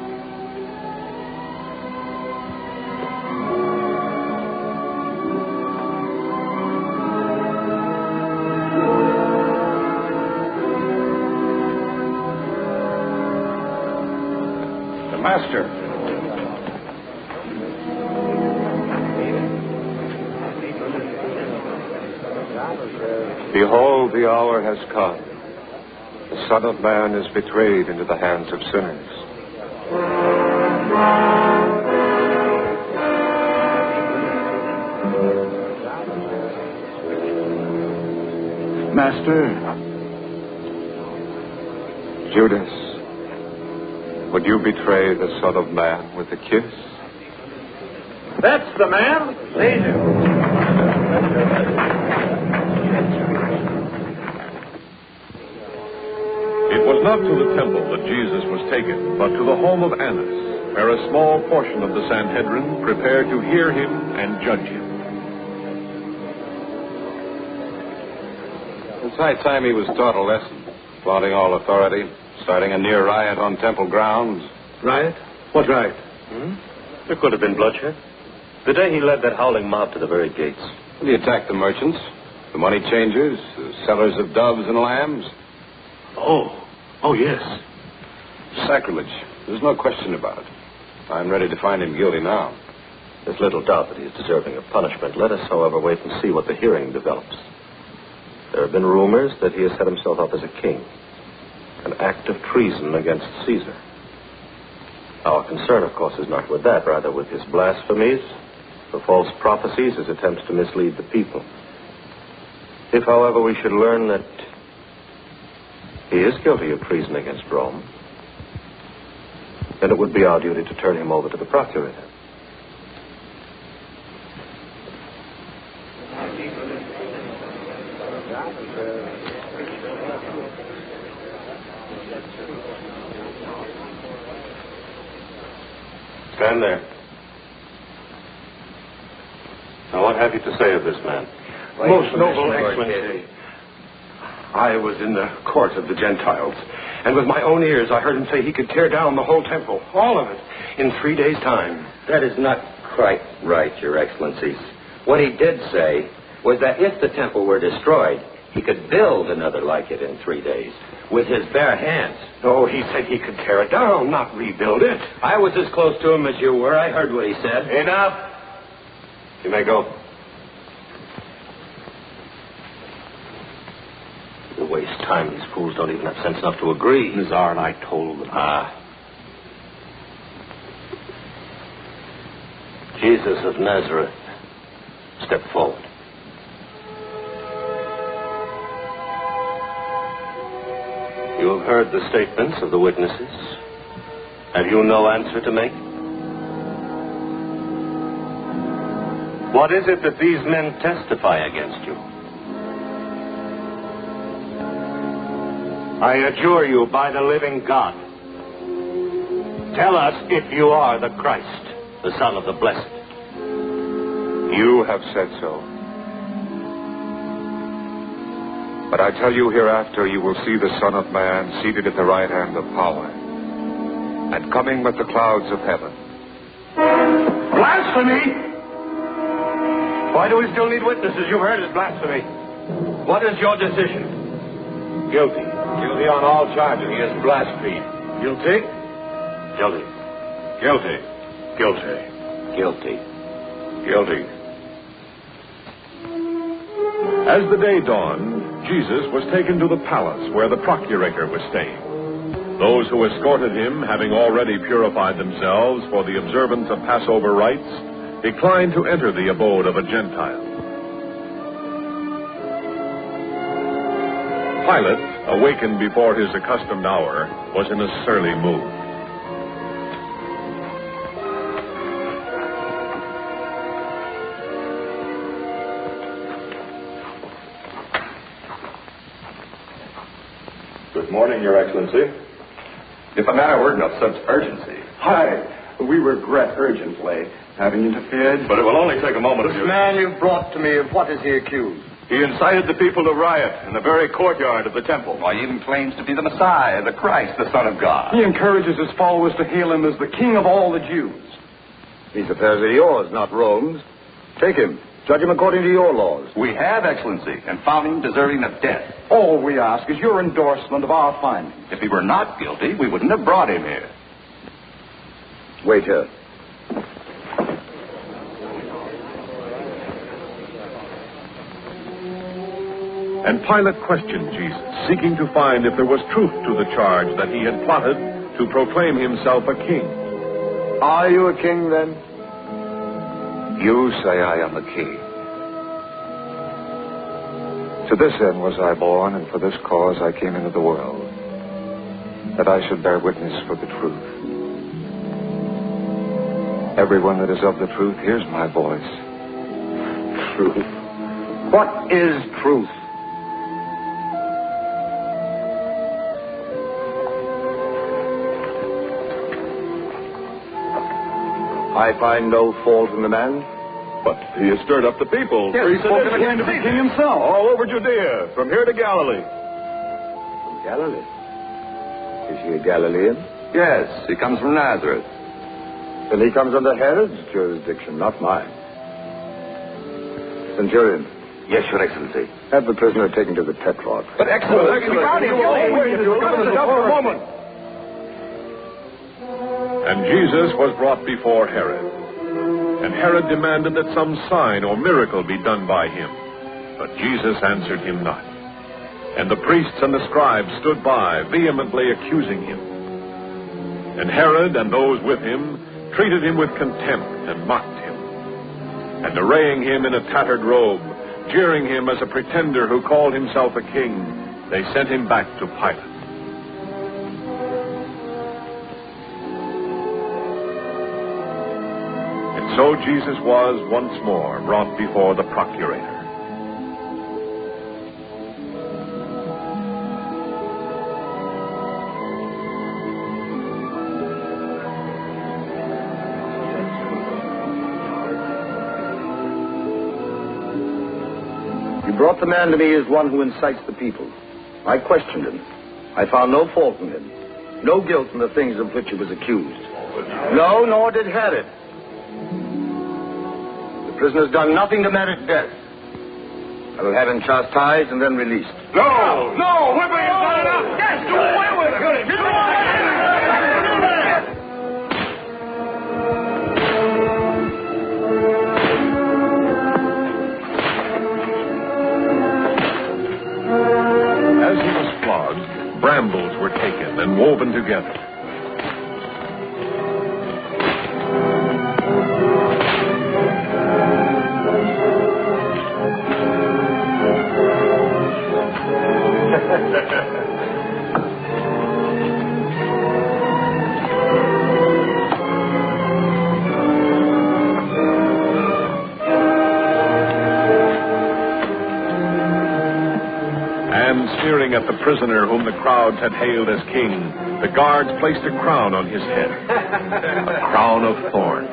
Master. Behold, the hour has come. The Son of Man is betrayed into the hands of sinners. Master. Judas, would you betray the Son of Man with a kiss? That's the man. Lead him. It was not to the temple that Jesus was taken, but to the home of Annas, where a small portion of the Sanhedrin prepared to hear him and judge him. It's high time he was taught a lesson, flaunting all authority, starting a near riot on temple grounds. Riot? What riot? There could have been bloodshed. The day he led that howling mob to the very gates. He attacked the merchants, the money changers, the sellers of doves and lambs. Oh, yes. Sacrilege. There's no question about it. I'm ready to find him guilty now. There's little doubt that he is deserving of punishment. Let us, however, wait and see what the hearing develops. There have been rumors that he has set himself up as a king. An act of treason against Caesar. Our concern, of course, is not with that, rather with his blasphemies, the false prophecies, his attempts to mislead the people. If, however, we should learn that he is guilty of treason against Rome, then it would be our duty to turn him over to the procurator. Stand there. Now, what have you to say of this man? Most noble Excellency, I was in the court of the Gentiles, and with my own ears I heard him say he could tear down the whole temple, all of it, in 3 days' time. That is not quite right, Your Excellencies. What he did say was that if the temple were destroyed, he could build another like it in 3 days, with his bare hands. Oh, he said he could tear it down, not rebuild it. I was as close to him as you were. I heard what he said. Enough. You may go. You waste time. These fools don't even have sense enough to agree. The Tsar and I told them. Jesus of Nazareth, step forward. You have heard the statements of the witnesses. Have you no answer to make? What is it that these men testify against you? I adjure you by the living God. Tell us if you are the Christ, the Son of the Blessed. You have said so. But I tell you, hereafter you will see the Son of Man seated at the right hand of power, and coming with the clouds of heaven. Blasphemy! Why do we still need witnesses? You've heard his blasphemy. What is your decision? Guilty. Guilty on all charges. He has blasphemed. Guilty? Guilty. Guilty. Guilty. Guilty. Guilty. As the day dawned, Jesus was taken to the palace where the procurator was staying. Those who escorted him, having already purified themselves for the observance of Passover rites, declined to enter the abode of a Gentile. Pilate, awakened before his accustomed hour, was in a surly mood. Good morning, Your Excellency. If the matter weren't of such urgency. We regret urgently having interfered. But it will only take a moment of This your... man you've brought to me, of what is he accused? He incited the people to riot in the very courtyard of the temple. Why, he even claims to be the Messiah, the Christ, the Son of God. He encourages his followers to hail him as the King of all the Jews. These affairs are yours, not Rome's. Take him. Judge him according to your laws. We have, Excellency, and found him deserving of death. All we ask is your endorsement of our findings. If he were not guilty, we wouldn't have brought him here. Wait here. And Pilate questioned Jesus, seeking to find if there was truth to the charge that he had plotted to proclaim himself a king. Are you a king, then? You say I am a king. To this end was I born, and for this cause I came into the world, that I should bear witness for the truth. Everyone that is of the truth hears my voice. Truth? What is truth? I find no fault in the man. But he has stirred up the people. Yes, he spoke of him to be king himself. All over Judea, from here to Galilee. From Galilee? Is he a Galilean? Yes, he comes from Nazareth. Then he comes under Herod's jurisdiction, not mine. Centurion. Yes, Your Excellency. Have the prisoner taken to the Tetrarch. But Excellency, And Jesus was brought before Herod. And Herod demanded that some sign or miracle be done by him. But Jesus answered him not. And the priests and the scribes stood by, vehemently accusing him. And Herod and those with him treated him with contempt and mocked him. And arraying him in a tattered robe, jeering him as a pretender who called himself a king, they sent him back to Pilate. And so Jesus was once more brought before the procurator. You brought the man to me as one who incites the people. I questioned him. I found no fault in him. No guilt in the things of which he was accused. No, nor did Herod. The prisoner's done nothing to merit death. I will have him chastised and then released. No! No! Whipping is not enough! Yes, do away with him! Do away with him! As he was flogged, brambles were taken and woven together. Sneering at the prisoner whom the crowds had hailed as king, the guards placed a crown on his head. A crown of thorns.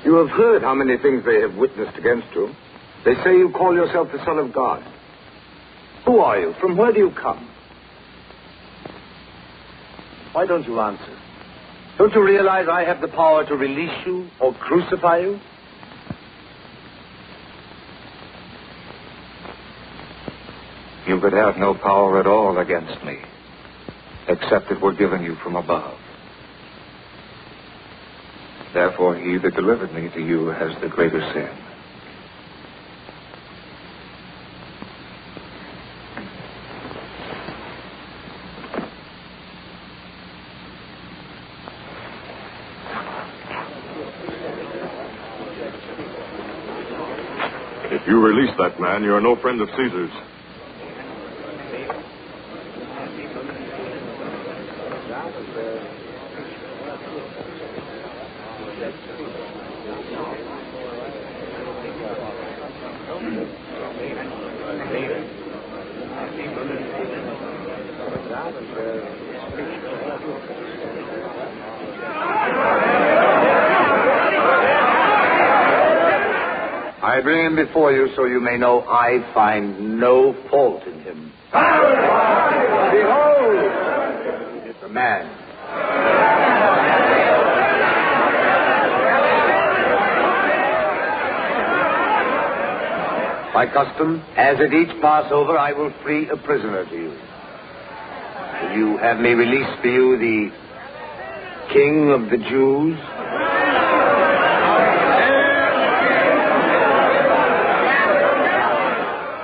You have heard how many things they have witnessed against you. They say you call yourself the Son of God. Who are you? From where do you come? Why don't you answer? Don't you realize I have the power to release you or crucify you? You could have no power at all against me, except it were given you from above. Therefore, he that delivered me to you has the greater sin. If you release that man, you're no friend of Caesar's. I bring him before you so you may know I find no fault in him. Behold, the man. By custom, as at each Passover, I will free a prisoner to you. Will you have me release for you the King of the Jews?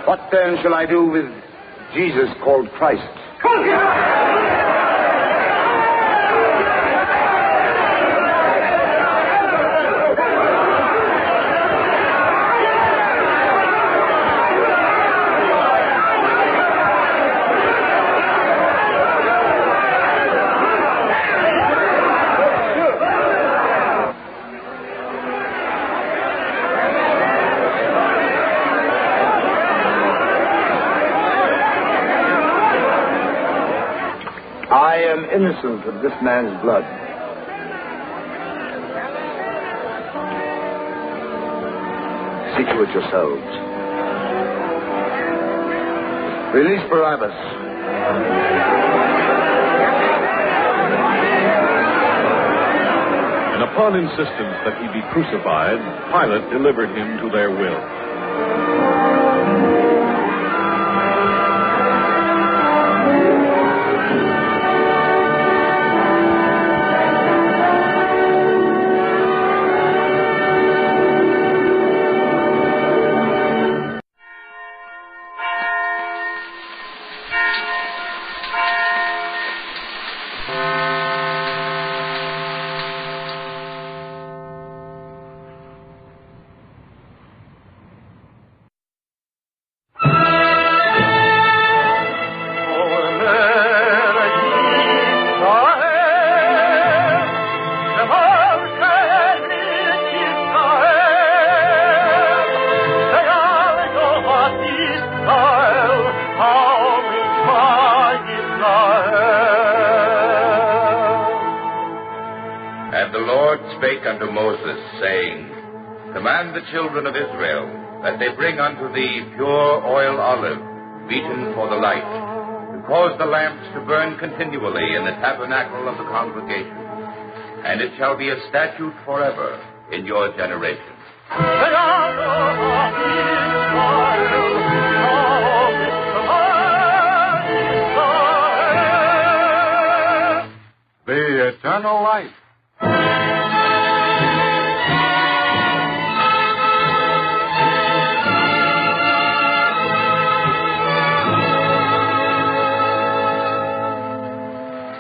What then shall I do with Jesus called Christ? I am innocent of this man's blood. See to it yourselves. Release Barabbas. And upon insistence that he be crucified, Pilate delivered him to their will. And the Lord spake unto Moses, saying, Command the children of Israel that they bring unto thee pure oil olive, beaten for the light, to cause the lamps to burn continually in the tabernacle of the congregation. And it shall be a statute forever in your generation. The eternal life.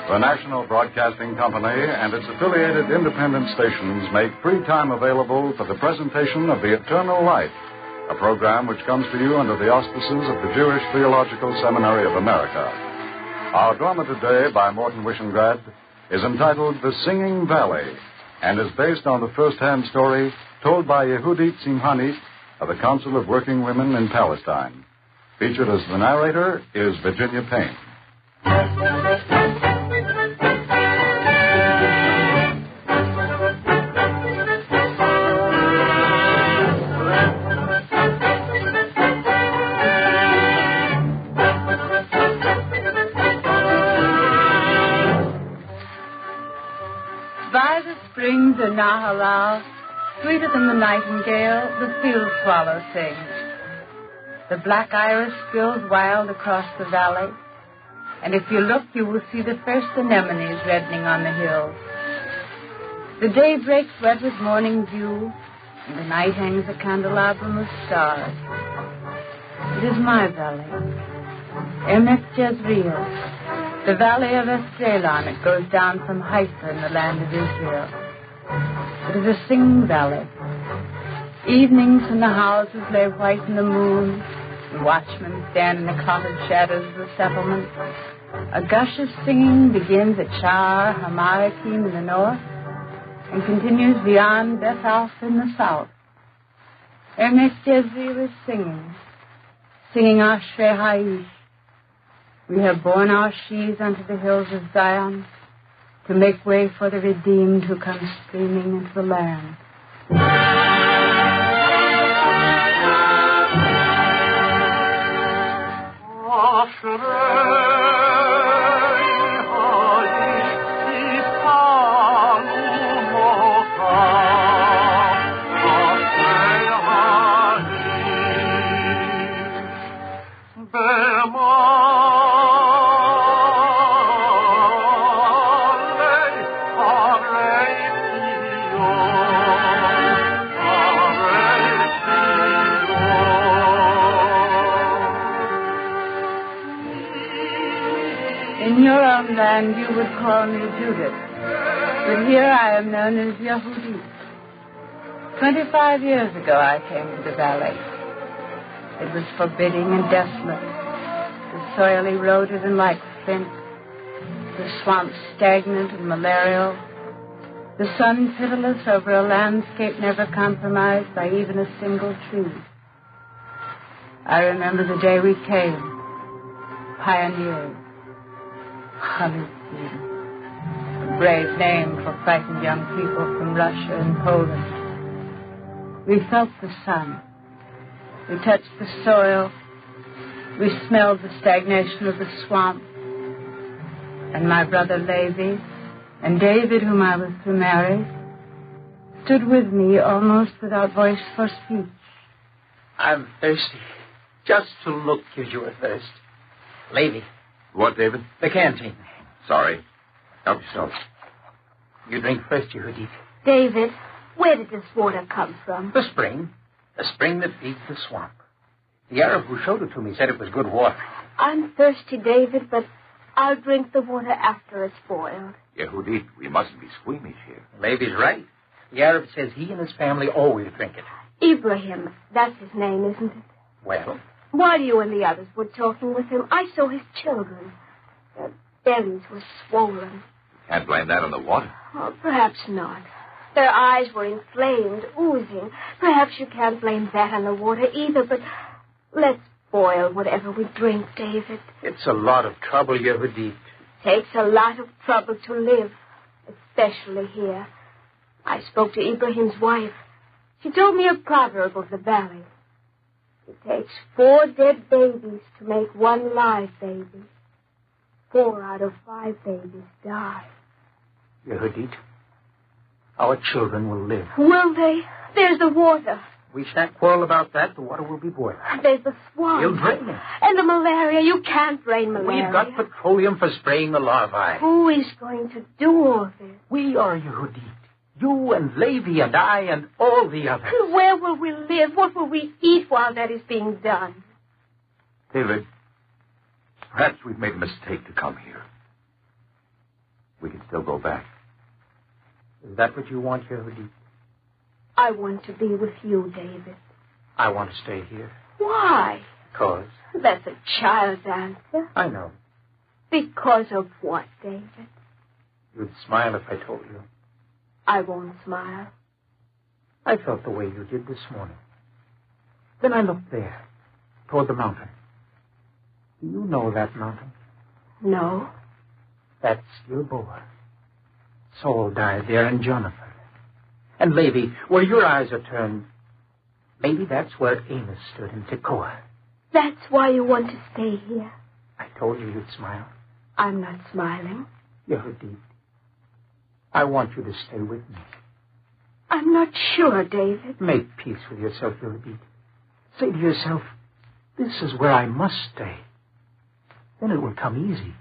The National Broadcasting Company and its affiliated independent stations make free time available for the presentation of The Eternal Life, a program which comes to you under the auspices of the Jewish Theological Seminary of America. Our drama today by Morton Wishengrad is entitled The Singing Valley and is based on the first-hand story told by Yehudit Simhani of the Council of Working Women in Palestine. Featured as the narrator is Virginia Payne. By the springs of Nahalal, sweeter than the nightingale, the field swallow sings. The black iris spills wild across the valley, and if you look, you will see the first anemones reddening on the hills. The day breaks wet with morning dew, and the night hangs a candelabrum of stars. It is my valley, Emet Jezreel, the valley of Esdraelon. It goes down from Haifa in the land of Israel. It is a singing valley. Evenings when the houses lay white in the moon, and watchmen stand in the cottage shadows of the settlement, a gush of singing begins at Sha'ar Hamarakim in the north and continues beyond Beth Alpha in the south. Emet Jezreel is singing Ashrei Ha'ish. We have borne our sheaves unto the hills of Zion to make way for the redeemed who come streaming into the land. Oh and you would call me Judith. But here I am known as Yehudit. 25 years ago I came to the valley. It was forbidding and desolate. The soil eroded and like flint. The swamps stagnant and malarial. The sun pitiless over a landscape never compromised by even a single tree. I remember the day we came. Pioneers. Hollywood. A brave name for frightened young people from Russia and Poland. We felt the sun. We touched the soil. We smelled the stagnation of the swamp. And my brother Levi and David, whom I was to marry, stood with me almost without voice for speech. I'm thirsty. Just to look gives you a thirst. Levi. What, David? The canteen. Sorry. Help yourself. You drink first, Yehudit. David, where did this water come from? The spring. The spring that feeds the swamp. The Arab who showed it to me said it was good water. I'm thirsty, David, but I'll drink the water after it's boiled. Yehudit, we mustn't be squeamish here. Levi's right. The Arab says he and his family always drink it. Ibrahim, that's his name, isn't it? Well? While you and the others were talking with him, I saw his children. Their bellies were swollen. Can't blame that on the water. Oh, perhaps not. Their eyes were inflamed, oozing. Perhaps you can't blame that on the water either, but let's boil whatever we drink, David. It's a lot of trouble, Yehudit. Takes a lot of trouble to live, especially here. I spoke to Ibrahim's wife. She told me a proverb of the valley. It takes 4 dead babies to make 1 live baby. 4 out of 5 babies die. Yehudit, our children will live. Will they? There's the water. We shan't quarrel about that. The water will be boiled. There's the swamp. We'll drain it. And the malaria. You can't drain malaria. We've got petroleum for spraying the larvae. Who is going to do all this? We are, Yehudit. You and Levi and I and all the others. Where will we live? What will we eat while that is being done? David, perhaps we've made a mistake to come here. We can still go back. Is that what you want, Yehudit? I want to be with you, David. I want to stay here. Why? Because? That's a child's answer. I know. Because of what, David? You'd smile if I told you. I won't smile. I felt the way you did this morning. Then I looked there, toward the mountain. Do you know that mountain? No. That's Gilboa. Saul died there, and Jonathan. And Levi, where your eyes are turned, maybe that's where Amos stood in Tekoa. That's why you want to stay here. I told you you'd smile. I'm not smiling. Yehudit, I want you to stay with me. I'm not sure, David. Make peace with yourself, Yehudit. Say to yourself, this is where I must stay. Then it will come easy.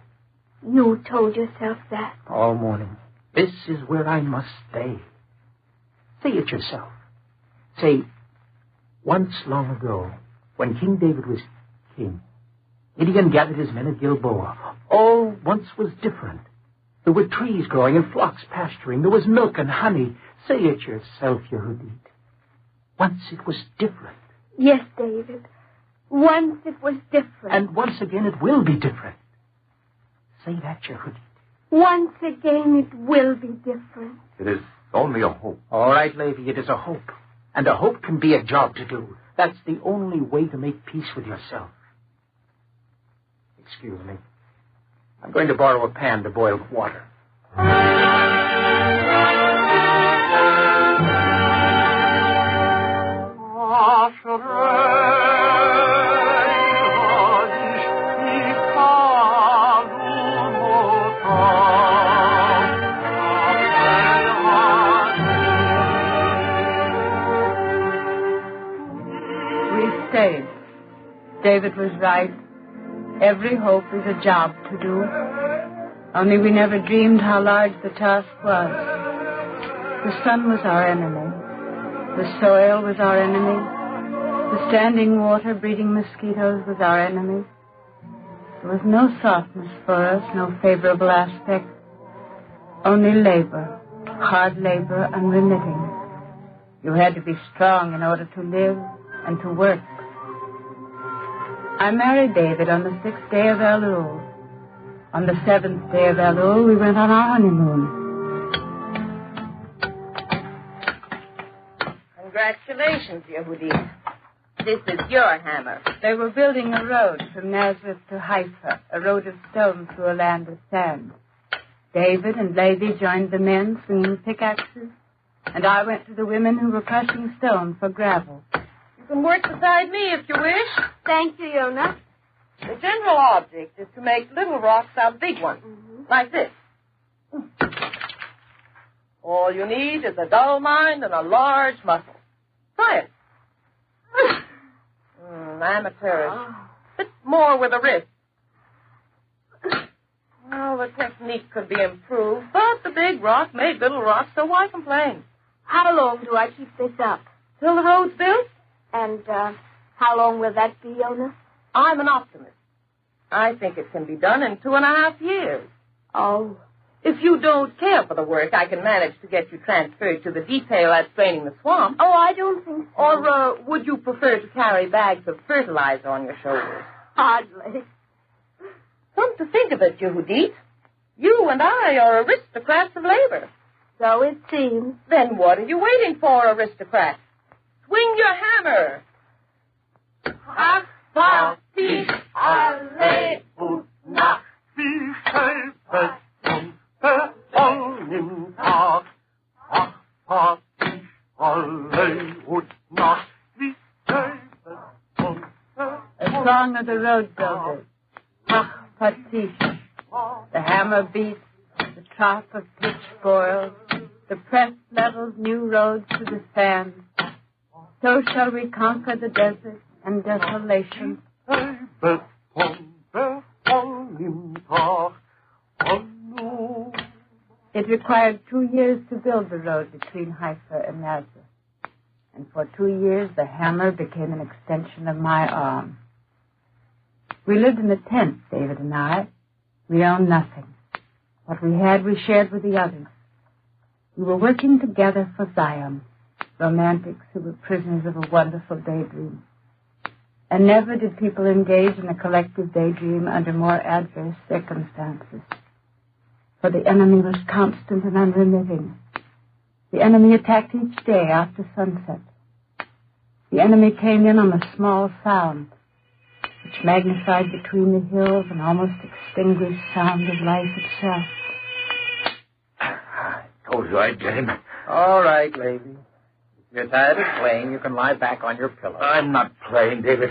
You told yourself that? All morning. This is where I must stay. Say it yourself. Say, once long ago, when King David was king, Gideon gathered his men at Gilboa. All once was different. There were trees growing and flocks pasturing. There was milk and honey. Say it yourself, Yehudit. Once it was different. Yes, David. Once it was different. And once again it will be different. Say that, Yehudit. Once again it will be different. It is only a hope. All right, Levi, it is a hope. And a hope can be a job to do. That's the only way to make peace with yourself. Excuse me. I'm going to borrow a pan to boil water. Stayed. David was right. Every hope is a job to do. Only we never dreamed how large the task was. The sun was our enemy. The soil was our enemy. The standing water breeding mosquitoes was our enemy. There was no softness for us, no favorable aspect. Only labor, hard labor, unremitting. You had to be strong in order to live and to work. I married David on the 6th day of Elul. On the 7th day of Elul, we went on our honeymoon. Congratulations, Yehudi. This is your hammer. They were building a road from Nazareth to Haifa, a road of stone through a land of sand. David and Levi joined the men swinging pickaxes, and I went to the women who were crushing stone for gravel. You can work beside me if you wish. Thank you, Yona. The general object is to make little rocks out of big ones, like this. All you need is a dull mind and a large muscle. Try it. Amateurish. Bit more with a wrist. Well, the technique could be improved, but the big rock made little rocks, so why complain? How long do I keep this up? Till the road's built. And how long will that be, Yona? I'm an optimist. I think it can be done in 2.5 years. Oh. If you don't care for the work, I can manage to get you transferred to the detail that's draining the swamp. Oh, I don't think so. Or would you prefer to carry bags of fertilizer on your shoulders? Hardly. Come to think of it, Yehudit, you and I are aristocrats of labor. So it seems. Then what are you waiting for, aristocrat? Swing your hammer. A song of the road builders. Patish. The hammer beats, the trough of pitch boils, the press levels new roads to the sand. So shall we conquer the desert and desolation. It required 2 years to build the road between Haifa and Nazareth. And for 2 years, the hammer became an extension of my arm. We lived in a tent, David and I. We owned nothing. What we had, we shared with the others. We were working together for Zion, romantics who were prisoners of a wonderful daydream. And never did people engage in a collective daydream under more adverse circumstances. For the enemy was constant and unremitting. The enemy attacked each day after sunset. The enemy came in on a small sound, which magnified between the hills an almost extinguished sound of life itself. I told you I'd get him. All right, Levi. If you're tired of playing, you can lie back on your pillow. I'm not playing, David.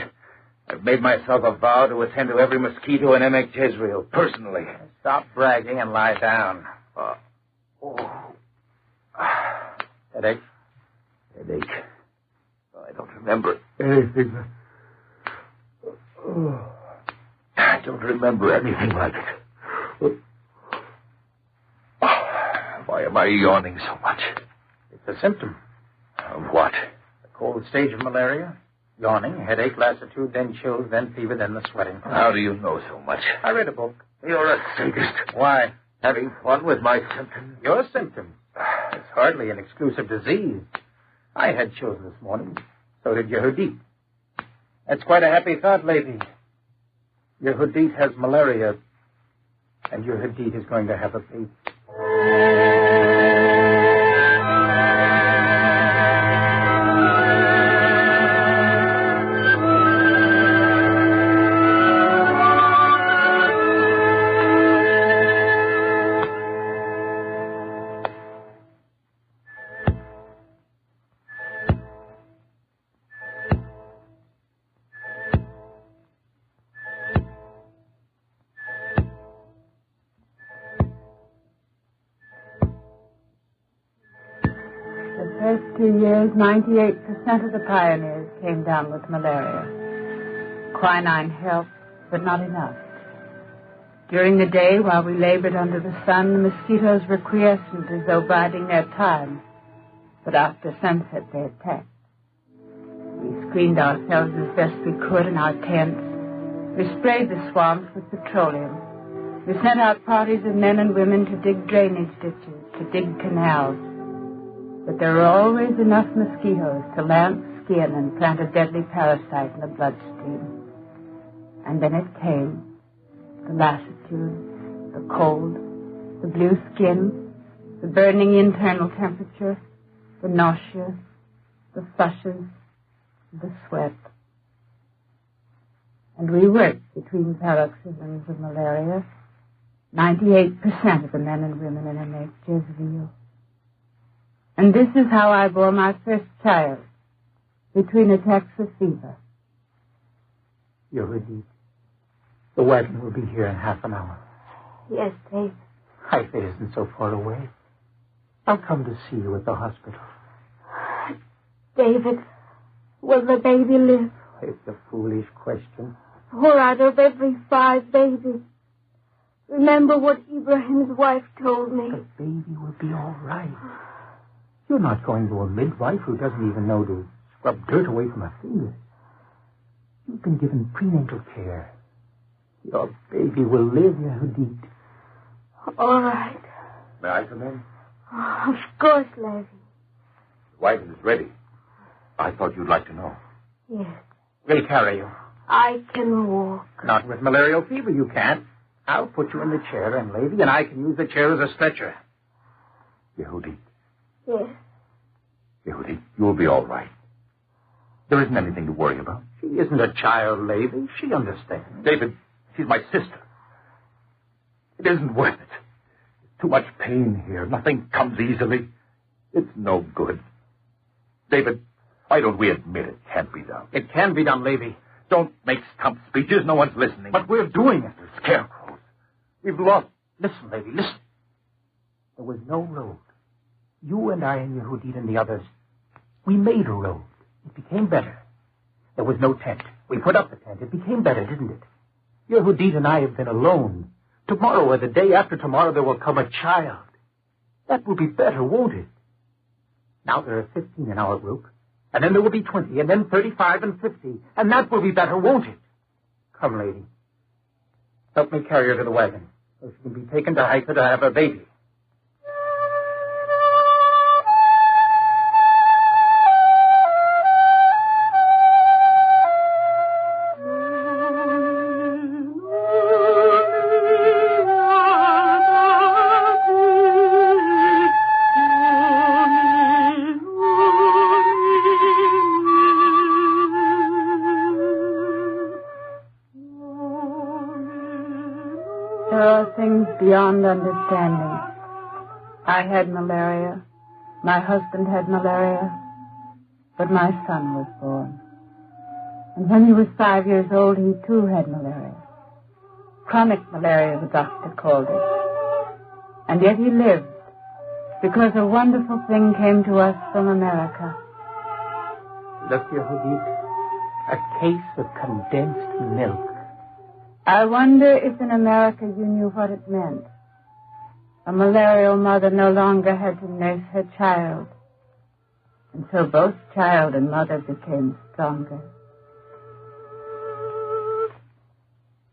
I've made myself a vow to attend to every mosquito in Emek Jezreel, personally. Stop bragging and lie down. Headache? Headache. I don't remember anything. I don't remember anything like it. Why am I yawning so much? It's a symptom. Of what? The cold stage of malaria. Yawning, headache, lassitude, then chills, then fever, then the sweating. How do you know so much? I read a book. You're a sadist. Why? Having fun with my symptoms. Your symptoms. It's hardly an exclusive disease. I had chills this morning. So did Yehudit. That's quite a happy thought, Levi. Yehudit has malaria, and Yehudit is going to have a baby. The first 2 years, 98% of the pioneers came down with malaria. Quinine helped, but not enough. During the day, while we labored under the sun, the mosquitoes were quiescent as though biding their time. But after sunset, they attacked. We screened ourselves as best we could in our tents. We sprayed the swamps with petroleum. We sent out parties of men and women to dig drainage ditches, to dig canals. But there were always enough mosquitoes to lance skin and plant a deadly parasite in the bloodstream. And then it came. The lassitude, the cold, the blue skin, the burning internal temperature, the nausea, the flushes, the sweat. And we worked between paroxysms of malaria. 98% of the men and women in N.H. Jezreel. And this is how I bore my first child, between attacks of fever. Yehudit, the wagon will be here in half an hour. Yes, Dave. Haifa isn't so far away. I'll come to see you at the hospital. David, will the baby live? It's a foolish question. 4 out of every 5 babies. Remember what Ibrahim's wife told me. The baby will be all right. You're not going to a midwife who doesn't even know to scrub dirt away from her fingers. You've been given prenatal care. Your baby will live, Yehudit. All right. May I come in? Of course, Levi. The wagon is ready. I thought you'd like to know. Yes. We'll carry you. I can walk. Not with malarial fever, you can't. I'll put you in the chair, and Levi and I can use the chair as a stretcher. Yehudit. Yes. Yehudit, you'll be all right. There isn't anything to worry about. She isn't a child, Levi. She understands. David, she's my sister. It isn't worth it. Too much pain here. Nothing comes easily. It's no good. David, why don't we admit it can't be done? It can be done, Levi. Don't make stump speeches. No one's listening. But we're doing it. We're scarecrows. We've lost. Listen, Levi, listen. There was no road. You and I and Yehudit and the others, we made a road. It became better. There was no tent. We put up the tent. It became better, didn't it? Yehudit and I have been alone. Tomorrow or the day after tomorrow there will come a child. That will be better, won't it? Now there are 15 in our group. And then there will be 20, and then 35 and 50. And that will be better, won't it? Come, lady. Help me carry her to the wagon, so she can be taken to Haifa to have her baby. Beyond understanding. I had malaria. My husband had malaria. But my son was born. And when he was 5 years old, he too had malaria. Chronic malaria, the doctor called it. And yet he lived, because a wonderful thing came to us from America. Look, Yehudit, a case of condensed milk. I wonder if in America you knew what it meant. A malarial mother no longer had to nurse her child. And so both child and mother became stronger.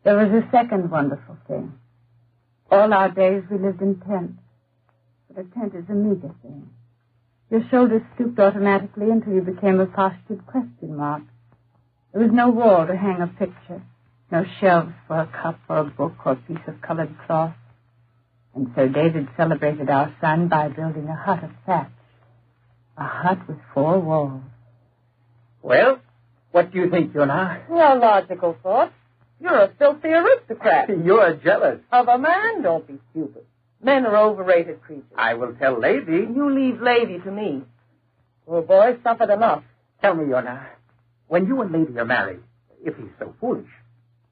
There was a second wonderful thing. All our days we lived in tents. But a tent is a meager thing. Your shoulders stooped automatically until you became a postured question mark. There was no wall to hang a picture. No shelves for a cup or a book or a piece of colored cloth. And so David celebrated our son by building a hut of thatch. A hut with 4 walls. Well, what do you think, Yonah? No logical thought. You're a filthy aristocrat. You're jealous. Of a man? Don't be stupid. Men are overrated creatures. I will tell Levi. You leave Levi to me. Poor boy suffered enough. Tell me, Yonah, when you and Levi are married, if he's so foolish,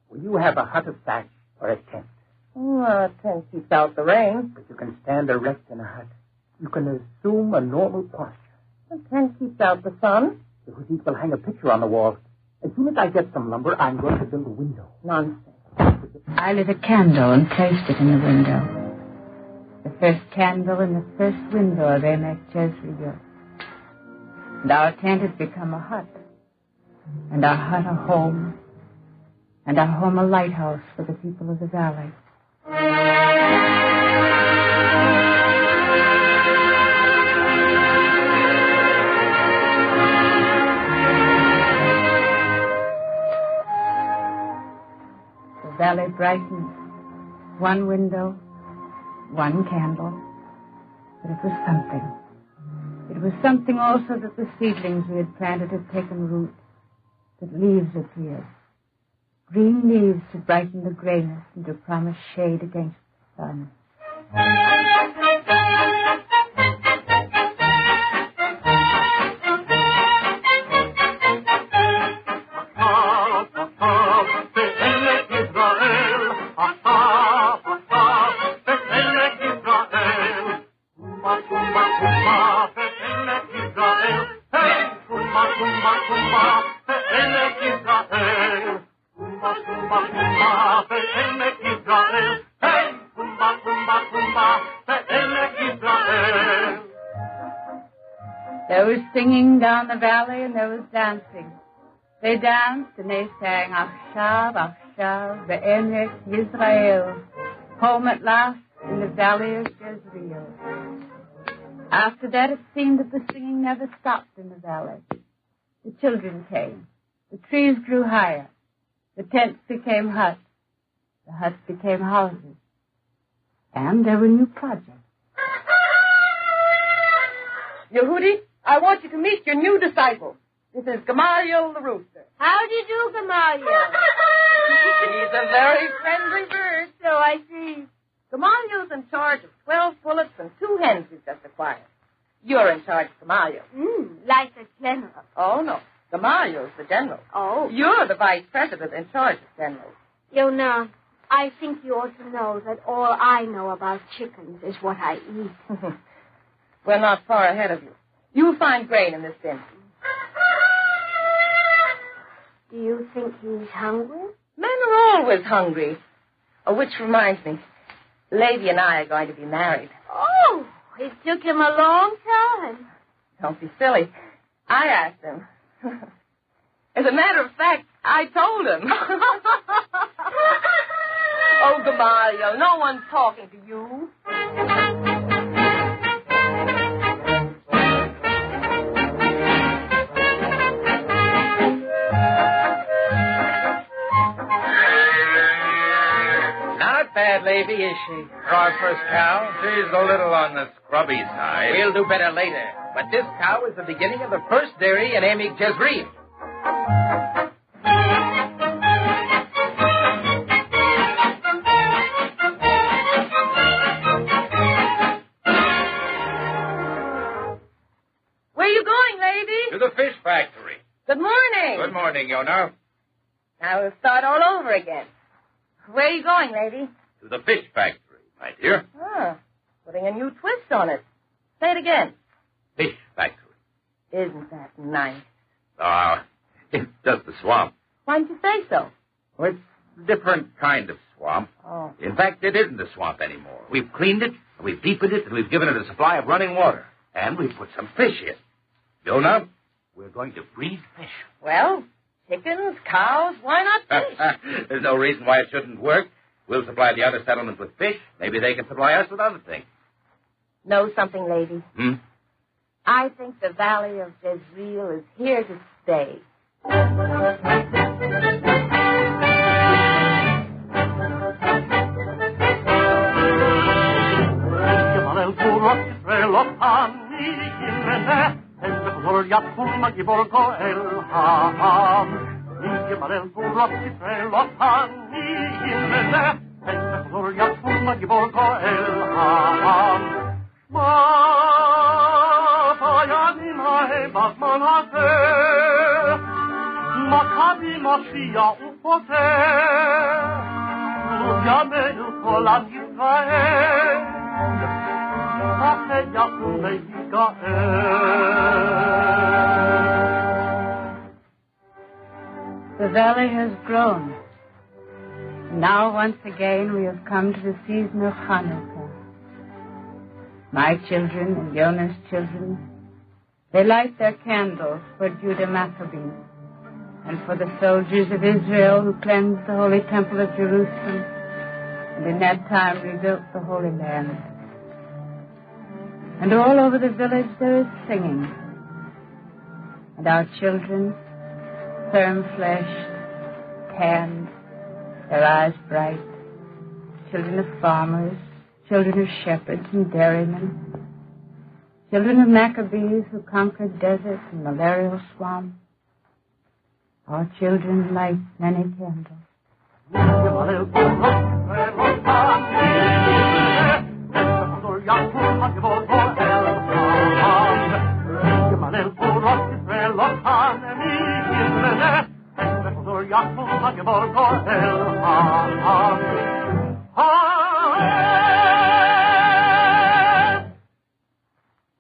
will you have a hut of thatch or a tent? A tent keeps out the rain. But you can stand erect in a hut. You can assume a normal posture. A tent keeps out the sun. The Yehudit will hang a picture on the wall. As soon as I get some lumber, I'm going to build a window. Nonsense. I lit a candle and placed it in the window. The first candle in the first window of Ave Jezreel. And our tent had become a hut. And our hut a home. and our home a lighthouse for the people of the valley. The valley brightened. One window, one candle. But it was something. It was something also that the seedlings we had planted had taken root, that leaves appeared. Green leaves to brighten the grayness and to promise shade against the sun. There was singing down the valley and there was dancing. They danced and they sang, Achshav, Achshav, Be'emek Yisrael, home at last in the valley of Jezreel. After that, it seemed that the singing never stopped in the valley. The children came. The trees grew higher. The tents became huts. The huts became houses. And there were new projects. Yehudi, I want you to meet your new disciple. This is Gamaliel the rooster. How do you do, Gamaliel? He's a very friendly bird. So I see. Gamaliel's in charge of 12 pullets and 2 hens we've just acquired. You're in charge of Gamaliel. Like a general. Oh, no. Gamaliel's the general. Oh. You're the vice president in charge of generals. Yonah, I think you ought to know that all I know about chickens is what I eat. We're not far ahead of you. You'll find grain in this bin. Do you think he's hungry? Men are always hungry. Oh, which reminds me, Lady and I are going to be married. Oh, it took him a long time. Don't be silly. I asked him. As a matter of fact, I told him. Oh, Gamaliel, no one's talking to you. Not bad, lady, is she? For our first cow, she's a little on the scrubby side. We'll do better later. But this cow is the beginning of the first dairy in Emek Jezreel. Where are you going, lady? To the fish factory. Good morning. Good morning, Yonah. Now we'll start all over again. Where are you going, lady? To the fish factory, my dear. Ah, putting a new twist on it. Say it again. Fish factory. Isn't that nice? It's just the swamp. Why didn't you say so? Well, it's a different kind of swamp. Oh. In fact, it isn't a swamp anymore. We've cleaned it, we've deepened it, and we've given it a supply of running water. And we've put some fish in. Yonah, we're going to breed fish. Well, chickens, cows, why not fish? There's no reason why it shouldn't work. We'll supply the other settlements with fish. Maybe they can supply us with other things. Know something, lady? I think the valley of Jezreel is here to stay. The valley has grown. Now, once again, we have come to the season of Hanukkah. My children and Yonah's children, they light their candles for Judah Maccabee. and for the soldiers of Israel who cleansed the holy temple of Jerusalem, and in that time rebuilt the Holy Land. And all over the village there is singing, and our children, firm-fleshed, tanned, their eyes bright, children of farmers, children of shepherds and dairymen, children of Maccabees who conquered deserts and malarial swamps, our children light many candles.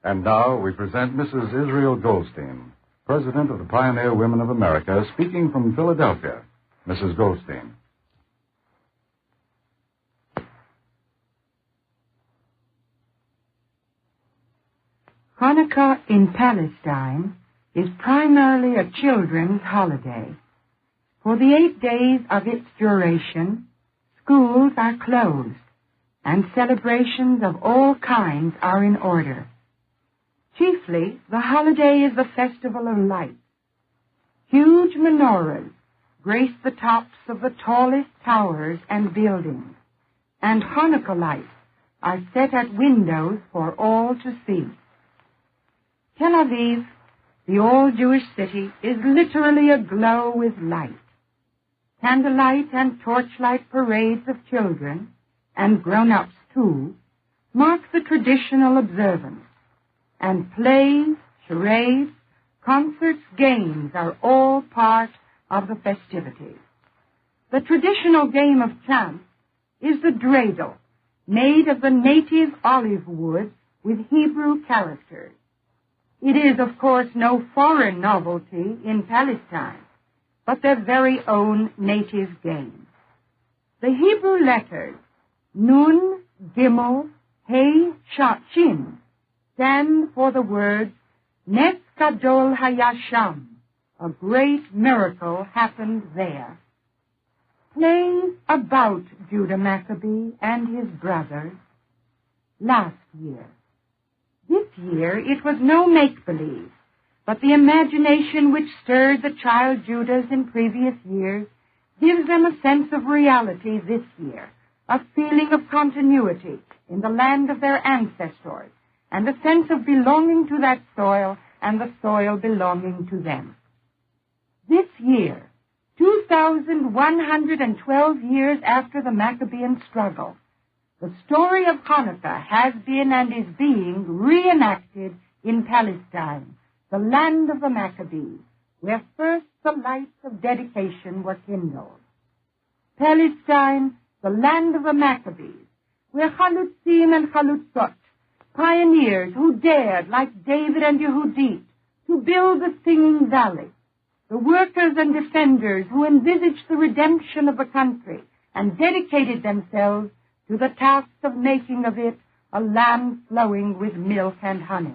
And now we present Mrs. Israel Goldstein, President of the Pioneer Women of America, speaking from Philadelphia. Mrs. Goldstein. Hanukkah in Palestine is primarily a children's holiday. For the 8 days of its duration, schools are closed, and celebrations of all kinds are in order. Chiefly, the holiday is the festival of light. Huge menorahs grace the tops of the tallest towers and buildings, and Hanukkah lights are set at windows for all to see. Tel Aviv, the all-Jewish city, is literally aglow with light. Candlelight and torchlight parades of children, and grown-ups too, mark the traditional observance, and plays, charades, concerts, games are all part of the festivities. The traditional game of chance is the dreidel, made of the native olive wood with Hebrew characters. It is, of course, no foreign novelty in Palestine, but their very own native game. The Hebrew letters Nun, Gimel, Hey, Shin stand for the words Nes Gadol Hayasham, a great miracle happened there. Plays about Judah Maccabee and his brothers last year. This year it was no make-believe, but the imagination which stirred the child Judahs in previous years gives them a sense of reality this year, a feeling of continuity in the land of their ancestors, and a sense of belonging to that soil and the soil belonging to them. This year, 2,112 years after the Maccabean struggle, the story of Hanukkah has been and is being reenacted in Palestine, the land of the Maccabees, where first the lights of dedication were kindled. Palestine, the land of the Maccabees, where Chalutzim and Chalutzot, pioneers who dared, like David and Yehudit, to build the Singing Valley, the workers and defenders who envisaged the redemption of the country and dedicated themselves to the task of making of it a land flowing with milk and honey.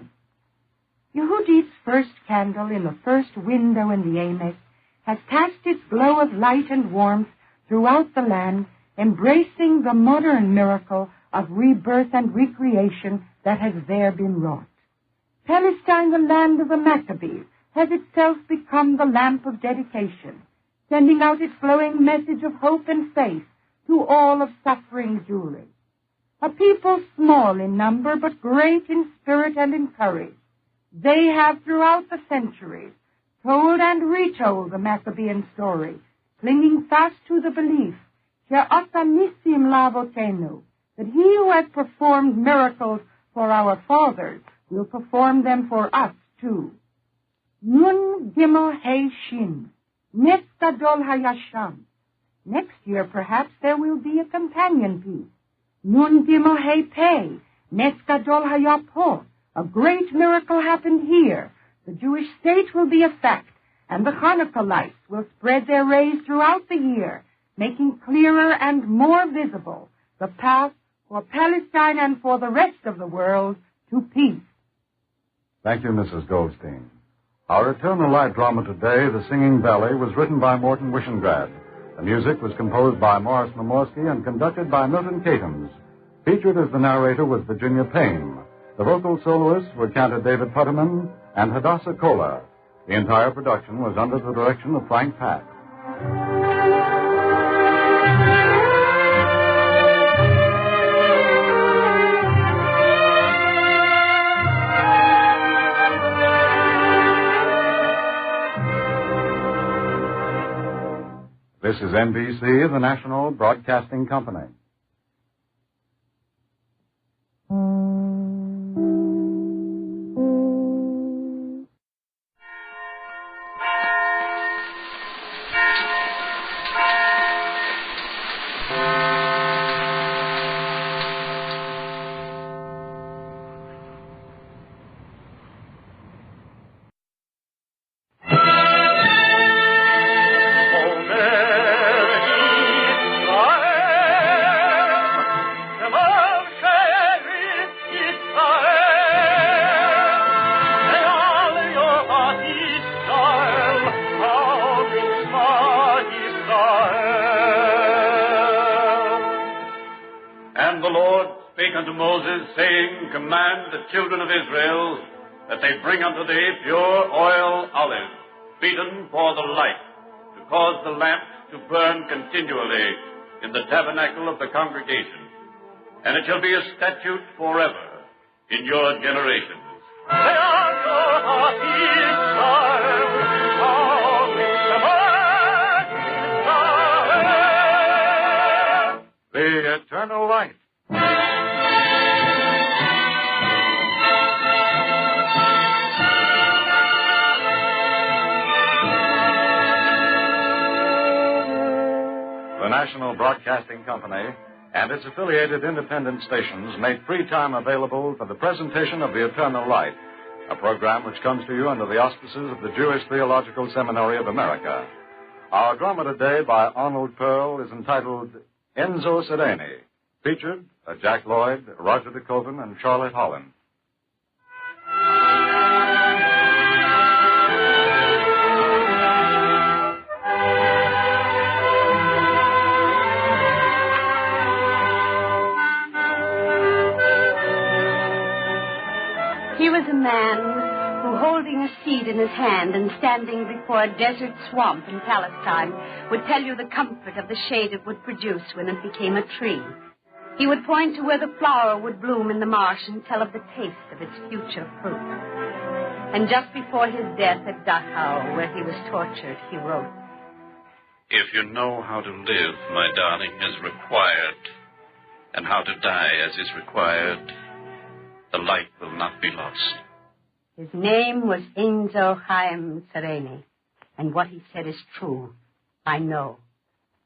Yehudit's first candle in the first window in the Emek has cast its glow of light and warmth throughout the land, embracing the modern miracle of rebirth and recreation that has there been wrought. Palestine, the land of the Maccabees, has itself become the lamp of dedication, sending out its glowing message of hope and faith to all of suffering Jewry. A people small in number but great in spirit and in courage, they have throughout the centuries told and retold the Maccabean story, clinging fast to the belief She'asa Nisim Lavotenu, that he who has performed miracles for our fathers will perform them for us too. Nun Gimel Hey Shin, Nes Gadol Hayasham. Next year, perhaps, there will be a companion piece. Nun Gimel Hey Pei, Nes Gadol Hayapo. A great miracle happened here. The Jewish state will be a fact, and the Hanukkah lights will spread their rays throughout the year, making clearer and more visible the path for Palestine and for the rest of the world to peace. Thank you, Mrs. Goldstein. Our Eternal Light drama today, The Singing Valley, was written by Morton Wishengrad. The music was composed by Morris Namorsky and conducted by Milton Catums. Featured as the narrator was Virginia Payne. The vocal soloists were Cantor David Putterman and Hadassah Kohler. The entire production was under the direction of Frank Pack. This is NBC, the National Broadcasting Company. Unto Moses, saying, Command the children of Israel that they bring unto thee pure oil olive, beaten for the light, to cause the lamp to burn continually in the tabernacle of the congregation. And it shall be a statute forever in your generations. The Eternal Light. The National Broadcasting Company and its affiliated independent stations make free time available for the presentation of The Eternal Light, a program which comes to you under the auspices of the Jewish Theological Seminary of America. Our drama today by Arnold Pearl is entitled Enzo Sereni, featured Jack Lloyd, Roger DeCoven, and Charlotte Holland. He was a man who, holding a seed in his hand and standing before a desert swamp in Palestine, would tell you the comfort of the shade it would produce when it became a tree. He would point to where the flower would bloom in the marsh and tell of the taste of its future fruit. And just before his death at Dachau, where he was tortured, he wrote, If you know how to live, my darling, as required, and how to die as is required, the light will not be lost. His name was Enzo Sereni, and what he said is true. I know.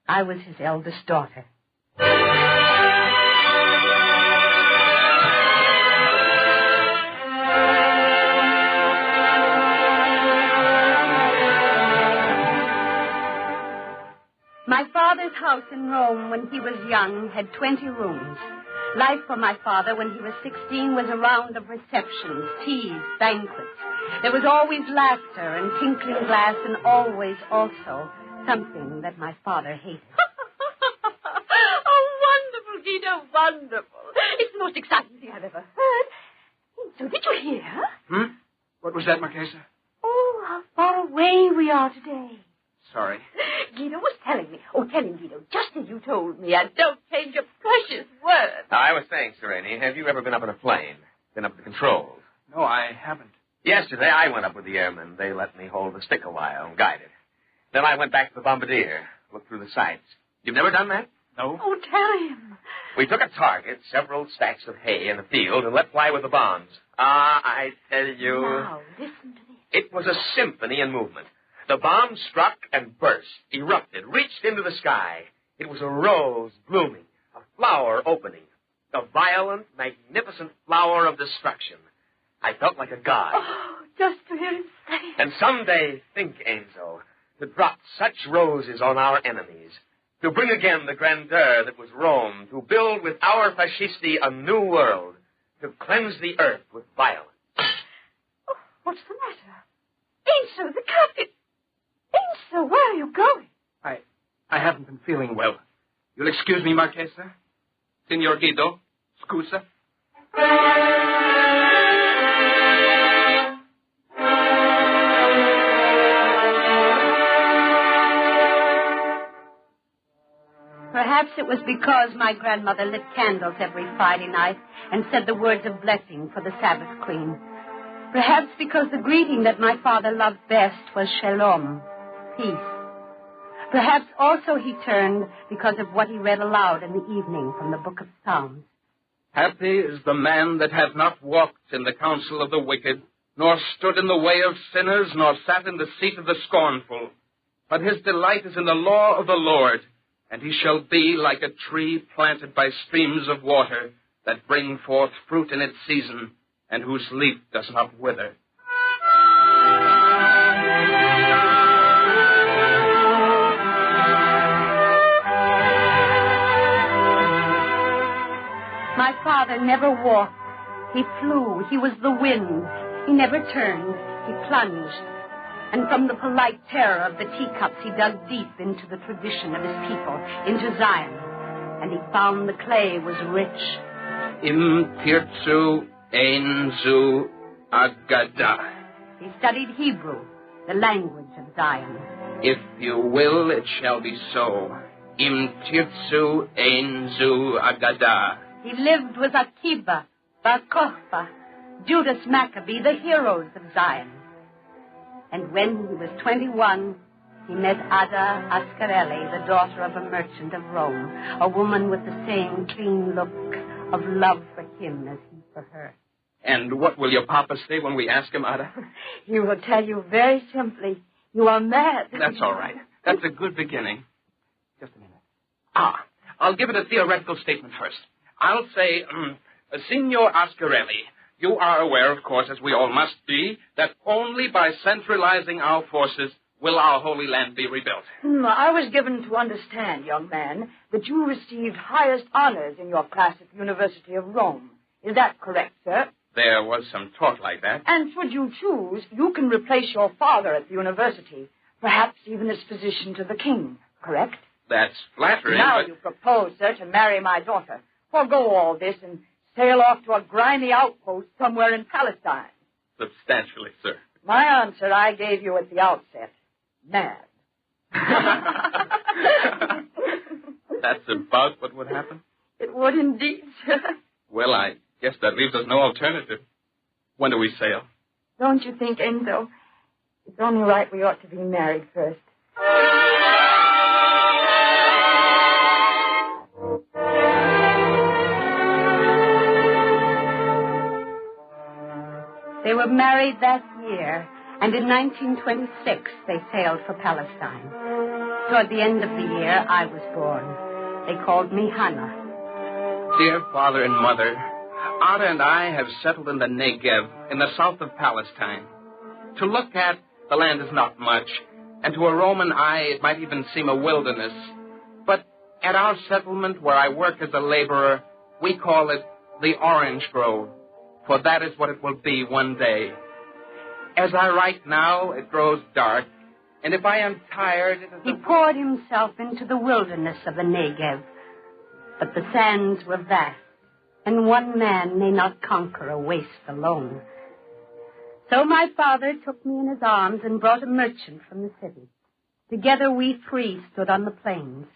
I was his eldest daughter. My father's house in Rome when he was young had 20 rooms. Life for my father when he was 16 was a round of receptions, teas, banquets. There was always laughter and tinkling glass and always also something that my father hated. Oh, wonderful, Guido, wonderful. It's the most exciting thing I've ever heard. So did you hear? What was that, Marchesa? Oh, how far away we are today. Sorry. Guido was telling me. Oh, tell him, Guido, just as you told me. And don't change a precious word. I was saying, Sereni, have you ever been up in a plane? Been up at the controls? No, I haven't. Yesterday, I went up with the airmen. They let me hold the stick a while, guided. Then I went back to the bombardier, looked through the sights. You've never done that? No. Oh, tell him. We took a target, several stacks of hay in the field, and let fly with the bombs. I tell you... Now, listen to this. It was a symphony in movement. The bomb struck and burst, erupted, reached into the sky. It was a rose blooming, a flower opening, a violent, magnificent flower of destruction. I felt like a god. Oh, just to hear him say it. And someday, think, Enzo, to drop such roses on our enemies, to bring again the grandeur that was Rome, to build with our fascisti a new world, to cleanse the earth with violence. Oh, what's the matter? haven't been feeling well. You'll excuse me, Marchesa? Signor Guido, scusa. Perhaps it was because my grandmother lit candles every Friday night and said the words of blessing for the Sabbath Queen. Perhaps because the greeting that my father loved best was shalom, peace. Perhaps also he turned because of what he read aloud in the evening from the book of Psalms. Happy is the man that hath not walked in the counsel of the wicked, nor stood in the way of sinners, nor sat in the seat of the scornful. But his delight is in the law of the Lord, and he shall be like a tree planted by streams of water, that bring forth fruit in its season, and whose leaf does not wither. My father never walked. He flew. He was the wind. He never turned. He plunged. And from the polite terror of the teacups, he dug deep into the tradition of his people, into Zion. And he found the clay was rich. Im tirtzu einzu agada. He studied Hebrew, the language of Zion. If you will, it shall be so. Im tirtzu einzu agada. He lived with Akiba, Bar Kokhba, Judas Maccabee, the heroes of Zion. And when he was 21, he met Ada Ascarelli, the daughter of a merchant of Rome, a woman with the same clean look of love for him as he for her. And what will your papa say when we ask him, Ada? He will tell you very simply, you are mad. That's all right. That's a good beginning. Just a minute. I'll give it a theoretical statement first. I'll say, Signor Ascarelli, you are aware, of course, as we all must be, that only by centralizing our forces will our Holy Land be rebuilt. I was given to understand, young man, that you received highest honors in your class at the University of Rome. Is that correct, sir? There was some talk like that. And should you choose, you can replace your father at the university, perhaps even as physician to the king, correct? That's flattering, Now but... you propose, sir, to marry my daughter. Forgo all this and sail off to a grimy outpost somewhere in Palestine. Substantially, sir. My answer I gave you at the outset. Mad. That's about what would happen? It would indeed, sir. Well, I guess that leaves us no alternative. When do we sail? Don't you think, Enzo? It's only right we ought to be married first. They were married that year, and in 1926 they sailed for Palestine. Toward the end of the year, I was born. They called me Hannah. Dear father and mother, Ada and I have settled in the Negev, in the south of Palestine. To look at, the land is not much, and to a Roman eye it might even seem a wilderness. But at our settlement, where I work as a laborer, we call it the Orange Grove, for that is what it will be one day. As I write now, it grows dark, and if I am tired... He poured himself into the wilderness of the Negev, but the sands were vast, and one man may not conquer a waste alone. So my father took me in his arms and brought a merchant from the city. Together we three stood on the plains.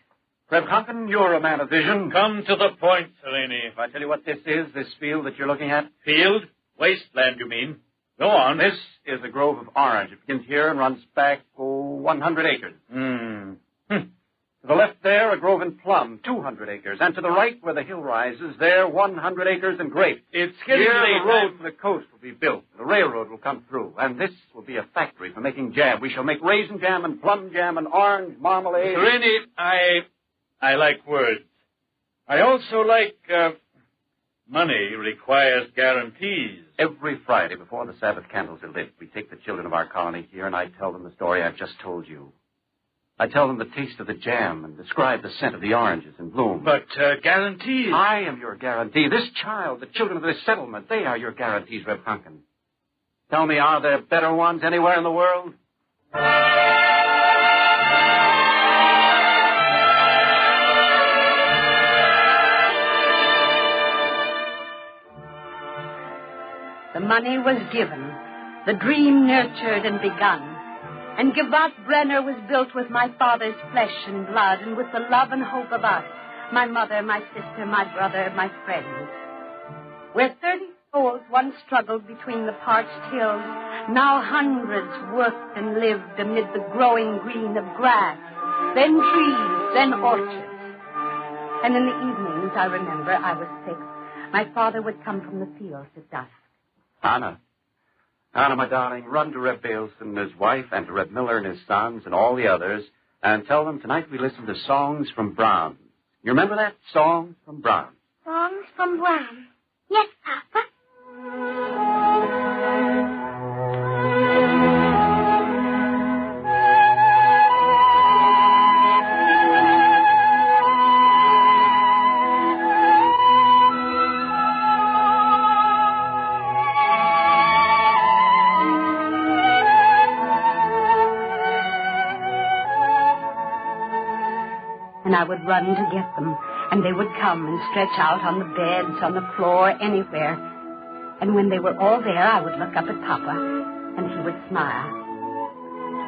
Reb Hampton, you're a man of vision. Come to the point, Sereni. If I tell you what this is, this field that you're looking at? Field? Wasteland, you mean? Go on. This is a grove of orange. It begins here and runs back, 100 acres. To the left there, a grove in plum, 200 acres. And to the right, where the hill rises, there, 100 acres in grape. It's getting Here late. The road to the coast will be built. The railroad will come through. And this will be a factory for making jam. We shall make raisin jam and plum jam and orange marmalade. Sereni, I like words. I also like, money requires guarantees. Every Friday before the Sabbath candles are lit, we take the children of our colony here and I tell them the story I've just told you. I tell them the taste of the jam and describe the scent of the oranges in bloom. But guarantees... I am your guarantee. This child, the children of this settlement, they are your guarantees, Reb Hunkin. Tell me, are there better ones anywhere in the world? The money was given, the dream nurtured and begun. And Givat Brenner was built with my father's flesh and blood, and with the love and hope of us, my mother, my sister, my brother, my friends. Where 30 souls once struggled between the parched hills, now hundreds worked and lived amid the growing green of grass, then trees, then orchards. And in the evenings, I remember, I was sick. My father would come from the fields at dusk. Anna, my darling, run to Reb Bailson and his wife and to Reb Miller and his sons and all the others and tell them tonight we listen to songs from Brahms. You remember that? Songs from Brahms. Songs from Brahms. Yes, Papa. And I would run to get them, and they would come and stretch out on the beds, on the floor, anywhere. And when they were all there, I would look up at Papa, and he would smile.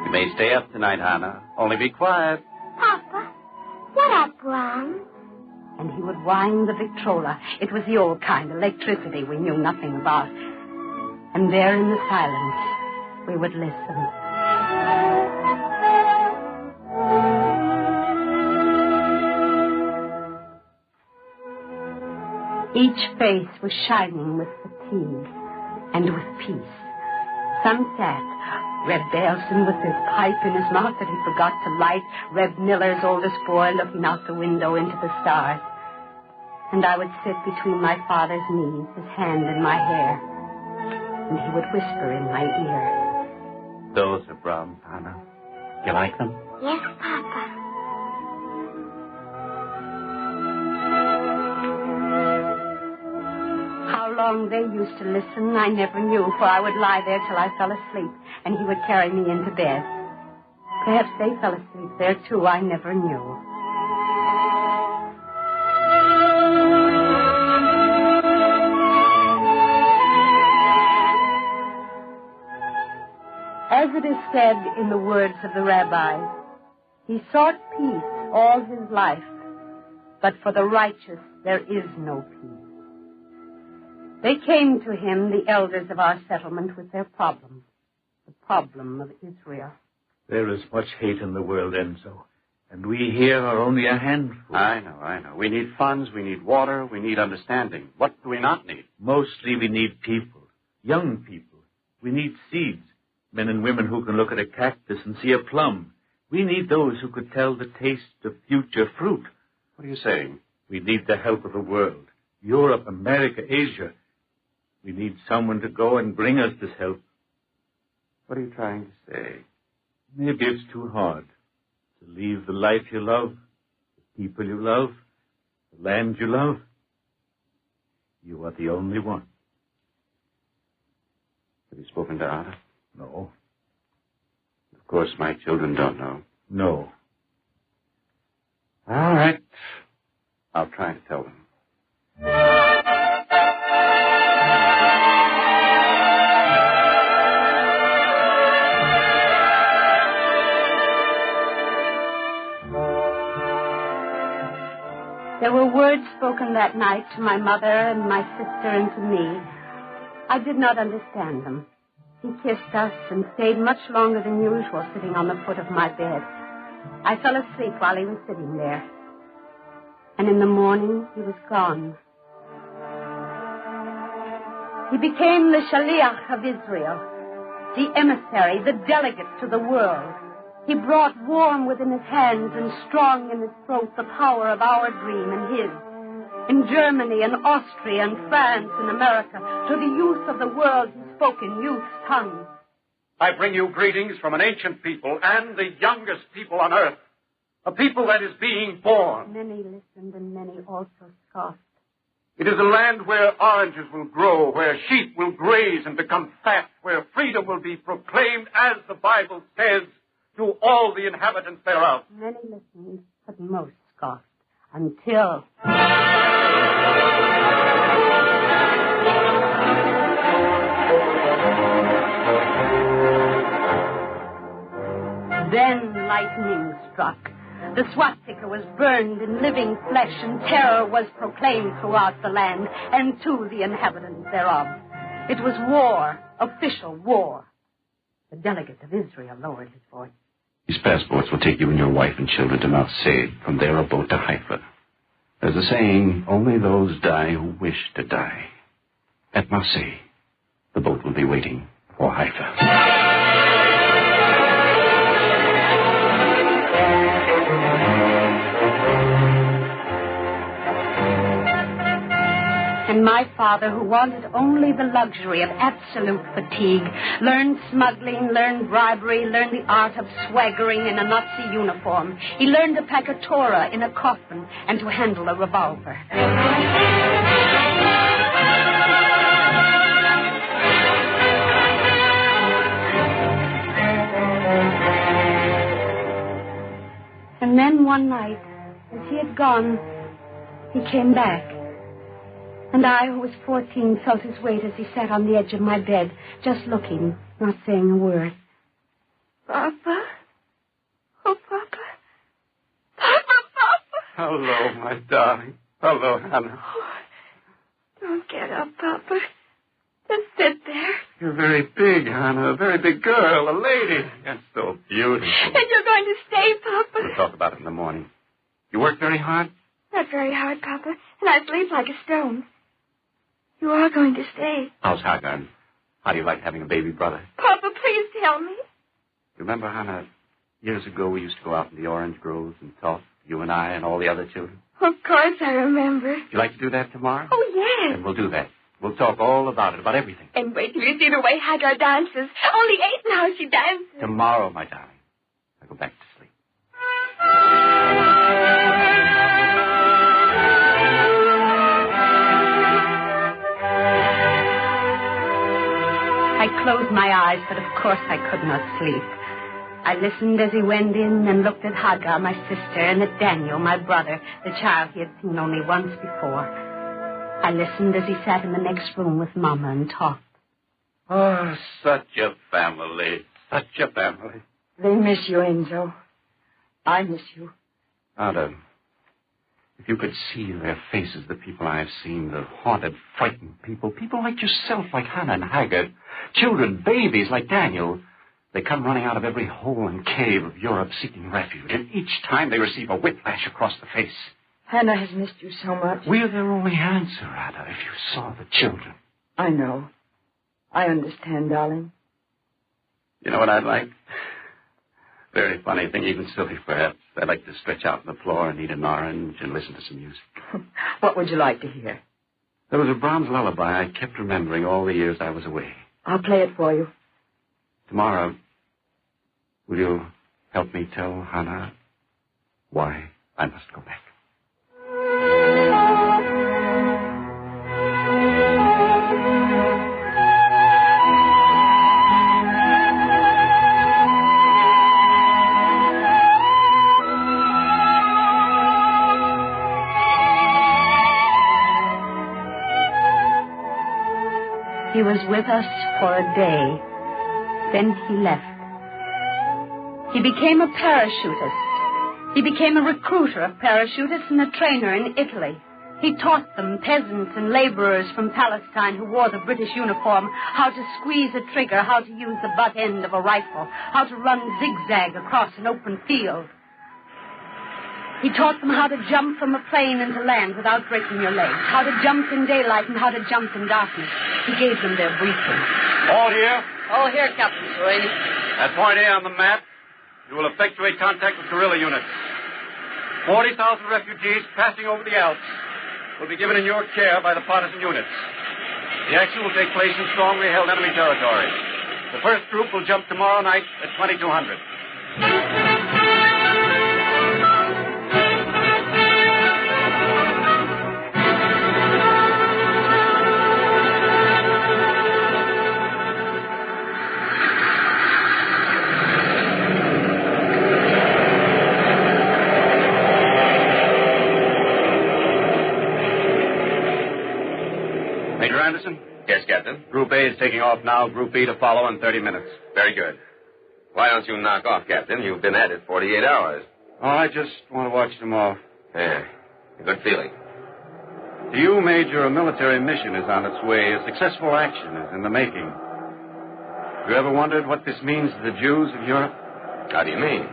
You may stay up tonight, Hannah. Only be quiet. Papa, what are Brahms? And he would wind the Victrola. It was the old kind, electricity we knew nothing about. And there in the silence, we would listen. Each face was shining with fatigue and with peace. Some sat, Reb Bailson with his pipe in his mouth that he forgot to light, Reb Miller's oldest boy looking out the window into the stars. And I would sit between my father's knees, his hand in my hair, and he would whisper in my ear. Those are Brahms, Hannah. You like them? Yes, Papa. How long they used to listen, I never knew, for I would lie there till I fell asleep, and he would carry me into bed. Perhaps they fell asleep there, too. I never knew. As it is said in the words of the rabbis, he sought peace all his life, but for the righteous there is no peace. They came to him, the elders of our settlement, with their problem, the problem of Israel. There is much hate in the world, Enzo, and we here are only a handful. I know. We need funds, we need water, we need understanding. What do we not need? Mostly we need people, young people. We need seeds, men and women who can look at a cactus and see a plum. We need those who could tell the taste of future fruit. What are you saying? We need the help of the world, Europe, America, Asia. We need someone to go and bring us this help. What are you trying to say? Maybe it's too hard to leave the life you love, the people you love, the land you love. You are the only one. Have you spoken to Ada? No. Of course, my children don't know. No. All right. I'll try to tell them. There were words spoken that night to my mother and my sister and to me. I did not understand them. He kissed us and stayed much longer than usual sitting on the foot of my bed. I fell asleep while he was sitting there. And in the morning, he was gone. He became the Shaliach of Israel, the emissary, the delegate to the world. He brought warm within his hands and strong in his throat the power of our dream and his. In Germany and Austria and France and America, to the youth of the world he spoke in youth's tongue. I bring you greetings from an ancient people and the youngest people on earth. A people that is being born. Many listened and many also scoffed. It is a land where oranges will grow, where sheep will graze and become fat, where freedom will be proclaimed, as the Bible says, to all the inhabitants thereof. Many listened, but most scoffed, until... Then lightning struck. The swastika was burned in living flesh, and terror was proclaimed throughout the land and to the inhabitants thereof. It was war, official war. The delegate of Israel lowered his voice. These passports will take you and your wife and children to Marseille. From there, a boat to Haifa. There's a saying, only those die who wish to die. At Marseille, the boat will be waiting for Haifa. And my father, who wanted only the luxury of absolute fatigue, learned smuggling, learned bribery, learned the art of swaggering in a Nazi uniform. He learned to pack a Torah in a coffin and to handle a revolver. And then one night, as he had gone, he came back. And I, who was 14, felt his weight as he sat on the edge of my bed, just looking, not saying a word. Papa? Oh, Papa. Papa. Hello, my darling. Hello, Hannah. Oh, don't get up, Papa. Just sit there. You're very big, Hannah. A very big girl. A lady. You're so beautiful. And you're going to stay, Papa. We'll talk about it in the morning. You work very hard? Not very hard, Papa. And I sleep like a stone. You are going to stay. How's Hagar? How do you like having a baby brother? Papa, please tell me. Remember, Hannah, years ago we used to go out in the orange groves and talk, you and I and all the other children? Of course I remember. Would you like to do that tomorrow? Oh, yes. Then we'll do that. We'll talk all about it, about everything. And wait till you see the way Hagar dances. Only 8 now she dances. Tomorrow, my darling. I go back to sleep. I closed my eyes, but of course I could not sleep. I listened as he went in and looked at Hagar, my sister, and at Daniel, my brother, the child he had seen only once before. I listened as he sat in the next room with Mama and talked. Oh, such a family. Such a family. They miss you, Enzo. I miss you. Ada, if you could see their faces, the people I have seen, the haunted, frightened people like yourself, like Hannah and Hagar, children, babies like Daniel, they come running out of every hole and cave of Europe seeking refuge, and each time they receive a whiplash across the face. Hannah has missed you so much. We're their only answer, Ada, if you saw the children. I know. I understand, darling. You know what I'd like? Very funny thing, even silly, perhaps. I'd like to stretch out on the floor and eat an orange and listen to some music. What would you like to hear? There was a Brahms lullaby I kept remembering all the years I was away. I'll play it for you. Tomorrow, will you help me tell Hannah why I must go back? He was with us for a day. Then he left. He became a parachutist. He became a recruiter of parachutists and a trainer in Italy. He taught them, peasants and laborers from Palestine who wore the British uniform, how to squeeze a trigger, how to use the butt end of a rifle, how to run zigzag across an open field. He taught them how to jump from a plane into land without breaking your legs, how to jump in daylight and how to jump in darkness. He gave them their briefing. All here? All here, Captain Sereni. At point A on the map, you will effectuate contact with guerrilla units. 40,000 refugees passing over the Alps will be given in your care by the partisan units. The action will take place in strongly held enemy territory. The first group will jump tomorrow night at 2200. Yes, Captain. Group A is taking off now. Group B to follow in 30 minutes. Very good. Why don't you knock off, Captain? You've been at it 48 hours. Oh, I just want to watch them off. Yeah, a good feeling. To you, Major, a military mission is on its way. A successful action is in the making. You ever wondered what this means to the Jews of Europe? How do you mean?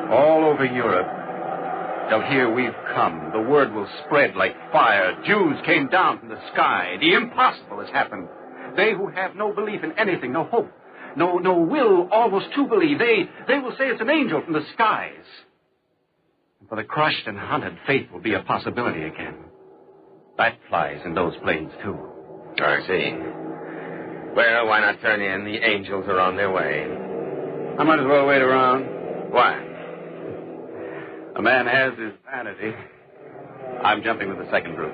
All over Europe, they'll hear we've come. The word will spread like fire. Jews came down from the sky. The impossible has happened. They who have no belief in anything, no hope, no will almost to believe, they will say it's an angel from the skies. And for the crushed and hunted, faith will be a possibility again. That flies in those planes, too. I see. Well, why not turn in? The angels are on their way. I might as well wait around. Why? A man has his vanity. I'm jumping with the second group.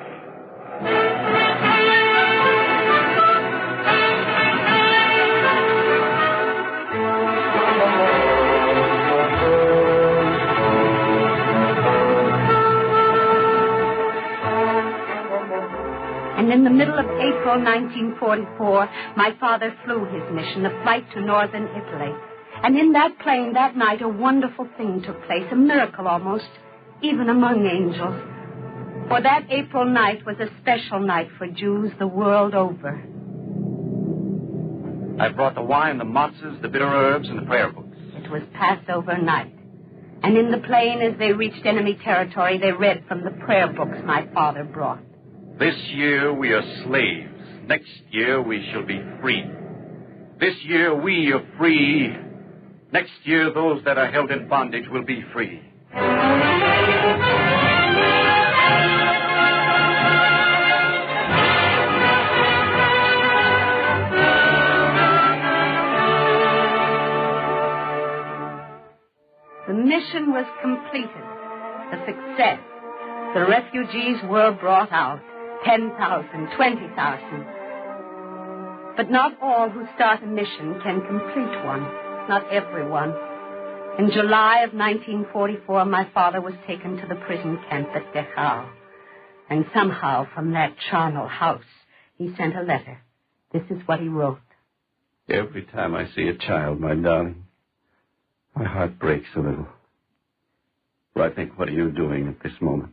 And in the middle of April 1944, my father flew his mission, a flight to northern Italy. And in that plane that night, a wonderful thing took place, a miracle almost, even among angels. For that April night was a special night for Jews the world over. I brought the wine, the matzahs, the bitter herbs, and the prayer books. It was Passover night. And in the plane, as they reached enemy territory, they read from the prayer books my father brought. This year we are slaves. Next year we shall be free. This year we are free. Next year those that are held in bondage will be free. The mission was completed. A success. The refugees were brought out. 10,000, 20,000. But not all who start a mission can complete one. Not everyone. In July of 1944, my father was taken to the prison camp at Dachau. And somehow from that charnel house, he sent a letter. This is what he wrote. Every time I see a child, my darling, my heart breaks a little. For I think, what are you doing at this moment?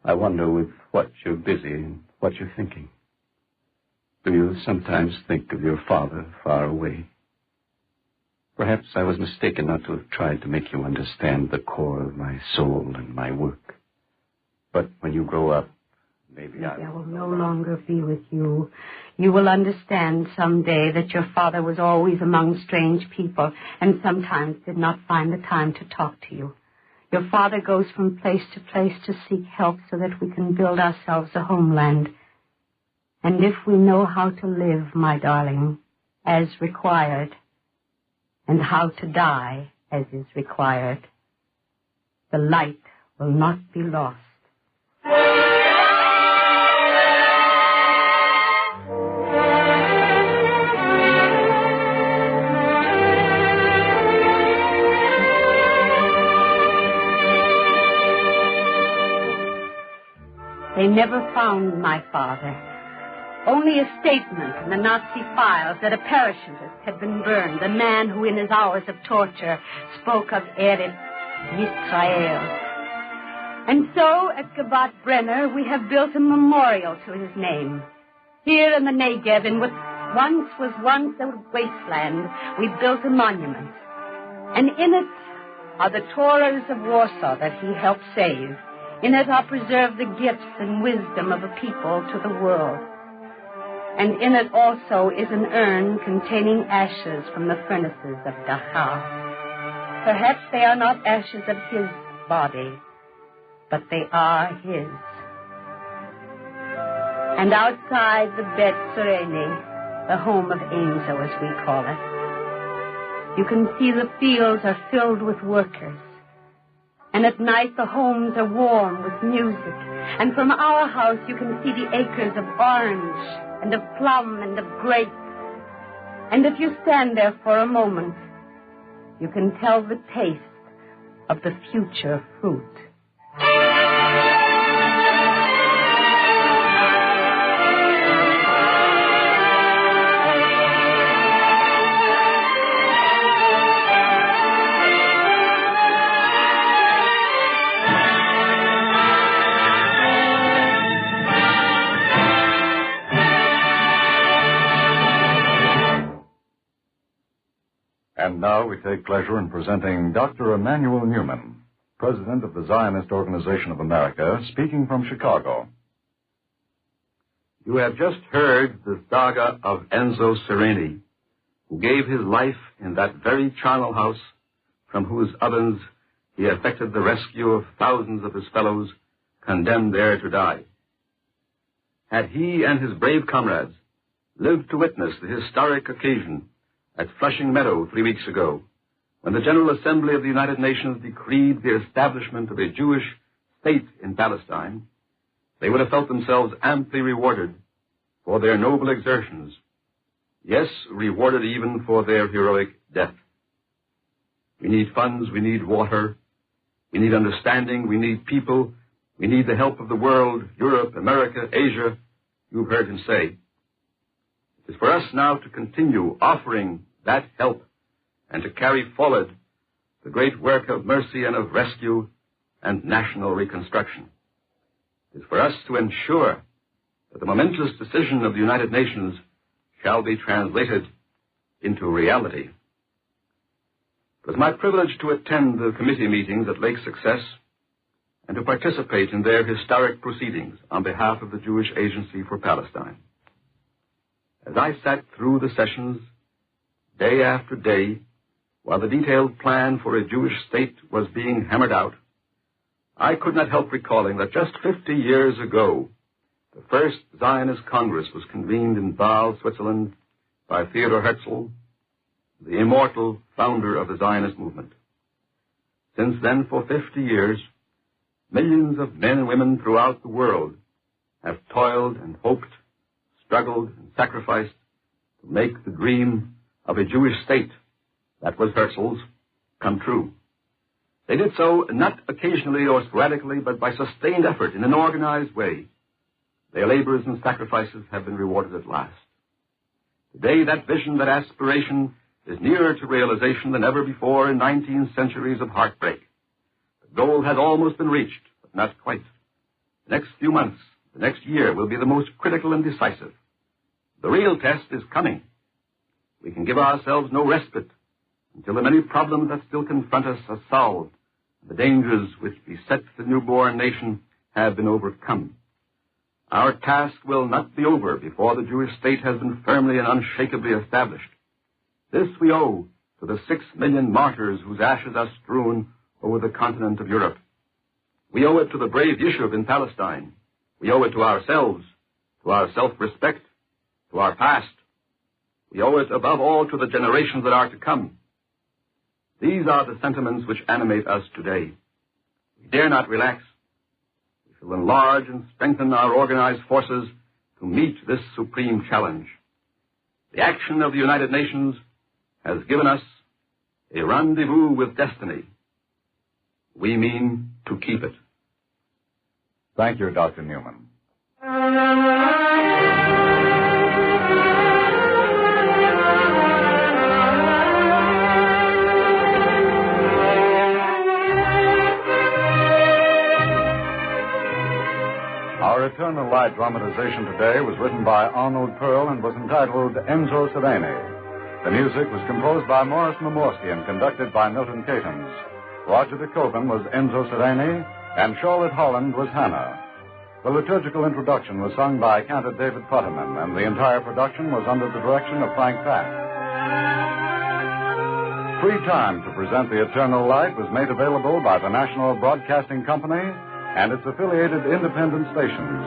I wonder with what you're busy and what you're thinking. Do you sometimes think of your father far away? Perhaps I was mistaken not to have tried to make you understand the core of my soul and my work. But when you grow up, maybe I will no longer be with you. You will understand someday that your father was always among strange people and sometimes did not find the time to talk to you. Your father goes from place to place to seek help so that we can build ourselves a homeland. And if we know how to live, my darling, as required, and how to die as is required, the light will not be lost. They never found my father. Only a statement in the Nazi files that a parachutist had been burned, a man who in his hours of torture spoke of Eretz Yisrael. And so at Gabat Brenner we have built a memorial to his name. Here in the Negev, in what once was a wasteland, we built a monument. And in it are the Torahs of Warsaw that he helped save. In it are preserved the gifts and wisdom of a people to the world. And in it also is an urn containing ashes from the furnaces of Dachau. Perhaps they are not ashes of his body, but they are his. And outside the Bet Sereni, the home of Enzo as we call it, you can see the fields are filled with workers. And at night the homes are warm with music. And from our house you can see the acres of orange and of plum and of grape. And if you stand there for a moment, you can tell the taste of the future fruit. And now we take pleasure in presenting Dr. Emanuel Newman, President of the Zionist Organization of America, speaking from Chicago. You have just heard the saga of Enzo Sereni, who gave his life in that very charnel house from whose ovens he effected the rescue of thousands of his fellows condemned there to die. Had he and his brave comrades lived to witness the historic occasion at Flushing Meadow 3 weeks ago, when the General Assembly of the United Nations decreed the establishment of a Jewish state in Palestine, they would have felt themselves amply rewarded for their noble exertions, yes, rewarded even for their heroic death. We need funds, we need water, we need understanding, we need people, we need the help of the world, Europe, America, Asia, you've heard him say. It is for us now to continue offering that help and to carry forward the great work of mercy and of rescue and national reconstruction. It is for us to ensure that the momentous decision of the United Nations shall be translated into reality. It was my privilege to attend the committee meetings at Lake Success and to participate in their historic proceedings on behalf of the Jewish Agency for Palestine. As I sat through the sessions day after day while the detailed plan for a Jewish state was being hammered out, I could not help recalling that just 50 years ago, the first Zionist Congress was convened in Basel, Switzerland, by Theodor Herzl, the immortal founder of the Zionist movement. Since then, for 50 years, millions of men and women throughout the world have toiled and hoped, struggled and sacrificed to make the dream of a Jewish state, that was Herzl's, come true. They did so not occasionally or sporadically, but by sustained effort in an organized way. Their labors and sacrifices have been rewarded at last. Today, that vision, that aspiration, is nearer to realization than ever before in 19 centuries of heartbreak. The goal has almost been reached, but not quite. The next few months, the next year, will be the most critical and decisive. The real test is coming. We can give ourselves no respite until the many problems that still confront us are solved, and the dangers which beset the newborn nation have been overcome. Our task will not be over before the Jewish state has been firmly and unshakably established. This we owe to the 6 million martyrs whose ashes are strewn over the continent of Europe. We owe it to the brave Yishuv in Palestine. We owe it to ourselves, to our self-respect, to our past. We owe it above all to the generations that are to come. These are the sentiments which animate us today. We dare not relax. We shall enlarge and strengthen our organized forces to meet this supreme challenge. The action of the United Nations has given us a rendezvous with destiny. We mean to keep it. Thank you, Dr. Newman. Our Eternal Light dramatization today was written by Arnold Pearl and was entitled Enzo Sereni. The music was composed by Morris Mimorsky and conducted by Milton Catons. Roger de Koven was Enzo Sereni, and Charlotte Holland was Hannah. The liturgical introduction was sung by Cantor David Potterman, and the entire production was under the direction of Frank Pack. Free time to present the Eternal Light was made available by the National Broadcasting Company and its affiliated independent stations.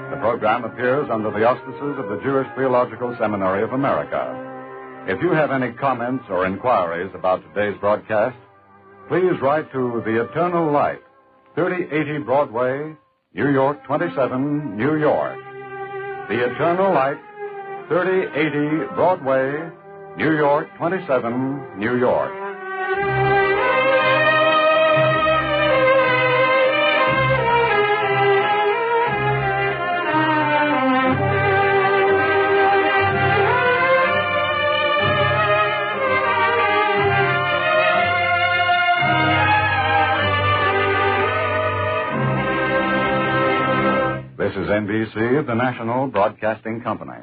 The program appears under the auspices of the Jewish Theological Seminary of America. If you have any comments or inquiries about today's broadcast, please write to The Eternal Light, 3080 Broadway, New York 27, New York. The Eternal Light, 3080 Broadway, New York 27, New York. This is NBC, the National Broadcasting Company.